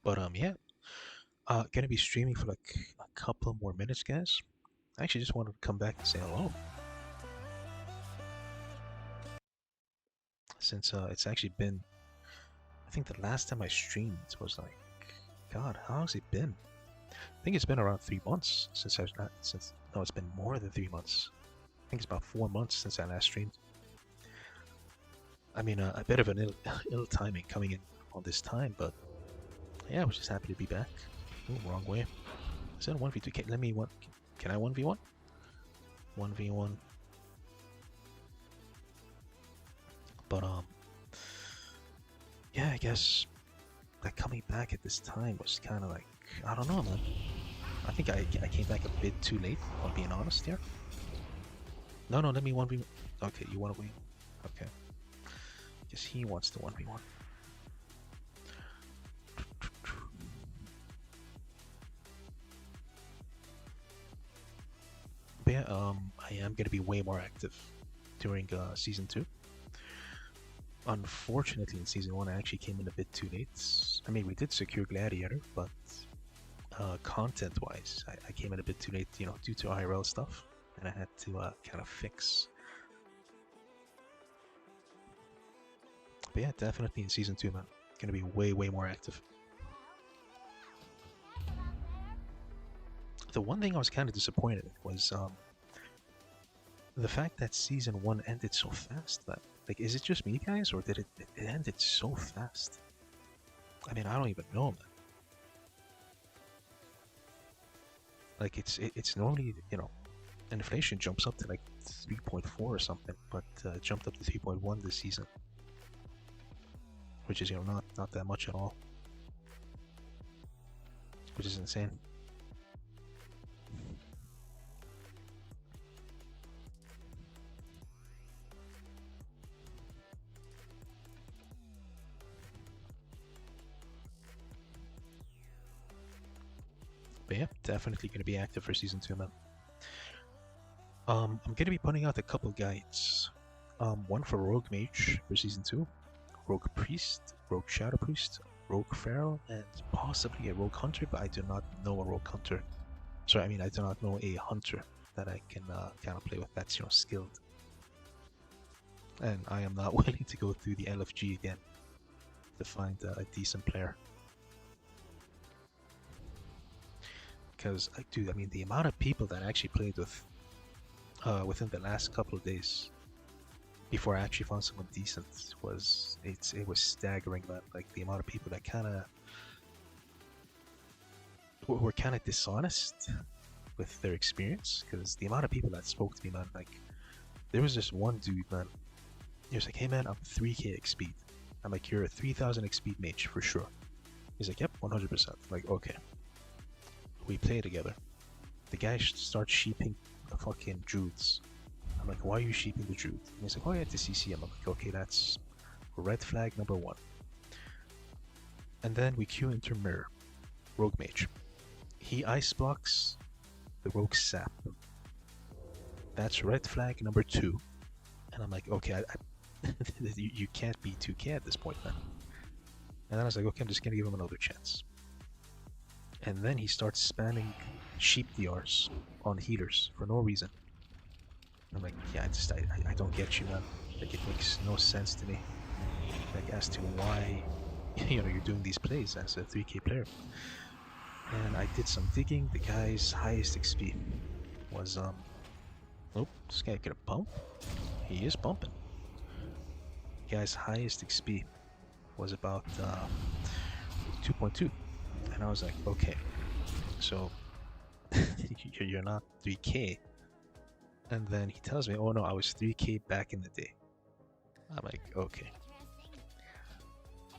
But yeah, gonna be streaming for like a couple more minutes, guys. I actually just wanted to come back and say hello, since it's actually been. I think the last time I streamed was like, God, how has it been? I think it's been around 3 months since I've not since. No, it's been more than 3 months. I think it's about 4 months since I last streamed. I mean, a bit of an ill timing coming in on this time, but yeah, I was just happy to be back. Ooh, wrong way. Is that a 1v2? Let me one. Can I 1v1? 1v1. But yeah, I guess like coming back at this time was kind of like, I don't know, man. I think I came back a bit too late, if I'm being honest here. No, let me 1v1. Okay, you want to win? Okay. Guess he wants to 1v1. But yeah, I am gonna be way more active during season 2. Unfortunately, in season 1, I actually came in a bit too late. I mean, we did secure Gladiator, but content-wise, I came in a bit too late, you know, due to IRL stuff, and I had to kind of fix. But yeah, definitely in season 2, man, gonna be way more active. The one thing I was kind of disappointed in was the fact that season 1 ended so fast. That, like, is it just me, guys, or did it ended so fast? I mean, I don't even know, man. Like, it's normally, you know, inflation jumps up to like 3.4 or something, but it jumped up to 3.1 this season, which is, you know, not that much at all, which is insane. But yeah, definitely gonna be active for season 2, man. I'm gonna be putting out a couple guides. One for Rogue Mage for season 2, Rogue Priest, Rogue Shadow Priest, Rogue Feral, and possibly a Rogue Hunter, but I do not know a Rogue Hunter. Sorry, I mean, I do not know a Hunter that I can kind of play with that's, you know, skilled. And I am not willing to go through the LFG again to find a decent player. Because, dude, I mean, the amount of people that I actually played with within the last couple of days before I actually found someone decent was it was staggering, man. Like, the amount of people that kind of were kind of dishonest with their experience. Because the amount of people that spoke to me, man, like, there was this one dude, man. He was like, "Hey, man, I'm 3k XP." I'm like, "You're a 3000 XP mage for sure." He's like, "Yep, 100%." I'm like, okay. We play together. The guy starts sheeping the fucking druids. I'm like, "Why are you sheeping the druid?" And he's like, "Oh, yeah, to CC him." I'm like, "Okay, that's red flag number 1. And then we queue into Mirror, Rogue Mage. He ice blocks the Rogue Sap. That's red flag number 2. And I'm like, okay, you can't be 2k at this point, man. And then I was like, okay, I'm just gonna give him another chance. And then he starts spamming sheep DRs on healers for no reason. I'm like, yeah, I don't get you, man. Like, it makes no sense to me. Like, as to why, you know, you're doing these plays as a 3k player. And I did some digging. The guy's highest XP was oh, this guy get a bump? He is bumping. The guy's highest XP was about 2.2. And I was like, okay, so you're not 3k. And then he tells me, oh no, I was 3k back in the day. I'm like, okay.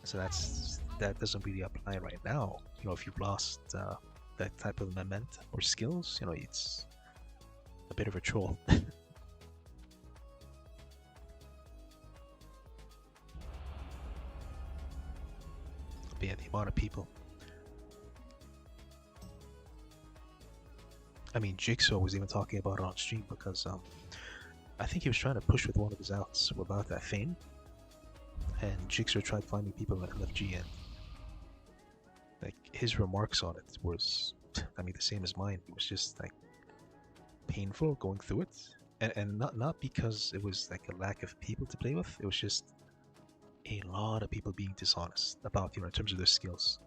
So that doesn't really apply right now. You know, if you've lost that type of momentum or skills, you know, it's a bit of a troll. But yeah, the amount of people. I mean, Jigsaw was even talking about it on stream because I think he was trying to push with one of his outs without that fame, and Jigsaw tried finding people in LFG, and like his remarks on it was, I mean, the same as mine. It was just like painful going through it, and not because it was like a lack of people to play with. It was just a lot of people being dishonest about, in terms of their skills.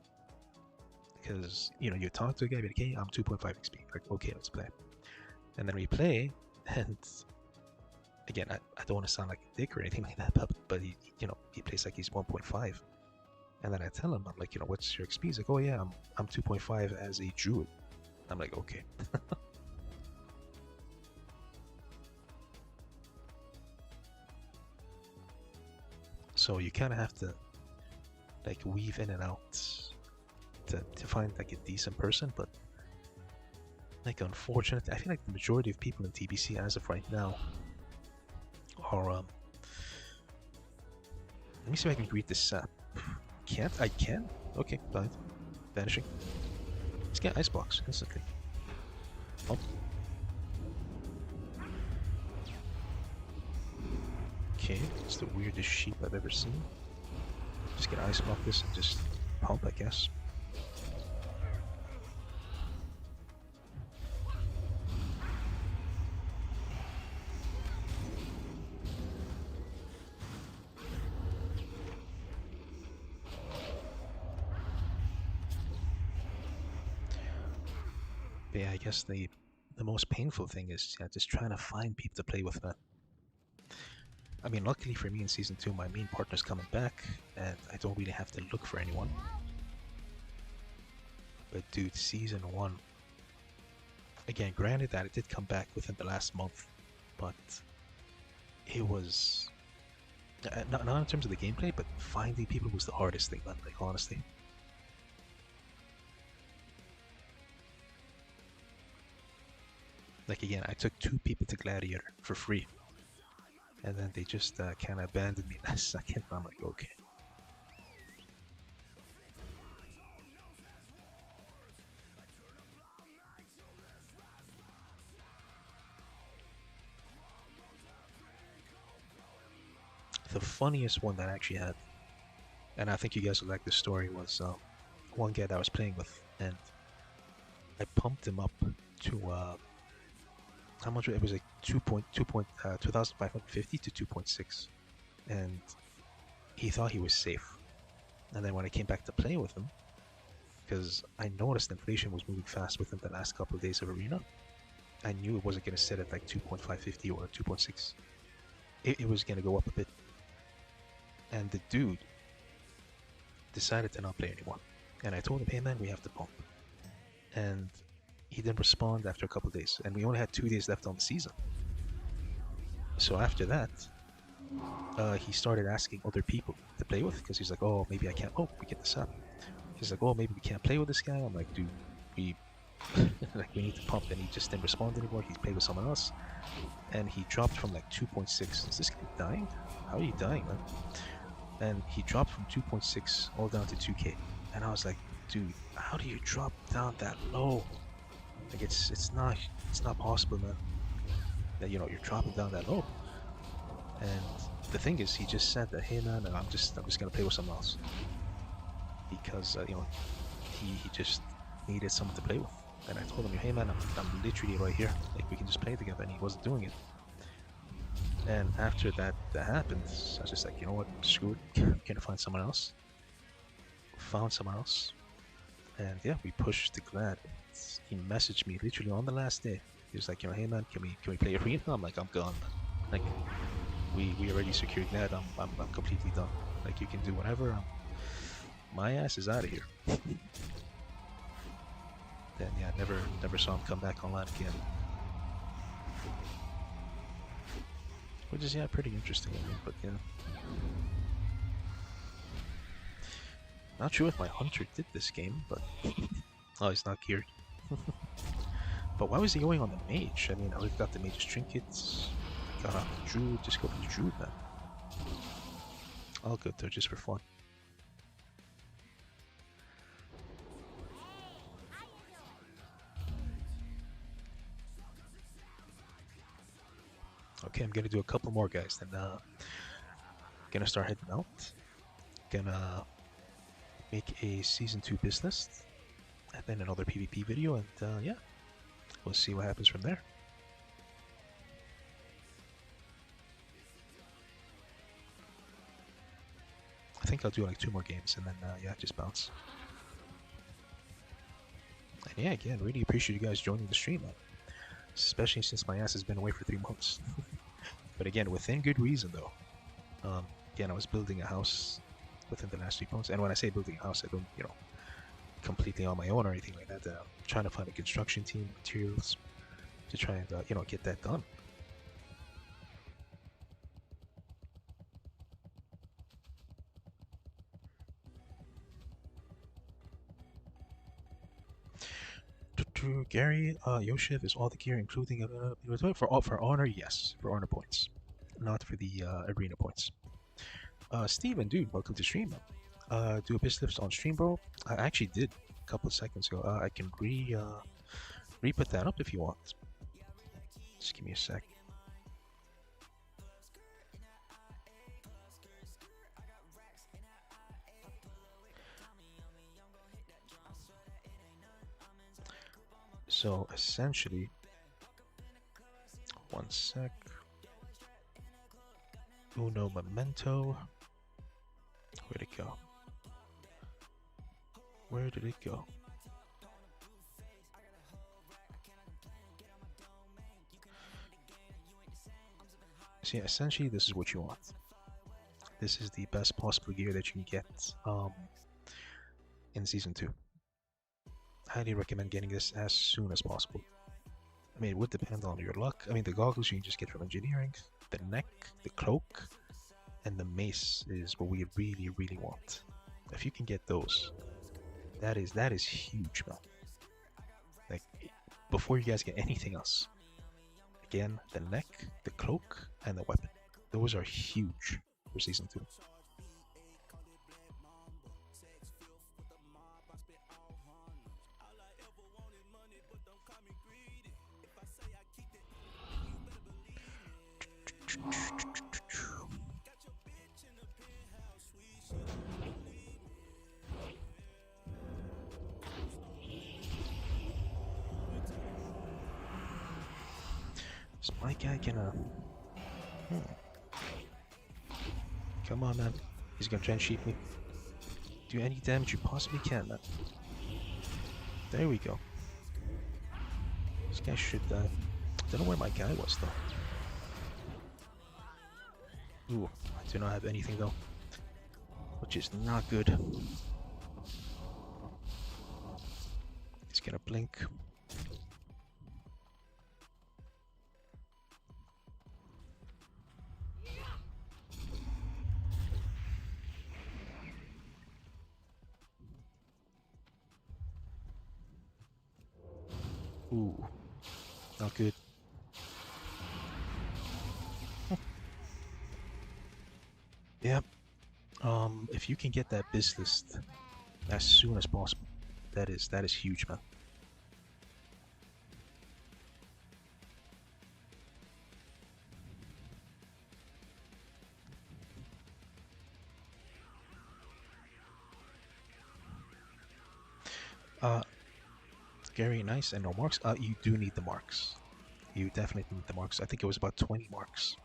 Because you talk to a guy, be like, hey, I'm 2.5 XP. Like, okay, let's play. And then we play, and again, I don't want to sound like a dick or anything like that, but he plays like he's 1.5. And then I tell him, I'm like, what's your XP? He's like, oh yeah, I'm 2.5 as a druid. I'm like, okay. So you kind of have to like weave in and out to find like a decent person, but like unfortunately, I feel like the majority of people in TBC as of right now are let me see if I can read this sap. Can't? I can? Okay, fine. Vanishing. Let's get icebox instantly. Oh. Okay, it's the weirdest sheep I've ever seen. Just get icebox this and just pump, I guess. But yeah, I guess the most painful thing is just trying to find people to play with, man. I mean, luckily for me in Season 2, my main partner's coming back, and I don't really have to look for anyone. But dude, Season 1... Again, granted that it did come back within the last month, but it was... not in terms of the gameplay, but finding people was the hardest thing, man, like, honestly. Like, again, I took 2 people to Gladiator for free. And then they just kind of abandoned me last second. I'm like, okay. The funniest one that I actually had, and I think you guys would like this story, was one guy that I was playing with, and I pumped him up to how much? It was like 2,550 to 2.6, and he thought he was safe. And then when I came back to play with him, because I noticed inflation was moving fast within the last couple of days of Arena, I knew it wasn't going to sit at like 2.550 or 2.6. It was going to go up a bit. And the dude decided to not play anymore. And I told him, hey man, we have to pump. And he didn't respond after a couple of days. And we only had 2 days left on the season. So after that, he started asking other people to play with, because he's like, oh, maybe I can't. Oh, we get this up. He's like, oh, maybe we can't play with this guy. I'm like, dude, we like we need to pump. And he just didn't respond anymore. He played with someone else, and he dropped from like 2.6. Is this guy dying? How are you dying, man? And he dropped from 2.6 all down to 2k. And I was like, dude, how do you drop down that low? Like it's not possible, man. That you're dropping down that low. And the thing is, he just said that, hey man, I'm just gonna play with someone else, because he just needed someone to play with. And I told him, hey man, I'm literally right here, like we can just play together. And he wasn't doing it. And after that happened, I was just like, you know what, screw it, I'm gonna find someone else. Found someone else, and yeah, we pushed the Glad. He messaged me literally on the last day. He was like, hey man, can we play Arena? I'm like, I'm gone, man. Like, we already secured Glad. I'm completely done. Like, you can do whatever. My ass is out of here. Then yeah, never saw him come back online again. Which is, yeah, pretty interesting, I mean, but yeah. Not sure if my hunter did this game, but oh, he's not geared. But why was he going on the mage? I mean, I already got the mage's trinkets, got off the druid, just go for the druid, man. All good though, just for fun. Okay, I'm gonna do a couple more, guys, then gonna start heading out. Gonna make a season 2 business, and then another PvP video, and yeah, we'll see what happens from there. I think I'll do like 2 more games, and then yeah, just bounce. And yeah, again, really appreciate you guys joining the stream, man. Especially since my ass has been away for 3 months. But again, within good reason, though. Again, I was building a house within the last 3 months, and when I say building a house, I don't, you know, completely on my own or anything like that. I'm trying to find a construction team, materials, to try and, you know, get that done. Gary, Yoshiv, is all the gear including for honor? Yes, for honor points, not for the arena points. Steven, dude, welcome to stream. Do a biz lifts on stream, bro. I actually did a couple of seconds ago. I can re-put that up if you want. Just give me a sec. So essentially, one sec. Uno memento. Where'd it go? Where did it go? So yeah, essentially this is what you want. This is the best possible gear that you can get in Season 2. Highly recommend getting this as soon as possible. I mean, it would depend on your luck. I mean, the goggles you can just get from engineering, the neck, the cloak, and the mace is what we really, really want. If you can get those, that is huge, man. Like, before you guys get anything else. Again, the neck, the cloak, and the weapon. Those are huge for Season 2. Is my guy gonna... Come on, man. He's gonna try and cheat me. Do any damage you possibly can, man. There we go. This guy should die. Don't know where my guy was, though. Ooh, I do not have anything, though. Which is not good. He's gonna blink. Ooh, not good. Yep. If you can get that biz list as soon as possible, that is huge, man. Gary, nice, and no marks. You do need the marks. You definitely need the marks. I think it was about 20 marks.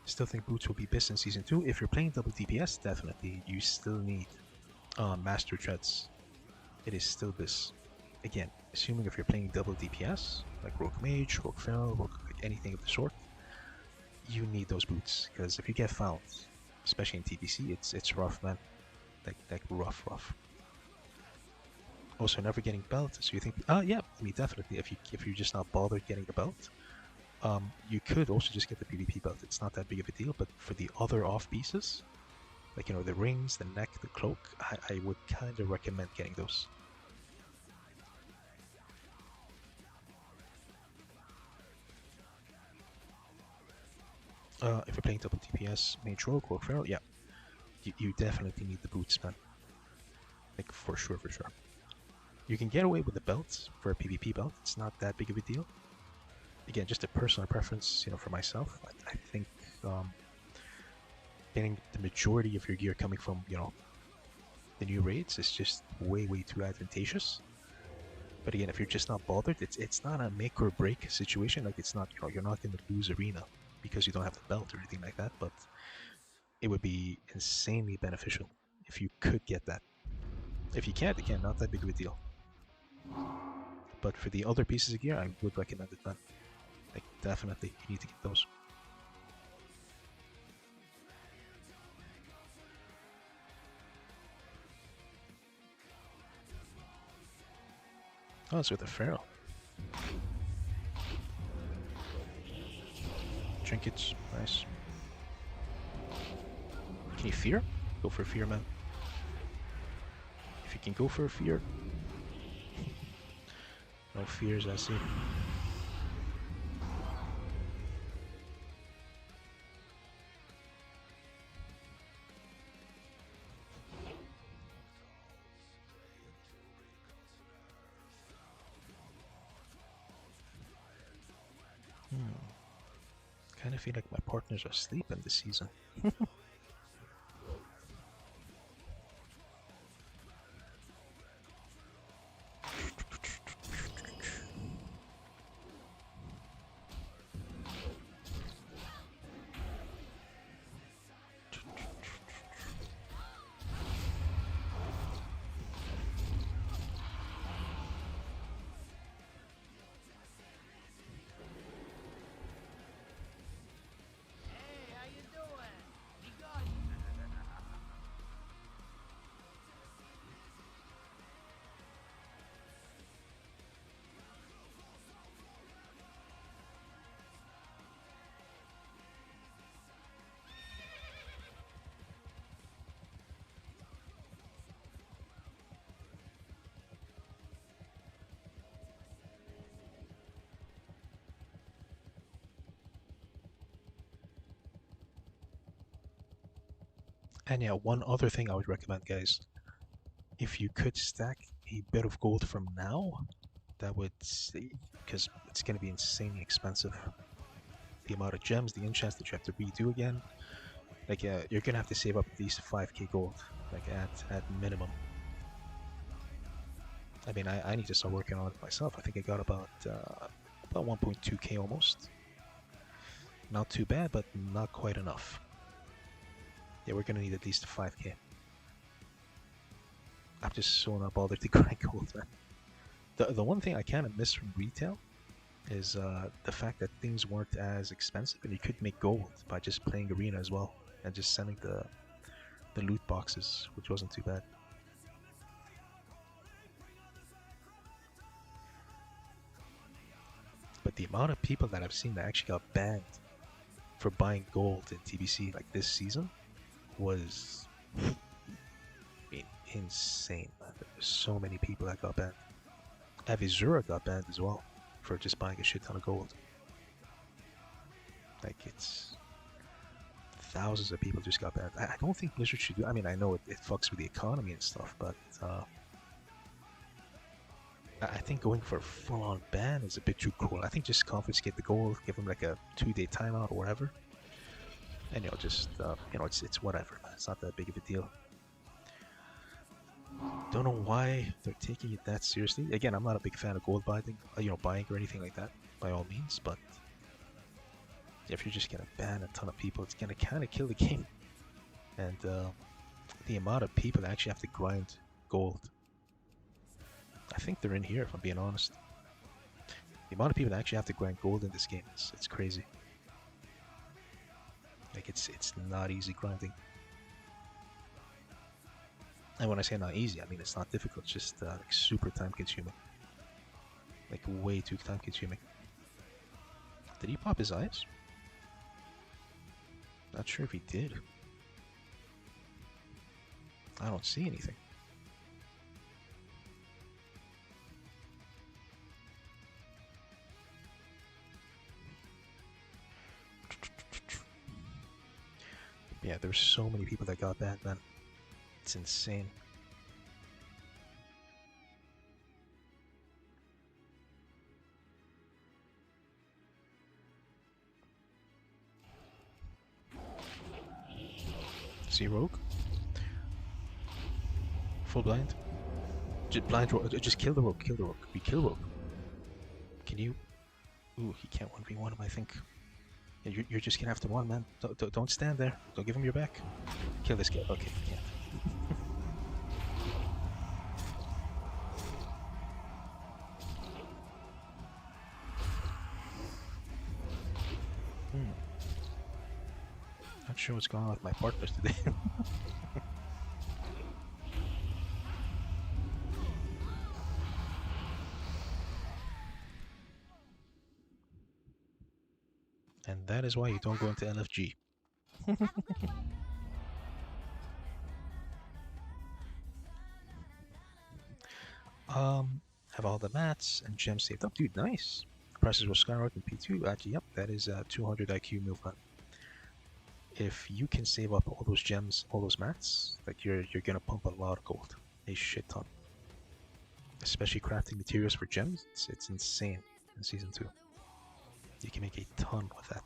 Still think boots will be best in Season 2. If you're playing double DPS, definitely. You still need Master Treads. It is still this. Again, assuming if you're playing double DPS, like Rogue Mage, Rogue Feral, like anything of the sort, you need those boots. Because if you get found, especially in TBC, it's rough, man. Like rough. Also, never getting belt. So you think, yeah, I mean, definitely. If you're just not bothered getting the belt, you could also just get the PvP belt. It's not that big of a deal. But for the other off pieces, like, you know, the rings, the neck, the cloak, I would kind of recommend getting those. If you're playing double DPS, Mage Rogue or Feral, yeah, you definitely need the boots, man. Like, for sure. You can get away with the belt for a PvP belt. It's not that big of a deal. Again, just a personal preference, you know, for myself. I think getting the majority of your gear coming from, you know, the new raids is just way too advantageous. But again, if you're just not bothered, it's not a make or break situation. Like it's not, you know, you're not going to lose arena because you don't have the belt or anything like that. But it would be insanely beneficial if you could get that. If you can't, again, not that big of a deal. But for the other pieces of gear, I would recommend it, man. Like definitely, you need to get those. Oh, it's with a Pharaoh. Trinkets, nice. Can you fear? Go for a fear, man. If you can go for a fear. No fears, I see. Kind of feel like my partners are sleeping this season. And yeah, one other thing I would recommend, guys, if you could stack a bit of gold from now, that would, because it's going to be insanely expensive. The amount of gems, the enchants that you have to redo again, like you're going to have to save up at least 5k gold, like at minimum. I mean, I need to start working on it myself. I think I got about 1.2k almost. Not too bad, but not quite enough. Yeah, we're gonna need at least 5k. I'm just so not bothered to grind gold, man. The one thing I kind of miss from retail is the fact that things weren't as expensive, and you could make gold by just playing arena as well and just selling the loot boxes, which wasn't too bad. But the amount of people that I've seen that actually got banned for buying gold in TBC like this season was, I mean, insane, man. There were so many people that got banned. Avisura got banned as well for just buying a shit ton of gold. Like, it's thousands of people just got banned. I don't think Blizzard should do. I mean, I know it fucks with the economy and stuff, but I think going for a full-on ban is a bit too cruel. I think just confiscate the gold, give them like a 2-day timeout or whatever. And you know, just you know, it's whatever, man. It's not that big of a deal. Don't know why they're taking it that seriously. Again, I'm not a big fan of gold buying, buying or anything like that, by all means. But if you're just gonna ban a ton of people, it's gonna kind of kill the game. And the amount of people that actually have to grind gold, I think they're in here, if I'm being honest. The amount of people that actually have to grind gold in this game, it's crazy. Like, it's not easy grinding. And when I say not easy, I mean it's not difficult. It's just like super time consuming. Like way too time consuming. Did he pop his eyes? Not sure if he did. I don't see anything. Yeah, there's so many people that got banned, man. It's insane. See rogue? Full blind? Blind rogue. Just kill the rogue. Kill the rogue. We kill rogue. Can you? Ooh, he can't 1v1 him, I think. Yeah, you're just gonna have to one, man. Don't stand there. Don't give him your back. Kill this guy. Okay, you can't. Not sure what's going on with my partners today. And that is why you don't go into LFG. Have all the mats and gems saved up. Dude, nice. Prices will skyrocket in P2. Actually, yep, that is 200 IQ movement. If you can save up all those gems, all those mats, like you're gonna pump a lot of gold. A shit ton. Especially crafting materials for gems, it's insane in Season 2. You can make a ton with that.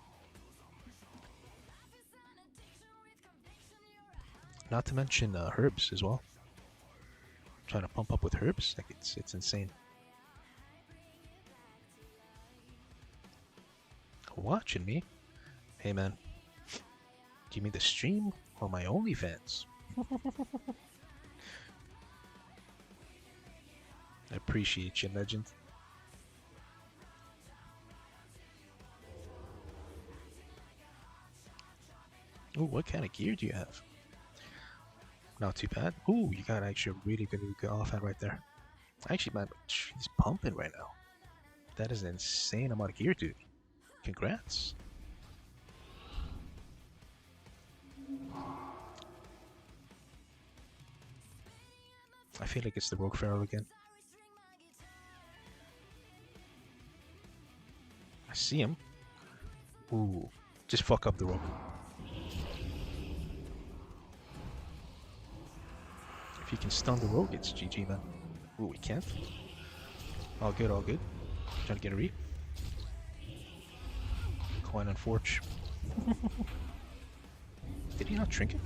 Not to mention herbs as well. Trying to pump up with herbs, like it's insane. Watching me? Hey man, do you mean the stream or my OnlyFans? I appreciate you, legend. Ooh, what kind of gear do you have? Not too bad. Ooh, you got actually a really good offhand right there. Actually, man, he's pumping right now. That is an insane amount of gear, dude. Congrats. I feel like it's the Rogue Pharaoh again. I see him. Ooh, just fuck up the Rogue. If you can stun the Rogue, it's GG, man. Ooh, we can't. All good, all good. Trying to get a reap. Coin and Forge. Did he not trinket?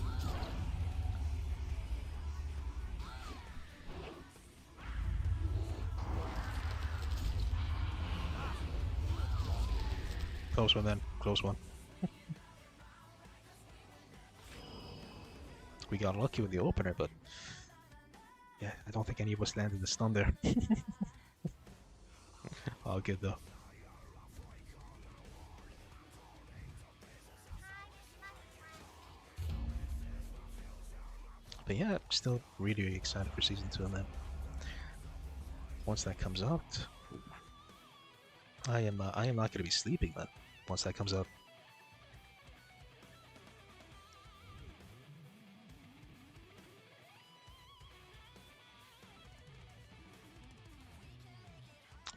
Close one then. Close one. We got lucky with the opener, but yeah, I don't think any of us landed the stun there. All good though. But yeah, I'm still really excited for Season 2, man. Once that comes out, I am not going to be sleeping, man. Once that comes out.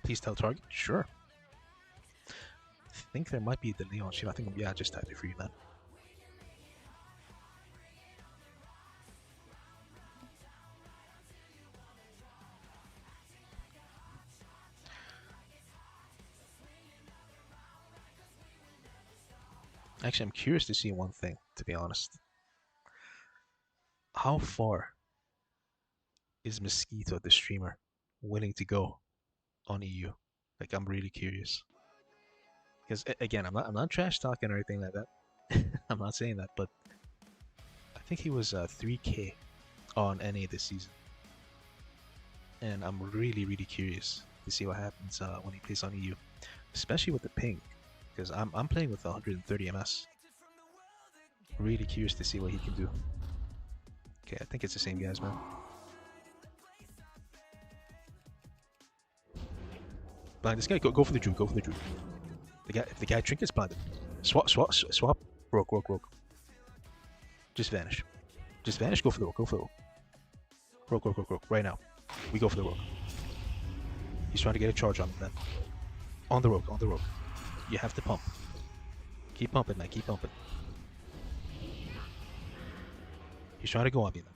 Please tell target. Sure. I think there might be a delay on stream. I think, yeah, just type it for you, man. Actually, I'm curious to see one thing, to be honest. How far is Mosquito, the streamer, willing to go on EU? Like, I'm really curious. Because again, I'm not trash talking or anything like that. I'm not saying that, but I think he was 3K on NA this season, and I'm really curious to see what happens when he plays on EU, especially with the ping. Because I'm playing with 130 MS. Really curious to see what he can do. Okay, I think it's the same guys, man. Blind this guy. Go for the Drew. Go for the Drew. If the guy trinkets blinded. Swap. Rogue. Just vanish. Just vanish. Go for the rogue. Go for the rogue. Rogue. Right now. We go for the rogue. He's trying to get a charge on him, man. On the rogue. You have to pump. Keep pumping, man. Keep pumping. He's trying to go on me, man.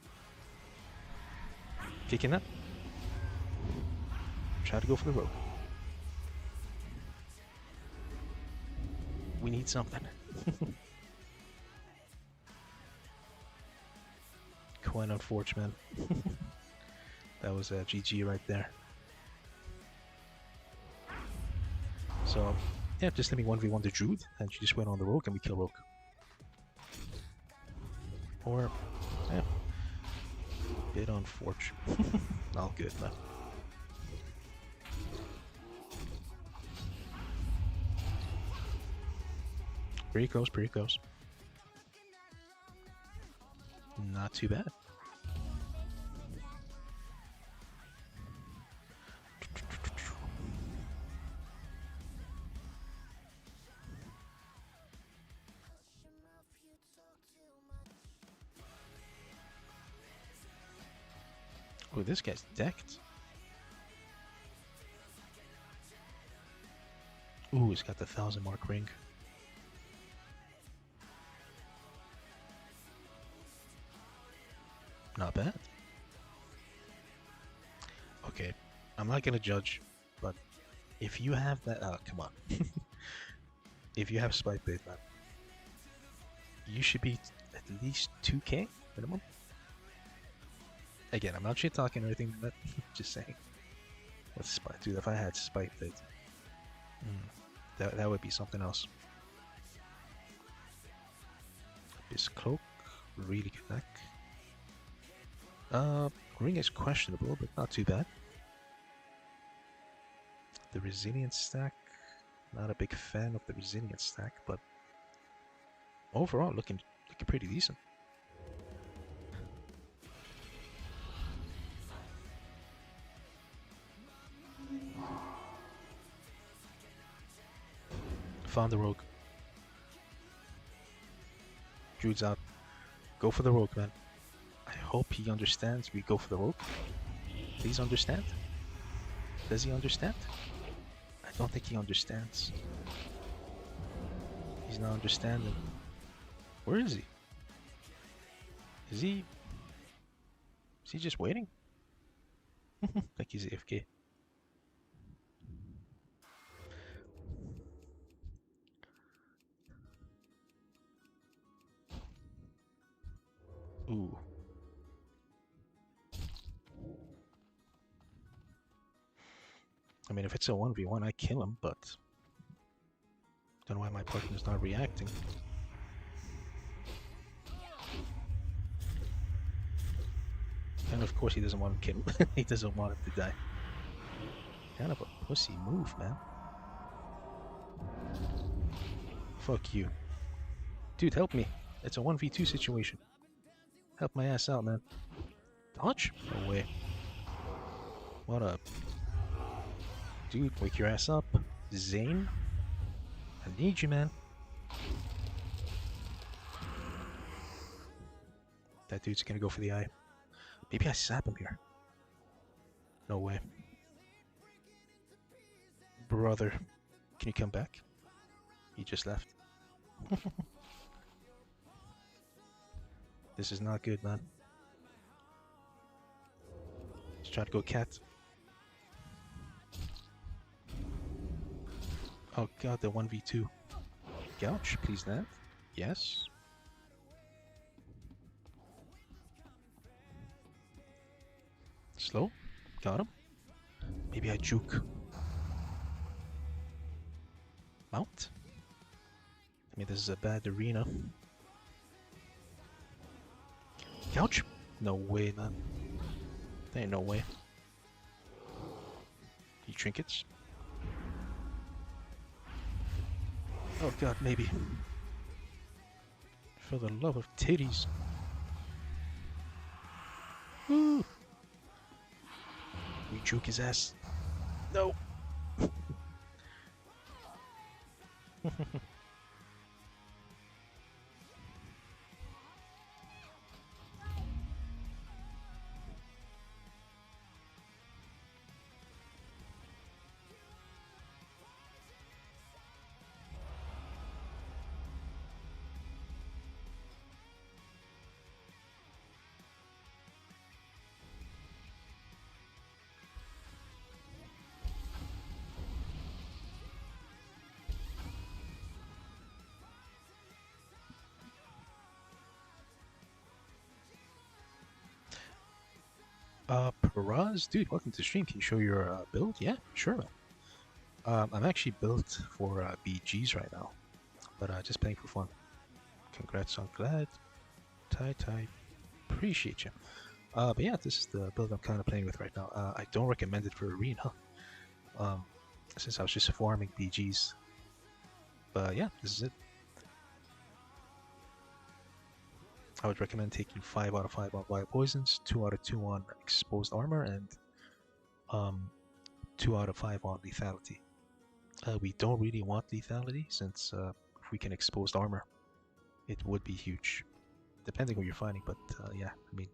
Kicking that. Try to go for the rogue. We need something. Quite unfortunate. That was a GG right there. So, yeah, just let me 1v1 the Druid, and she just went on the Rogue, and we kill Rogue. Or, yeah, bit unfortunate. All good, man. Pretty close, pretty close. Not too bad. Oh, this guy's decked. Ooh, he's got the 1,000 mark ring. Not bad. Okay, I'm not gonna judge, but if you have that, come on. If you have Spike Blade, man, you should be at least 2k minimum. Again, I'm not shit talking or anything, but just saying. With Spike, dude, if I had Spike Blade, that would be something else. This cloak, really good deck. Ring is questionable, but not too bad. The resilience stack, not a big fan of the resilience stack, but overall looking pretty decent. Found the Rogue. Druid's out. Go for the Rogue, man. I hope he understands we go for the Rogue. Please understand. Does he understand? I don't think he understands. He's not understanding. Where is he? Is he just waiting? Like he's AFK. Ooh. I mean, if it's a 1v1, I kill him, but don't know why my partner's not reacting. And of course he doesn't want to kill him. He doesn't want him to die. Kind of a pussy move, man. Fuck you. Dude, help me. It's a 1v2 situation. Help my ass out, man. Dodge? No way. What up? Dude, wake your ass up. Zane? I need you, man. That dude's gonna go for the eye. Maybe I sap him here. No way. Brother, can you come back? He just left. This is not good, man. Let's try to go cat. Oh god, the 1v2. Gouch, please land. Yes. Slow. Got him. Maybe I juke. Mount? I mean, this is a bad arena. Couch? No way, man. There ain't no way. He trinkets? Oh god, maybe. For the love of titties. Woo! We juke his ass. No! Paraz, dude, welcome to the stream. Can you show your build? Yeah, sure, man. I'm actually built for BGs right now, but just playing for fun. Congrats on Glad. Tai. Appreciate you. But yeah, this is the build I'm kind of playing with right now. I don't recommend it for arena, um, since I was just farming BGs. But yeah, this is it. I would recommend taking 5 out of 5 on Wild Poisons, 2 out of 2 on Exposed Armor, and 2 out of 5 on Lethality. We don't really want Lethality, since if we can Exposed Armor, it would be huge. Depending who you're fighting, but yeah, I mean,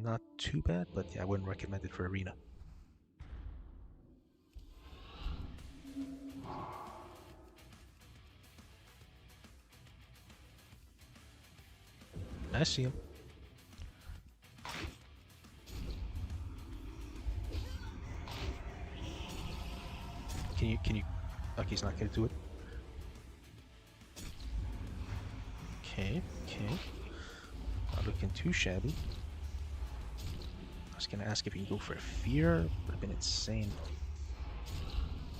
not too bad, but yeah, I wouldn't recommend it for arena. I see him. Can you? Okay, he's not gonna do it. Okay. Not looking too shabby. I was gonna ask if he can go for a fear. Would have been insane.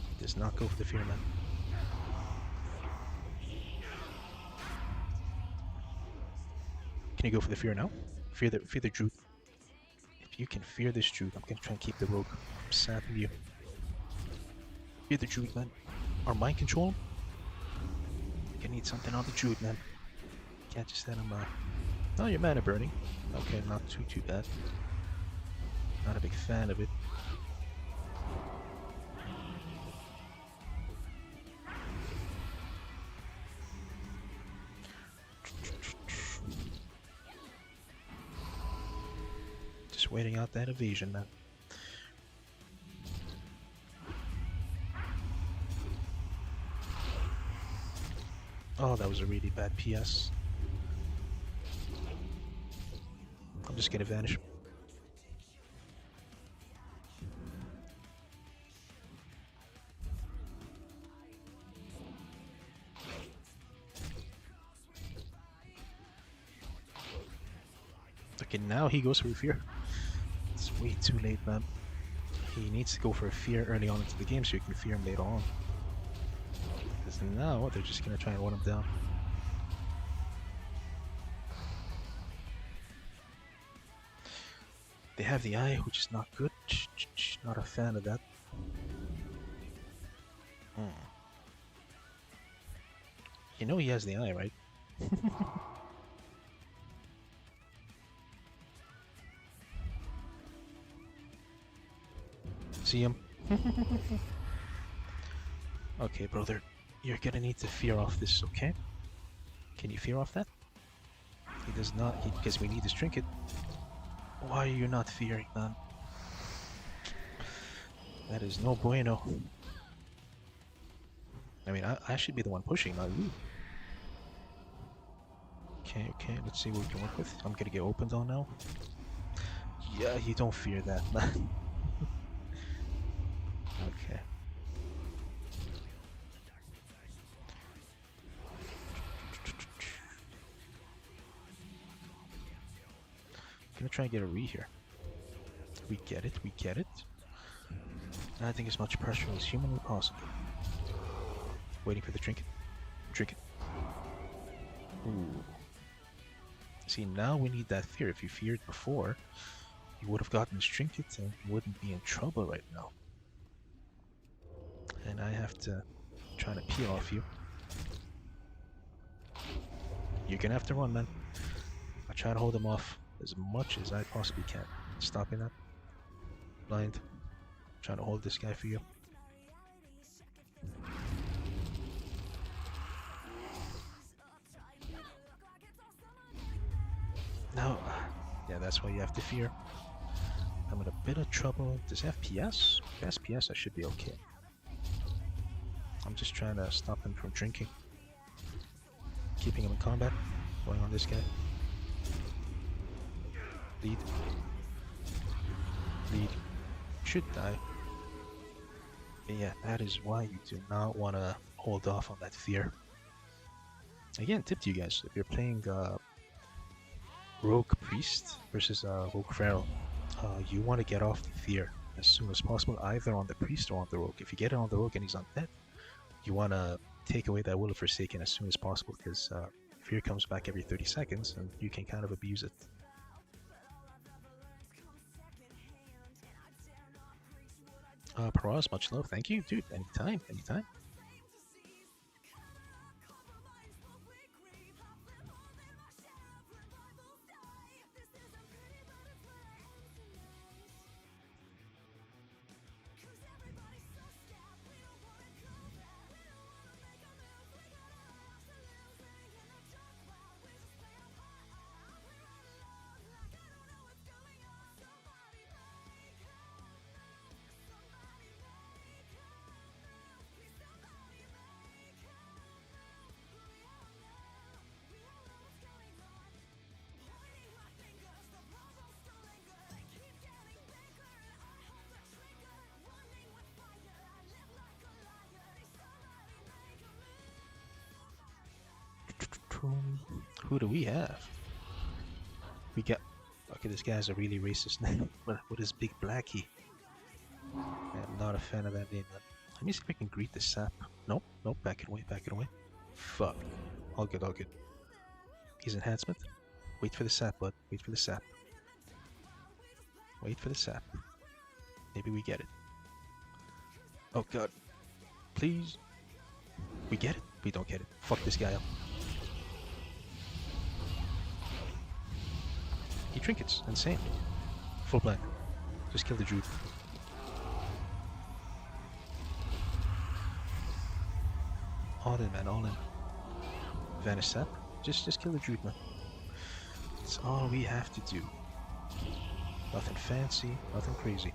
He does not go for the fear, man. Can you go for the fear now? Fear the Druid. If you can fear this Druid, I'm gonna try and keep the rogue. I'm sapping you. Fear the Druid, man. Or mind control him? You need something on the Druid, man. Can't just let him Oh, your mana burning. Okay, not too bad. Not a big fan of it. Just waiting out that evasion, man. Oh, that was a really bad PS. I'm just gonna vanish. Okay, now he goes for a fear. It's way too late, man. He needs to go for a fear early on into the game so you can fear him later on. Because now they're just gonna try and run him down. They have the eye, which is not good. Not a fan of that. You know he has the eye, right? See him? Okay, brother. You're gonna need to fear off this, okay? Can you fear off that? He does not, because we need his trinket. Why are you not fearing, man? That is no bueno. I mean, I should be the one pushing, not you. Okay, let's see what we can work with. I'm gonna get opened on now. Yeah, you don't fear that, man. Okay. Gonna try and get a re here. We get it. And I think as much pressure as humanly possible. Waiting for the trinket. Ooh. See, now we need that fear. If you feared before, you would have gotten his trinket and wouldn't be in trouble right now. And I have to try to peel off you. You're gonna have to run, man. I try to hold him off as much as I possibly can. Stopping that. Blind. Trying to hold this guy for you. No. Yeah, that's why you have to fear. I'm in a bit of trouble. Does he have PS? If he has PS, I should be okay. I'm just trying to stop him from drinking. Keeping him in combat. Going on this guy. Lead. Should die. But yeah, that is why you do not want to hold off on that fear. Again, tip to you guys, if you're playing Rogue Priest versus Rogue Feral. You want to get off the fear as soon as possible, either on the Priest or on the Rogue. If you get it on the Rogue and he's undead, you want to take away that Will of Forsaken as soon as possible, because fear comes back every 30 seconds and you can kind of abuse it. Paraz, much love. Thank you, dude. Anytime, anytime. Who do we have? We got. Okay, this guy's a really racist name. What is Big Blackie? I'm not a fan of that name, man. Let me see if I can greet the sap. Nope, nope, back it away, back it away. Fuck. All good, all good. He's enhancement. Wait for the sap, bud. Wait for the sap. Wait for the sap. Maybe we get it. Oh god. Please. We get it? We don't get it. Fuck this guy up. He trinkets. Insane. Full blind. Just kill the Druid. All in, man. All in. Vanish sap. Just kill the Druid, man. That's all we have to do. Nothing fancy. Nothing crazy.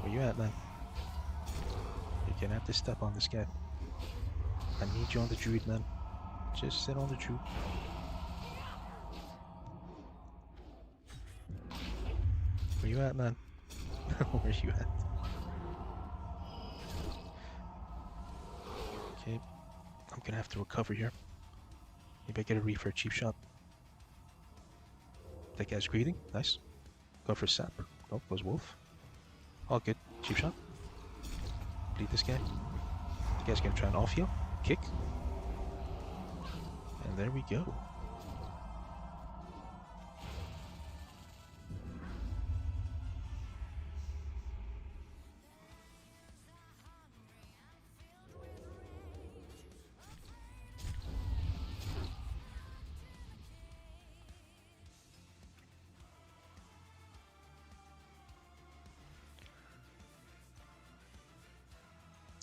Where you at, man? You're gonna have to step on this guy. I need you on the Druid, man. Just sit on the Druid. Where you at, man? Where you at? Okay. I'm gonna have to recover here. Maybe I get a reef for a cheap shot. That guy's greeting. Nice. Go for sap. Oh, goes wolf. All good. Cheap shot. Bleed this guy. The guy's gonna try and off heal. Kick. And there we go.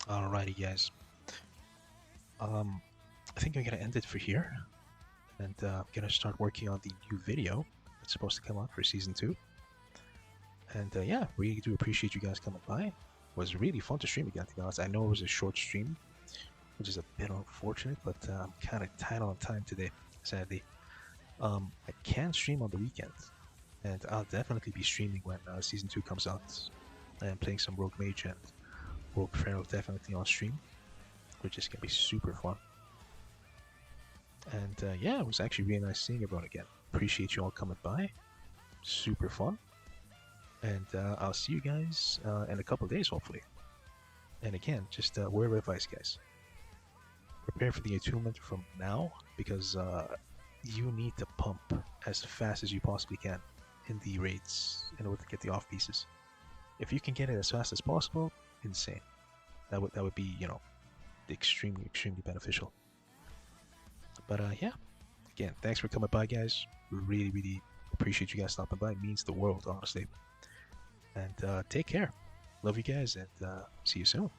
Alrighty, guys. I think I'm gonna end it for here, and I'm gonna start working on the new video that's supposed to come out for season 2. And yeah, really do appreciate you guys coming by. It was really fun to stream again, to be honest. I know it was a short stream, which is a bit unfortunate, but I'm kind of tight on time today, sadly. I can stream on the weekend, and I'll definitely be streaming when season 2 comes out. I am playing some Rogue Mage and Rogue Pharaoh definitely on stream, which is gonna be super fun. And yeah, it was actually really nice seeing everyone again. Appreciate you all coming by. Super fun. And I'll see you guys in a couple of days, hopefully. And again, just a word of advice, guys. Prepare for the attunement from now, because you need to pump as fast as you possibly can in the raids in order to get the off pieces. If you can get it as fast as possible, insane. That would be, you know, extremely beneficial. But yeah, again, thanks for coming by, guys. Really appreciate you guys stopping by. It means the world, honestly. And take care. Love you guys, and see you soon.